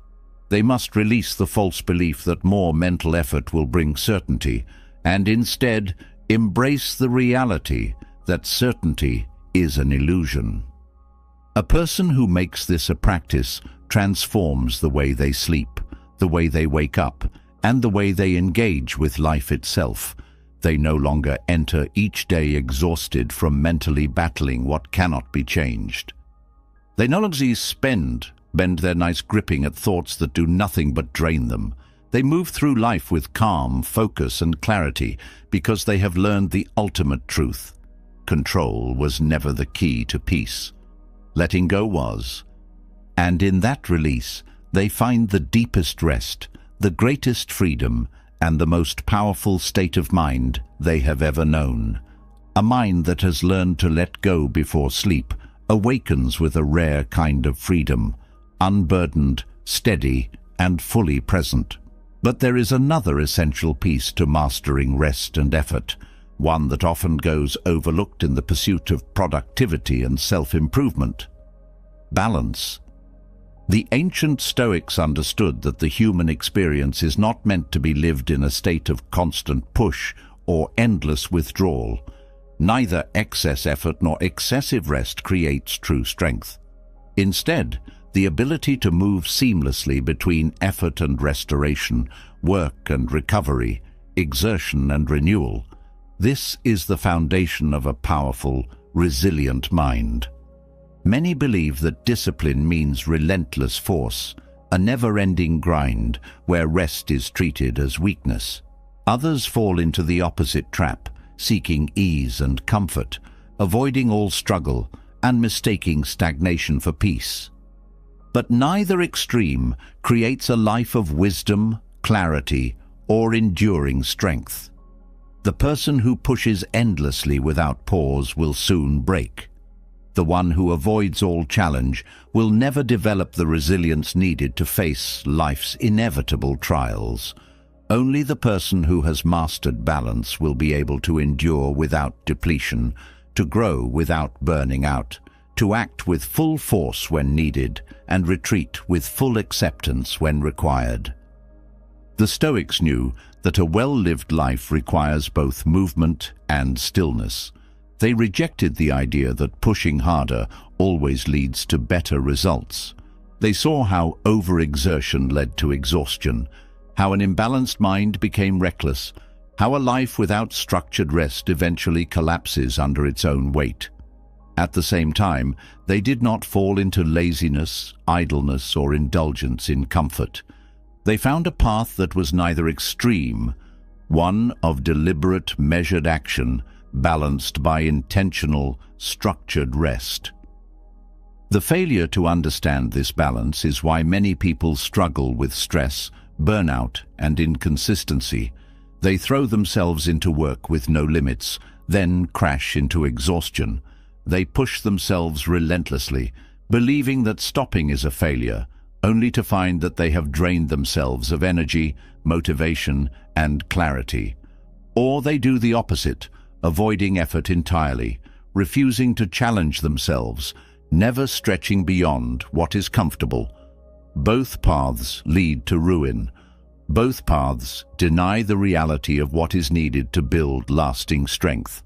They must release the false belief that more mental effort will bring certainty, and instead embrace the reality that certainty is an illusion. A person who makes this a practice transforms the way they sleep, the way they wake up, and the way they engage with life itself. They no longer enter each day exhausted from mentally battling what cannot be changed. They no longer bend their nights gripping at thoughts that do nothing but drain them. They move through life with calm, focus, and clarity because they have learned the ultimate truth. Control was never the key to peace. Letting go was. And in that release, they find the deepest rest, the greatest freedom, and the most powerful state of mind they have ever known. A mind that has learned to let go before sleep awakens with a rare kind of freedom, unburdened, steady, and fully present. But there is another essential piece to mastering rest and effort, one that often goes overlooked in the pursuit of productivity and self-improvement: balance. The ancient Stoics understood that the human experience is not meant to be lived in a state of constant push or endless withdrawal. Neither excess effort nor excessive rest creates true strength. Instead, the ability to move seamlessly between effort and restoration, work and recovery, exertion and renewal, this is the foundation of a powerful, resilient mind. Many believe that discipline means relentless force, a never-ending grind where rest is treated as weakness. Others fall into the opposite trap, seeking ease and comfort, avoiding all struggle and mistaking stagnation for peace. But neither extreme creates a life of wisdom, clarity, or enduring strength. The person who pushes endlessly without pause will soon break. The one who avoids all challenge will never develop the resilience needed to face life's inevitable trials. Only the person who has mastered balance will be able to endure without depletion, to grow without burning out, to act with full force when needed, and retreat with full acceptance when required. The Stoics knew that a well-lived life requires both movement and stillness. They rejected the idea that pushing harder always leads to better results. They saw how overexertion led to exhaustion, how an imbalanced mind became reckless, how a life without structured rest eventually collapses under its own weight. At the same time, they did not fall into laziness, idleness, or indulgence in comfort. They found a path that was neither extreme, one of deliberate, measured action, balanced by intentional, structured rest. The failure to understand this balance is why many people struggle with stress, burnout, and inconsistency. They throw themselves into work with no limits, then crash into exhaustion. They push themselves relentlessly, believing that stopping is a failure, only to find that they have drained themselves of energy, motivation, and clarity. Or they do the opposite, avoiding effort entirely, refusing to challenge themselves, never stretching beyond what is comfortable. Both paths lead to ruin. Both paths deny the reality of what is needed to build lasting strength.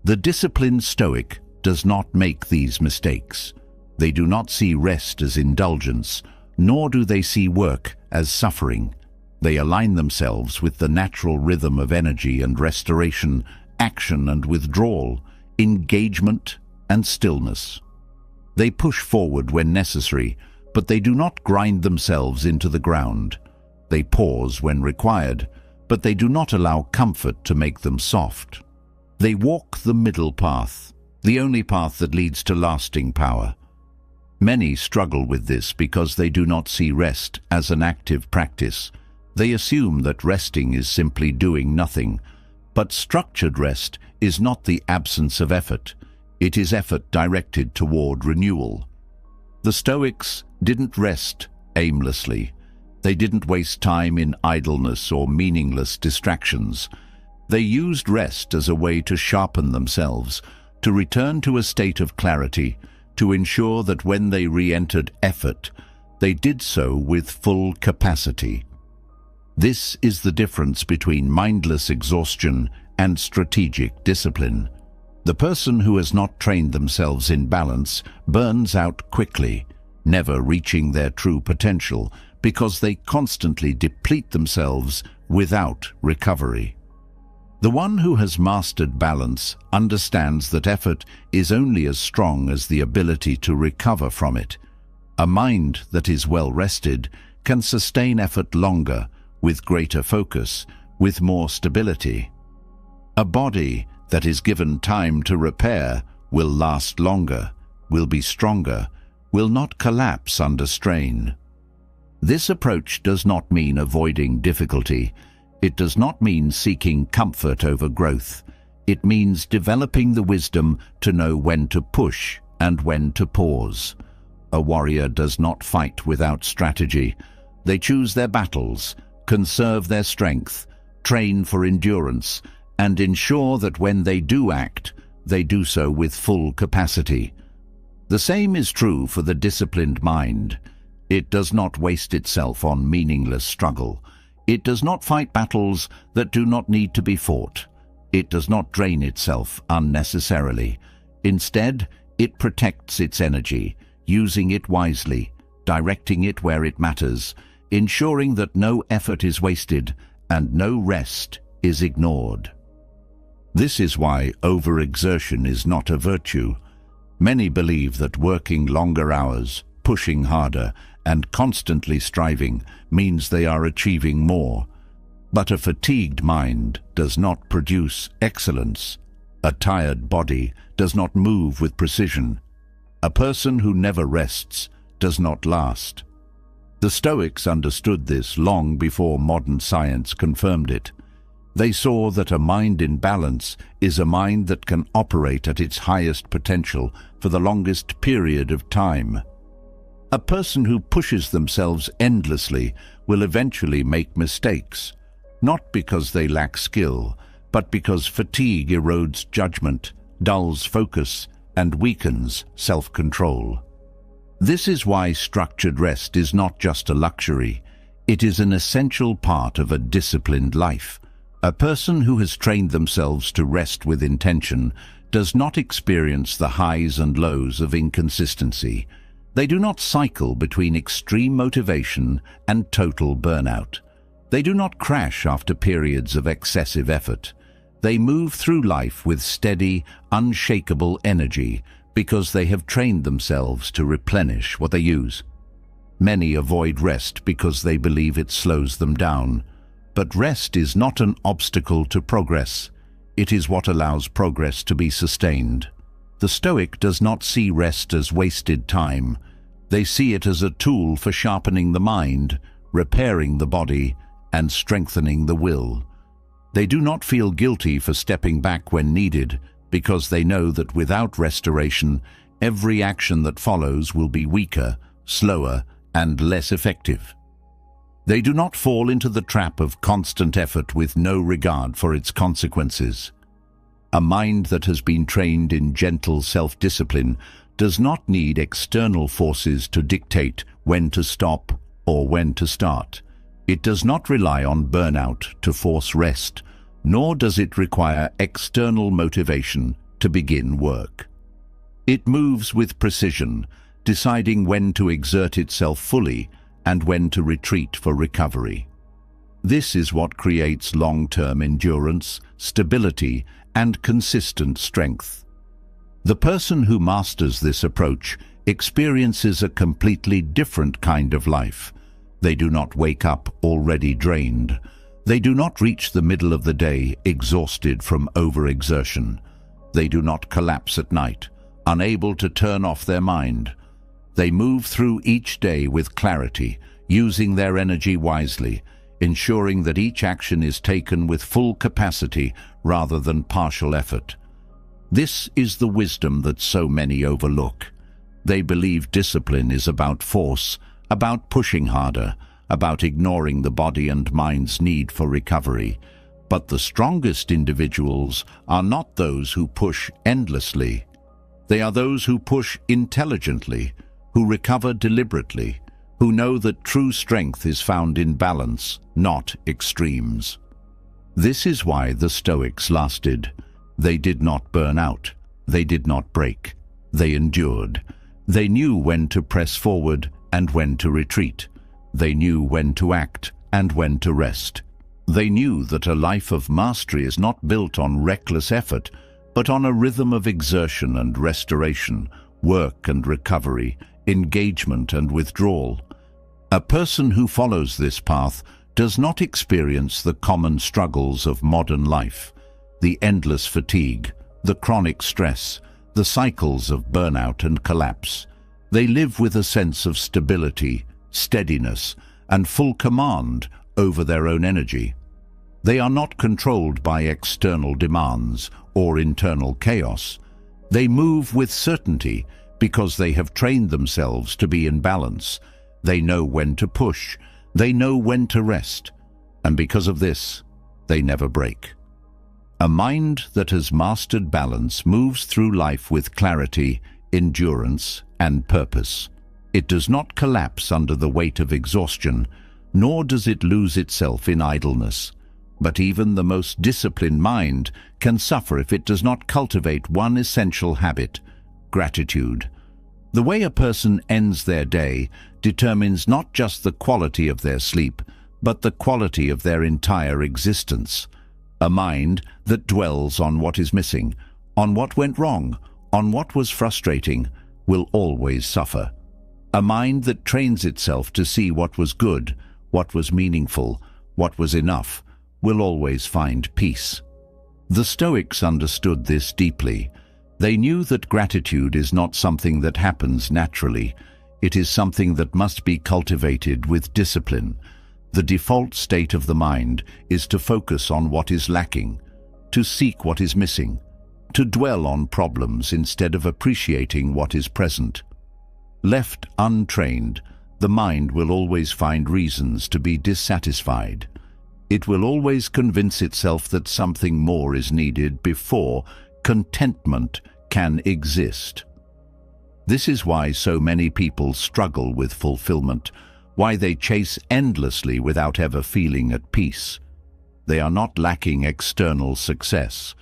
The disciplined Stoic does not make these mistakes. They do not see rest as indulgence, nor do they see work as suffering. They align themselves with the natural rhythm of energy and restoration, action and withdrawal, engagement and stillness. They push forward when necessary, but they do not grind themselves into the ground. They pause when required, but they do not allow comfort to make them soft. They walk the middle path, the only path that leads to lasting power. Many struggle with this because they do not see rest as an active practice. They assume that resting is simply doing nothing. But structured rest is not the absence of effort. It is effort directed toward renewal. The Stoics didn't rest aimlessly. They didn't waste time in idleness or meaningless distractions. They used rest as a way to sharpen themselves, to return to a state of clarity, to ensure that when they re-entered effort, they did so with full capacity. This is the difference between mindless exhaustion and strategic discipline. The person who has not trained themselves in balance burns out quickly, never reaching their true potential because they constantly deplete themselves without recovery. The one who has mastered balance understands that effort is only as strong as the ability to recover from it. A mind that is well rested can sustain effort longer, with greater focus, with more stability. A body that is given time to repair will last longer, will be stronger, will not collapse under strain. This approach does not mean avoiding difficulty. It does not mean seeking comfort over growth. It means developing the wisdom to know when to push and when to pause. A warrior does not fight without strategy. They choose their battles, conserve their strength, train for endurance, and ensure that when they do act, they do so with full capacity. The same is true for the disciplined mind. It does not waste itself on meaningless struggle. It does not fight battles that do not need to be fought. It does not drain itself unnecessarily. Instead, it protects its energy, using it wisely, directing it where it matters, ensuring that no effort is wasted and no rest is ignored. This is why overexertion is not a virtue. Many believe that working longer hours, pushing harder, and constantly striving means they are achieving more. But a fatigued mind does not produce excellence. A tired body does not move with precision. A person who never rests does not last. The Stoics understood this long before modern science confirmed it. They saw that a mind in balance is a mind that can operate at its highest potential for the longest period of time. A person who pushes themselves endlessly will eventually make mistakes, not because they lack skill, but because fatigue erodes judgment, dulls focus, and weakens self-control. This is why structured rest is not just a luxury, it is an essential part of a disciplined life. A person who has trained themselves to rest with intention does not experience the highs and lows of inconsistency. They do not cycle between extreme motivation and total burnout. They do not crash after periods of excessive effort. They move through life with steady, unshakable energy because they have trained themselves to replenish what they use. Many avoid rest because they believe it slows them down. But rest is not an obstacle to progress. It is what allows progress to be sustained. The Stoic does not see rest as wasted time. They see it as a tool for sharpening the mind, repairing the body, and strengthening the will. They do not feel guilty for stepping back when needed, because they know that without restoration, every action that follows will be weaker, slower, and less effective. They do not fall into the trap of constant effort with no regard for its consequences. A mind that has been trained in gentle self-discipline does not need external forces to dictate when to stop or when to start. It does not rely on burnout to force rest, nor does it require external motivation to begin work. It moves with precision, deciding when to exert itself fully and when to retreat for recovery. This is what creates long-term endurance, stability, and consistent strength. The person who masters this approach experiences a completely different kind of life. They do not wake up already drained. They do not reach the middle of the day exhausted from overexertion. They do not collapse at night, unable to turn off their mind. They move through each day with clarity, using their energy wisely, ensuring that each action is taken with full capacity rather than partial effort. This is the wisdom that so many overlook. They believe discipline is about force, about pushing harder, about ignoring the body and mind's need for recovery. But the strongest individuals are not those who push endlessly. They are those who push intelligently, who recover deliberately, who know that true strength is found in balance, not extremes. This is why the Stoics lasted. They did not burn out. They did not break. They endured. They knew when to press forward and when to retreat. They knew when to act and when to rest. They knew that a life of mastery is not built on reckless effort, but on a rhythm of exertion and restoration, work and recovery, engagement and withdrawal. A person who follows this path does not experience the common struggles of modern life, the endless fatigue, the chronic stress, the cycles of burnout and collapse. They live with a sense of stability, steadiness, and full command over their own energy. They are not controlled by external demands or internal chaos. They move with certainty because they have trained themselves to be in balance. They know when to push, they know when to rest, and because of this, they never break. A mind that has mastered balance moves through life with clarity, endurance, and purpose. It does not collapse under the weight of exhaustion, nor does it lose itself in idleness. But even the most disciplined mind can suffer if it does not cultivate one essential habit: gratitude. The way a person ends their day determines not just the quality of their sleep, but the quality of their entire existence. A mind that dwells on what is missing, on what went wrong, on what was frustrating will always suffer. A mind that trains itself to see what was good, what was meaningful, what was enough, will always find peace. The Stoics understood this deeply. They knew that gratitude is not something that happens naturally. It is something that must be cultivated with discipline. The default state of the mind is to focus on what is lacking, to seek what is missing, to dwell on problems instead of appreciating what is present. Left untrained, the mind will always find reasons to be dissatisfied. It will always convince itself that something more is needed before contentment can exist. This is why so many people struggle with fulfillment, why they chase endlessly without ever feeling at peace. They are not lacking external success.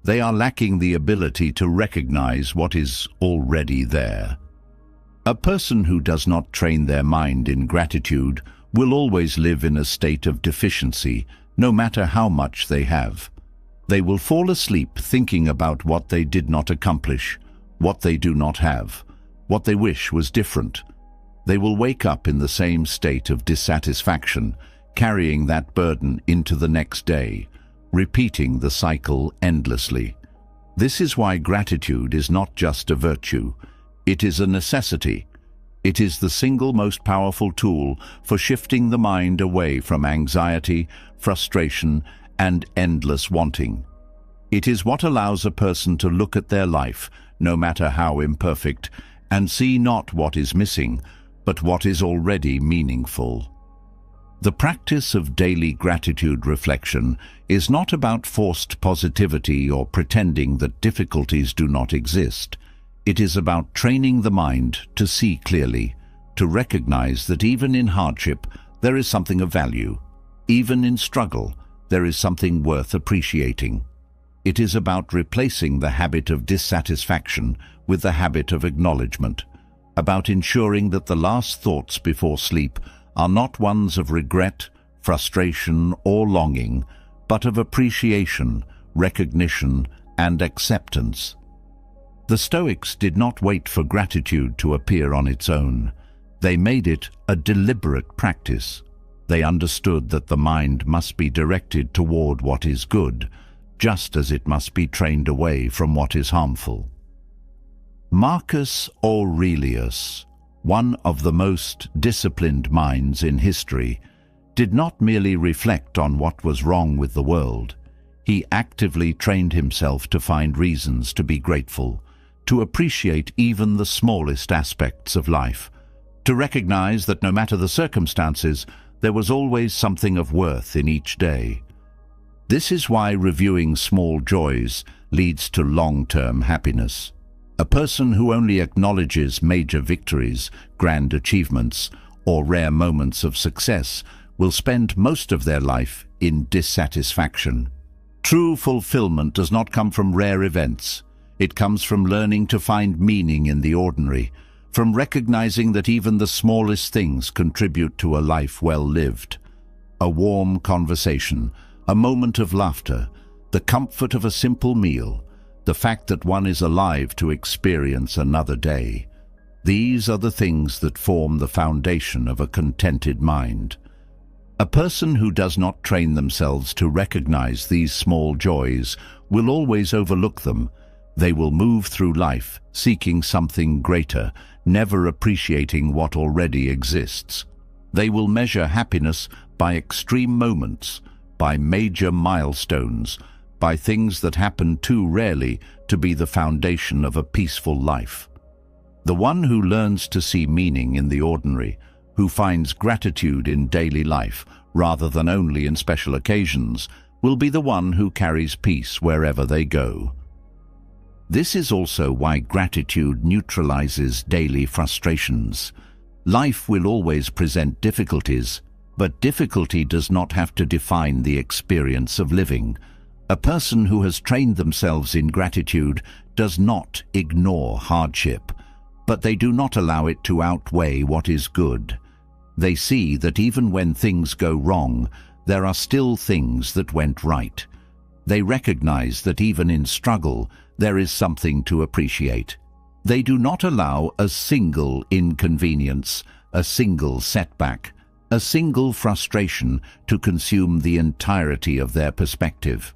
They are lacking the ability to recognize what is already there. A person who does not train their mind in gratitude will always live in a state of deficiency, no matter how much they have. They will fall asleep thinking about what they did not accomplish, what they do not have, what they wish was different. They will wake up in the same state of dissatisfaction, carrying that burden into the next day, repeating the cycle endlessly. This is why gratitude is not just a virtue, it is a necessity. It is the single most powerful tool for shifting the mind away from anxiety, frustration, and endless wanting. It is what allows a person to look at their life, no matter how imperfect, and see not what is missing, but what is already meaningful. The practice of daily gratitude reflection is not about forced positivity or pretending that difficulties do not exist. It is about training the mind to see clearly, to recognize that even in hardship there is something of value. Even in struggle, there is something worth appreciating. It is about replacing the habit of dissatisfaction with the habit of acknowledgement, about ensuring that the last thoughts before sleep are not ones of regret, frustration, or longing, but of appreciation, recognition, and acceptance. The Stoics did not wait for gratitude to appear on its own. They made it a deliberate practice. They understood that the mind must be directed toward what is good, just as it must be trained away from what is harmful. Marcus Aurelius, one of the most disciplined minds in history, did not merely reflect on what was wrong with the world. He actively trained himself to find reasons to be grateful, to appreciate even the smallest aspects of life, to recognize that no matter the circumstances, there was always something of worth in each day. This is why reviewing small joys leads to long-term happiness. A person who only acknowledges major victories, grand achievements, or rare moments of success will spend most of their life in dissatisfaction. True fulfillment does not come from rare events. It comes from learning to find meaning in the ordinary, from recognizing that even the smallest things contribute to a life well lived. A warm conversation, a moment of laughter, the comfort of a simple meal, the fact that one is alive to experience another day. These are the things that form the foundation of a contented mind. A person who does not train themselves to recognize these small joys will always overlook them. They will move through life seeking something greater, never appreciating what already exists. They will measure happiness by extreme moments, by major milestones, by things that happen too rarely to be the foundation of a peaceful life. The one who learns to see meaning in the ordinary, who finds gratitude in daily life rather than only in special occasions, will be the one who carries peace wherever they go. This is also why gratitude neutralizes daily frustrations. Life will always present difficulties, but difficulty does not have to define the experience of living. A person who has trained themselves in gratitude does not ignore hardship, but they do not allow it to outweigh what is good. They see that even when things go wrong, there are still things that went right. They recognize that even in struggle, there is something to appreciate. They do not allow a single inconvenience, a single setback, a single frustration to consume the entirety of their perspective.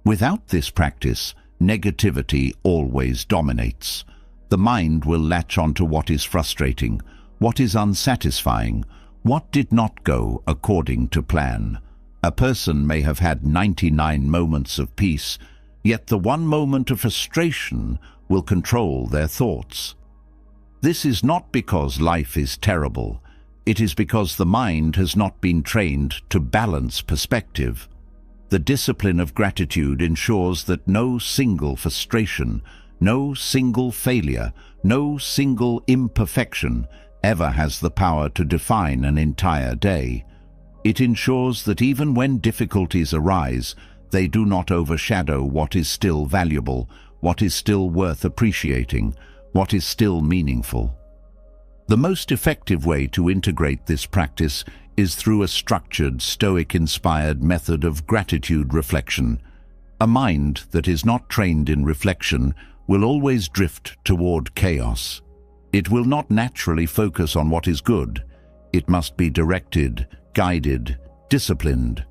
Without this practice, negativity always dominates. The mind will latch onto what is frustrating, what is unsatisfying, what did not go according to plan. A person may have had 99 moments of peace, yet the one moment of frustration will control their thoughts. This is not because life is terrible. It is because the mind has not been trained to balance perspective. The discipline of gratitude ensures that no single frustration, no single failure, no single imperfection ever has the power to define an entire day. It ensures that even when difficulties arise, they do not overshadow what is still valuable, what is still worth appreciating, what is still meaningful. The most effective way to integrate this practice is through a structured, Stoic-inspired method of gratitude reflection. A mind that is not trained in reflection will always drift toward chaos. It will not naturally focus on what is good. It must be directed, guided, disciplined.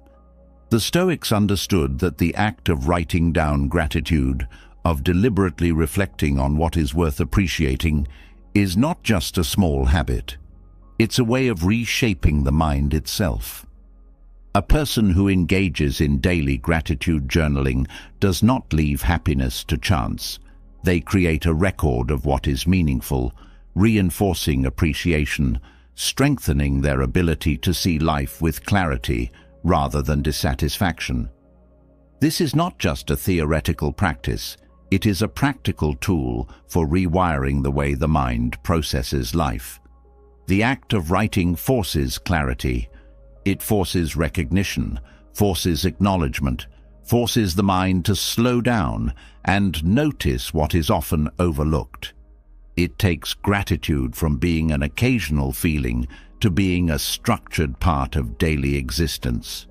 The Stoics understood that the act of writing down gratitude, of deliberately reflecting on what is worth appreciating, is not just a small habit. It's a way of reshaping the mind itself. A person who engages in daily gratitude journaling does not leave happiness to chance. They create a record of what is meaningful, reinforcing appreciation, strengthening their ability to see life with clarity rather than dissatisfaction. This is not just a theoretical practice. It is a practical tool for rewiring the way the mind processes life. The act of writing forces clarity. It forces recognition, forces acknowledgement, forces the mind to slow down and notice what is often overlooked. It takes gratitude from being an occasional feeling to being a structured part of daily existence.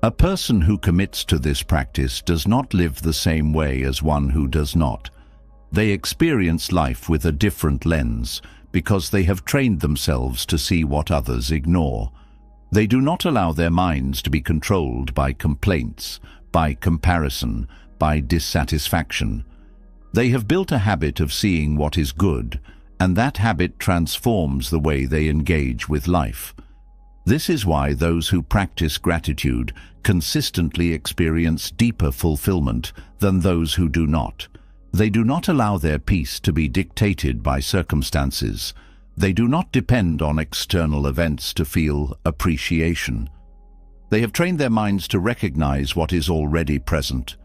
A person who commits to this practice does not live the same way as one who does not. They experience life with a different lens because they have trained themselves to see what others ignore. They do not allow their minds to be controlled by complaints, by comparison, by dissatisfaction. They have built a habit of seeing what is good, and that habit transforms the way they engage with life. This is why those who practice gratitude consistently experience deeper fulfillment than those who do not. They do not allow their peace to be dictated by circumstances. They do not depend on external events to feel appreciation. They have trained their minds to recognize what is already present,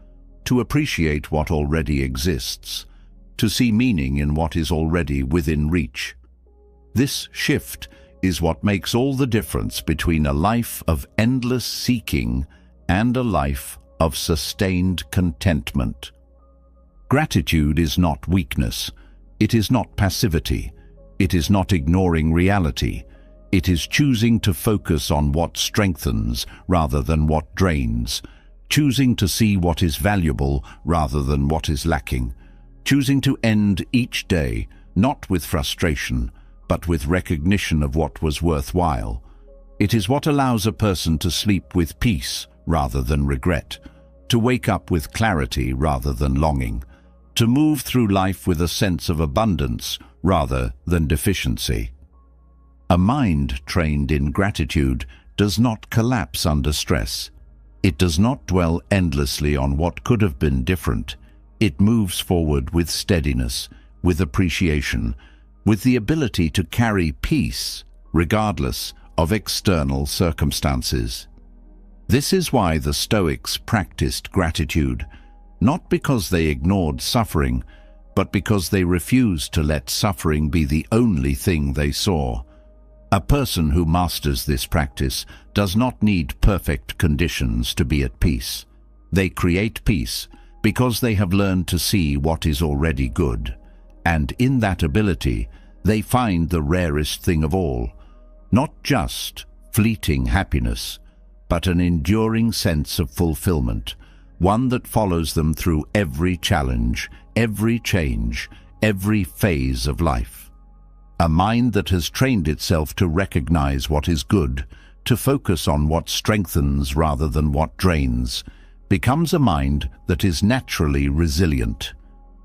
to appreciate what already exists, to see meaning in what is already within reach. This shift is what makes all the difference between a life of endless seeking and a life of sustained contentment. Gratitude is not weakness. It is not passivity. It is not ignoring reality. It is choosing to focus on what strengthens rather than what drains, choosing to see what is valuable rather than what is lacking, choosing to end each day not with frustration, but with recognition of what was worthwhile. It is what allows a person to sleep with peace rather than regret, to wake up with clarity rather than longing, to move through life with a sense of abundance rather than deficiency. A mind trained in gratitude does not collapse under stress. It does not dwell endlessly on what could have been different. It moves forward with steadiness, with appreciation, with the ability to carry peace regardless of external circumstances. This is why the Stoics practiced gratitude, not because they ignored suffering, but because they refused to let suffering be the only thing they saw. A person who masters this practice does not need perfect conditions to be at peace. They create peace because they have learned to see what is already good. And in that ability, they find the rarest thing of all, not just fleeting happiness, but an enduring sense of fulfillment, one that follows them through every challenge, every change, every phase of life. A mind that has trained itself to recognize what is good, to focus on what strengthens rather than what drains, becomes a mind that is naturally resilient.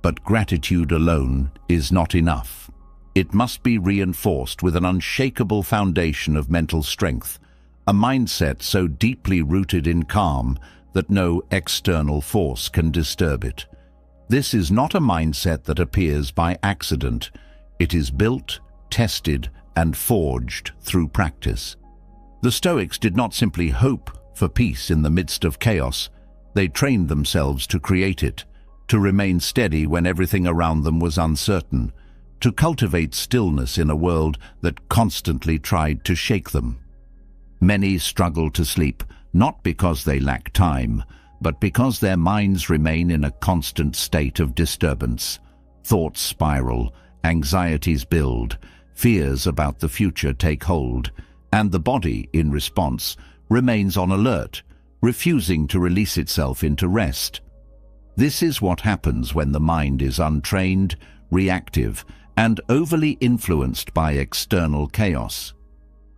But gratitude alone is not enough. It must be reinforced with an unshakable foundation of mental strength, a mindset so deeply rooted in calm that no external force can disturb it. This is not a mindset that appears by accident. It is built, tested, and forged through practice. The Stoics did not simply hope for peace in the midst of chaos. They trained themselves to create it, to remain steady when everything around them was uncertain, to cultivate stillness in a world that constantly tried to shake them. Many struggle to sleep, not because they lack time, but because their minds remain in a constant state of disturbance. Thoughts spiral, anxieties build, fears about the future take hold, and the body, in response, remains on alert, refusing to release itself into rest. This is what happens when the mind is untrained, reactive, and overly influenced by external chaos.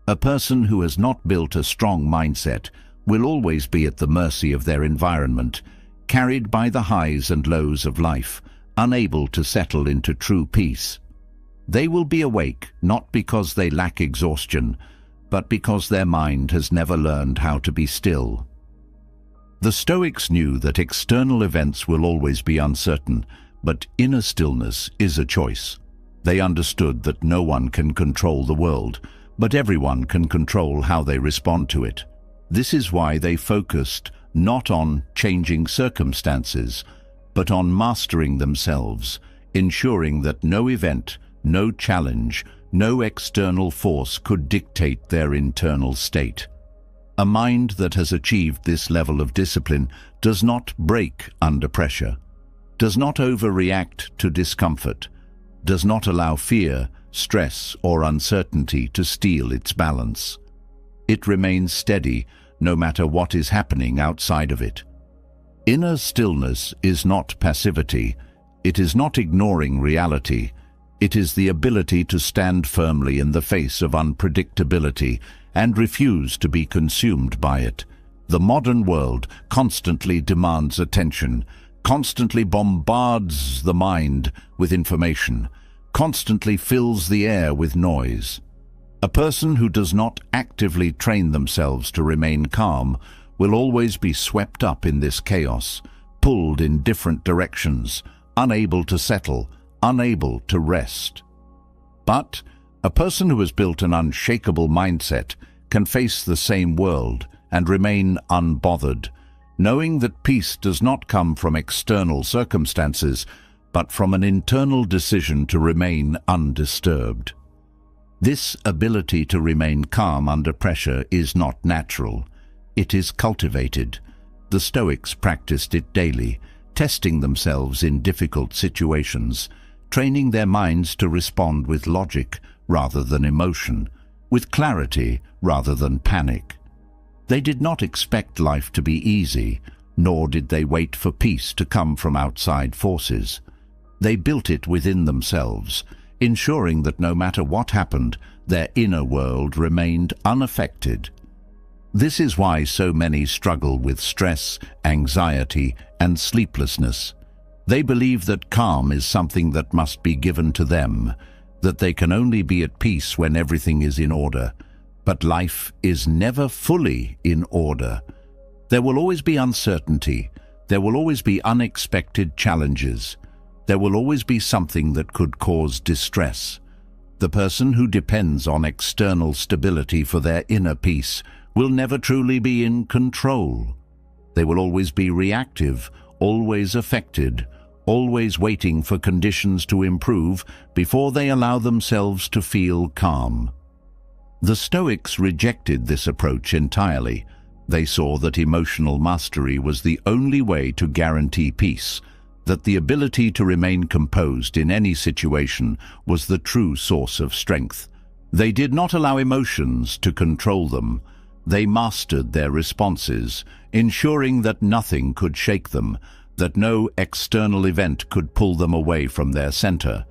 A person who has not built a strong mindset will always be at the mercy of their environment, carried by the highs and lows of life, unable to settle into true peace. They will be awake not because they lack exhaustion, but because their mind has never learned how to be still. The Stoics knew that external events will always be uncertain, but inner stillness is a choice. They understood that no one can control the world, but everyone can control how they respond to it. This is why they focused not on changing circumstances, but on mastering themselves, ensuring that no event, no challenge, no external force could dictate their internal state. A mind that has achieved this level of discipline does not break under pressure, does not overreact to discomfort, does not allow fear, stress, or uncertainty to steal its balance. It remains steady no matter what is happening outside of it. Inner stillness is not passivity. It is not ignoring reality. It is the ability to stand firmly in the face of unpredictability and refuse to be consumed by it. The modern world constantly demands attention, constantly bombards the mind with information, constantly fills the air with noise. A person who does not actively train themselves to remain calm will always be swept up in this chaos, pulled in different directions, unable to settle, unable to rest. But a person who has built an unshakable mindset can face the same world and remain unbothered, knowing that peace does not come from external circumstances, but from an internal decision to remain undisturbed. This ability to remain calm under pressure is not natural. It is cultivated. The Stoics practiced it daily, testing themselves in difficult situations, training their minds to respond with logic rather than emotion, with clarity rather than panic. They did not expect life to be easy, nor did they wait for peace to come from outside forces. They built it within themselves, ensuring that no matter what happened, their inner world remained unaffected. This is why so many struggle with stress, anxiety, and sleeplessness. They believe that calm is something that must be given to them, that they can only be at peace when everything is in order. But life is never fully in order. There will always be uncertainty. There will always be unexpected challenges. There will always be something that could cause distress. The person who depends on external stability for their inner peace will never truly be in control. They will always be reactive, always affected, always waiting for conditions to improve before they allow themselves to feel calm. The Stoics rejected this approach entirely. They saw that emotional mastery was the only way to guarantee peace, that the ability to remain composed in any situation was the true source of strength. They did not allow emotions to control them. They mastered their responses, ensuring that nothing could shake them, that no external event could pull them away from their center.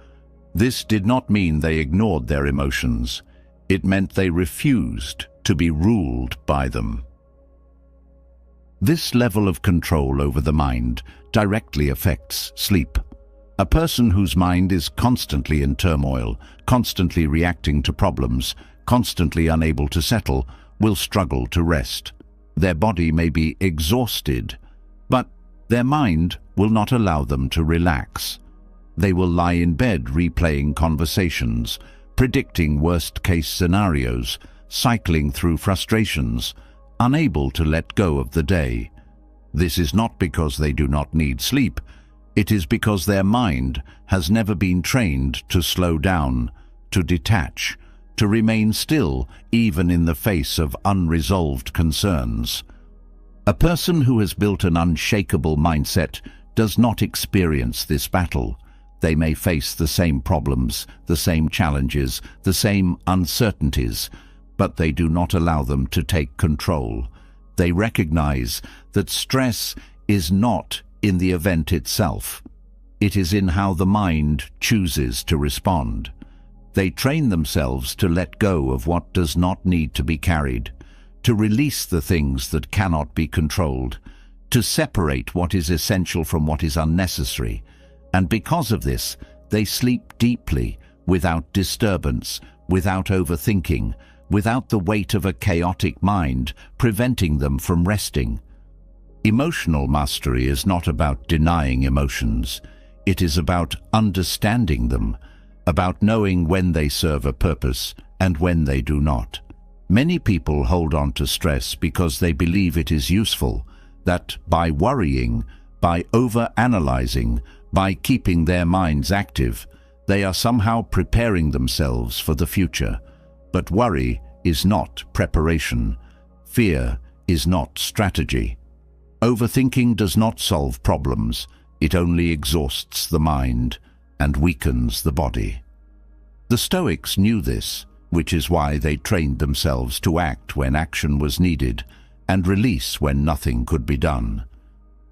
This did not mean they ignored their emotions. It meant they refused to be ruled by them. This level of control over the mind directly affects sleep. A person whose mind is constantly in turmoil, constantly reacting to problems, constantly unable to settle, will struggle to rest. Their body may be exhausted, but their mind will not allow them to relax. They will lie in bed replaying conversations, predicting worst-case scenarios, cycling through frustrations, unable to let go of the day. This is not because they do not need sleep. It is because their mind has never been trained to slow down, to detach, to remain still even in the face of unresolved concerns. A person who has built an unshakable mindset does not experience this battle. They may face the same problems, the same challenges, the same uncertainties, but they do not allow them to take control. They recognize that stress is not in the event itself. It is in how the mind chooses to respond. They train themselves to let go of what does not need to be carried, to release the things that cannot be controlled, to separate what is essential from what is unnecessary. And because of this, they sleep deeply, without disturbance, without overthinking, without the weight of a chaotic mind preventing them from resting. Emotional mastery is not about denying emotions. It is about understanding them, about knowing when they serve a purpose and when they do not. Many people hold on to stress because they believe it is useful, that by worrying, by over-analyzing, by keeping their minds active, they are somehow preparing themselves for the future. But worry is not preparation. Fear is not strategy. Overthinking does not solve problems. It only exhausts the mind and weakens the body. The Stoics knew this, which is why they trained themselves to act when action was needed and release when nothing could be done.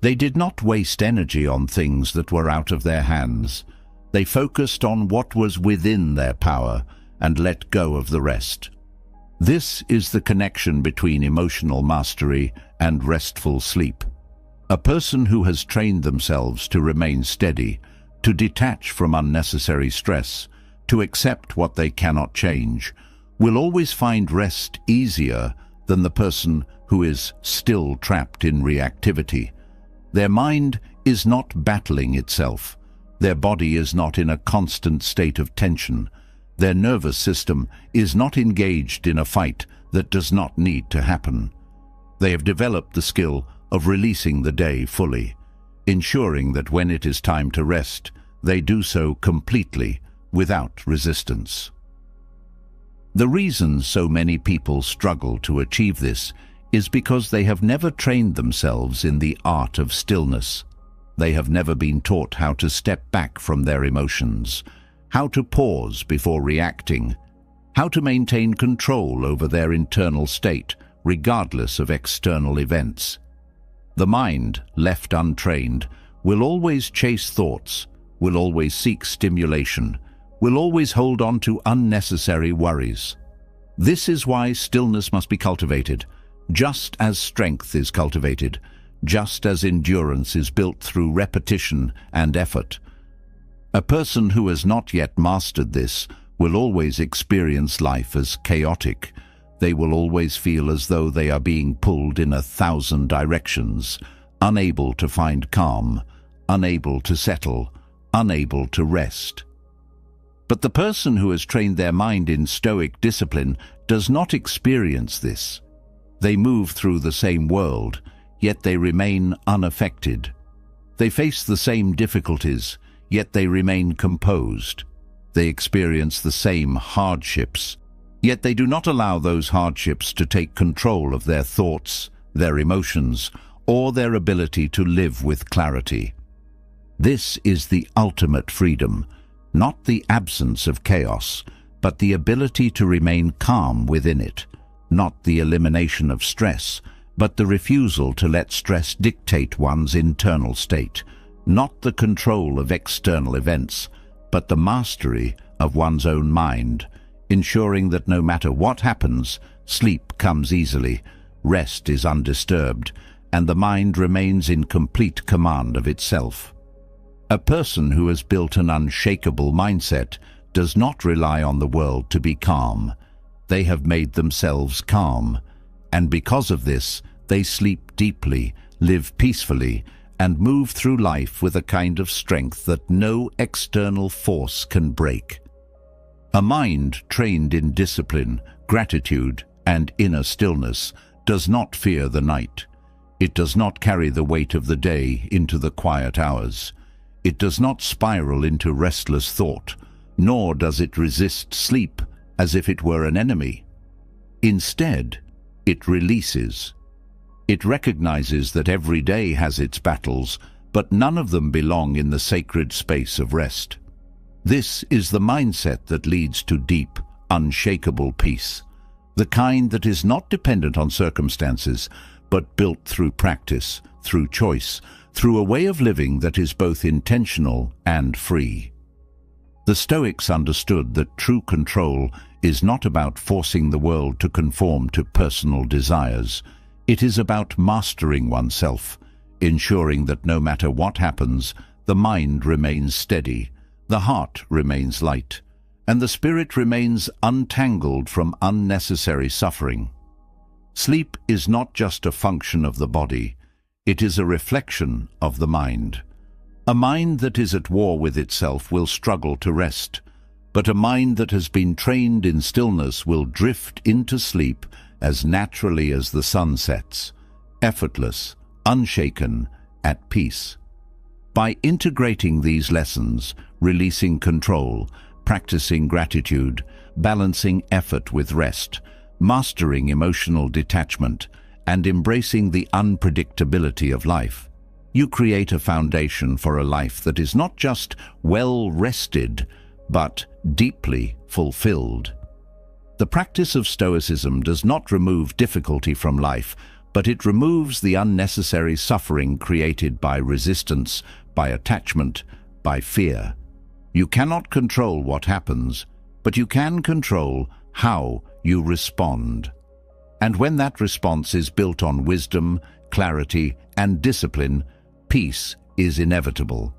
They did not waste energy on things that were out of their hands. They focused on what was within their power and let go of the rest. This is the connection between emotional mastery and restful sleep. A person who has trained themselves to remain steady, to detach from unnecessary stress, to accept what they cannot change, will always find rest easier than the person who is still trapped in reactivity. Their mind is not battling itself. Their body is not in a constant state of tension. Their nervous system is not engaged in a fight that does not need to happen. They have developed the skill of releasing the day fully, ensuring that when it is time to rest, they do so completely, without resistance. The reason so many people struggle to achieve this is because they have never trained themselves in the art of stillness. They have never been taught how to step back from their emotions, how to pause before reacting, how to maintain control over their internal state, regardless of external events. The mind, left untrained, will always chase thoughts, will always seek stimulation, will always hold on to unnecessary worries. This is why stillness must be cultivated, just as strength is cultivated, just as endurance is built through repetition and effort. A person who has not yet mastered this will always experience life as chaotic. They will always feel as though they are being pulled in 1,000 directions, unable to find calm, unable to settle, unable to rest. But the person who has trained their mind in Stoic discipline does not experience this. They move through the same world, yet they remain unaffected. They face the same difficulties, yet they remain composed. They experience the same hardships, yet they do not allow those hardships to take control of their thoughts, their emotions, or their ability to live with clarity. This is the ultimate freedom, not the absence of chaos, but the ability to remain calm within it, not the elimination of stress, but the refusal to let stress dictate one's internal state, not the control of external events, but the mastery of one's own mind, ensuring that no matter what happens, sleep comes easily, rest is undisturbed, and the mind remains in complete command of itself. A person who has built an unshakable mindset does not rely on the world to be calm. They have made themselves calm, and because of this, they sleep deeply, live peacefully, and move through life with a kind of strength that no external force can break. A mind trained in discipline, gratitude, and inner stillness does not fear the night. It does not carry the weight of the day into the quiet hours. It does not spiral into restless thought, nor does it resist sleep as if it were an enemy. Instead, it releases. It recognizes that every day has its battles, but none of them belong in the sacred space of rest. This is the mindset that leads to deep, unshakable peace, the kind that is not dependent on circumstances, but built through practice, through choice, through a way of living that is both intentional and free. The Stoics understood that true control is not about forcing the world to conform to personal desires. It is about mastering oneself, ensuring that no matter what happens, the mind remains steady, the heart remains light, and the spirit remains untangled from unnecessary suffering. Sleep is not just a function of the body, it is a reflection of the mind. A mind that is at war with itself will struggle to rest, but a mind that has been trained in stillness will drift into sleep as naturally as the sun sets, effortless, unshaken, at peace. By integrating these lessons, releasing control, practicing gratitude, balancing effort with rest, mastering emotional detachment, and embracing the unpredictability of life, you create a foundation for a life that is not just well-rested, but deeply fulfilled. The practice of Stoicism does not remove difficulty from life, but it removes the unnecessary suffering created by resistance, by attachment, by fear. You cannot control what happens, but you can control how you respond. And when that response is built on wisdom, clarity, and discipline, peace is inevitable.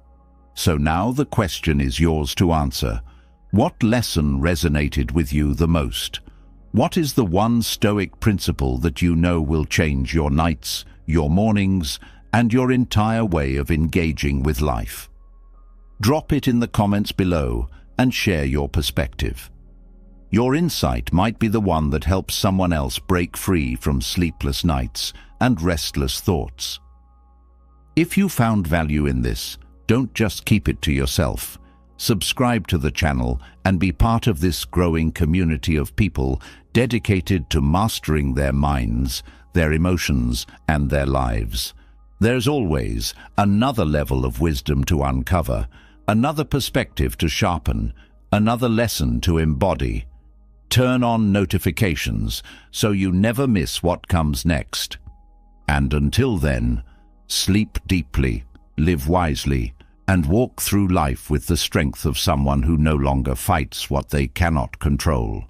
So now the question is yours to answer. What lesson resonated with you the most? What is the one Stoic principle that you know will change your nights, your mornings, and your entire way of engaging with life? Drop it in the comments below and share your perspective. Your insight might be the one that helps someone else break free from sleepless nights and restless thoughts. If you found value in this, don't just keep it to yourself. Subscribe to the channel and be part of this growing community of people dedicated to mastering their minds, their emotions, and their lives. There's always another level of wisdom to uncover, another perspective to sharpen, another lesson to embody. Turn on notifications so you never miss what comes next. And until then, sleep deeply, live wisely, and walk through life with the strength of someone who no longer fights what they cannot control.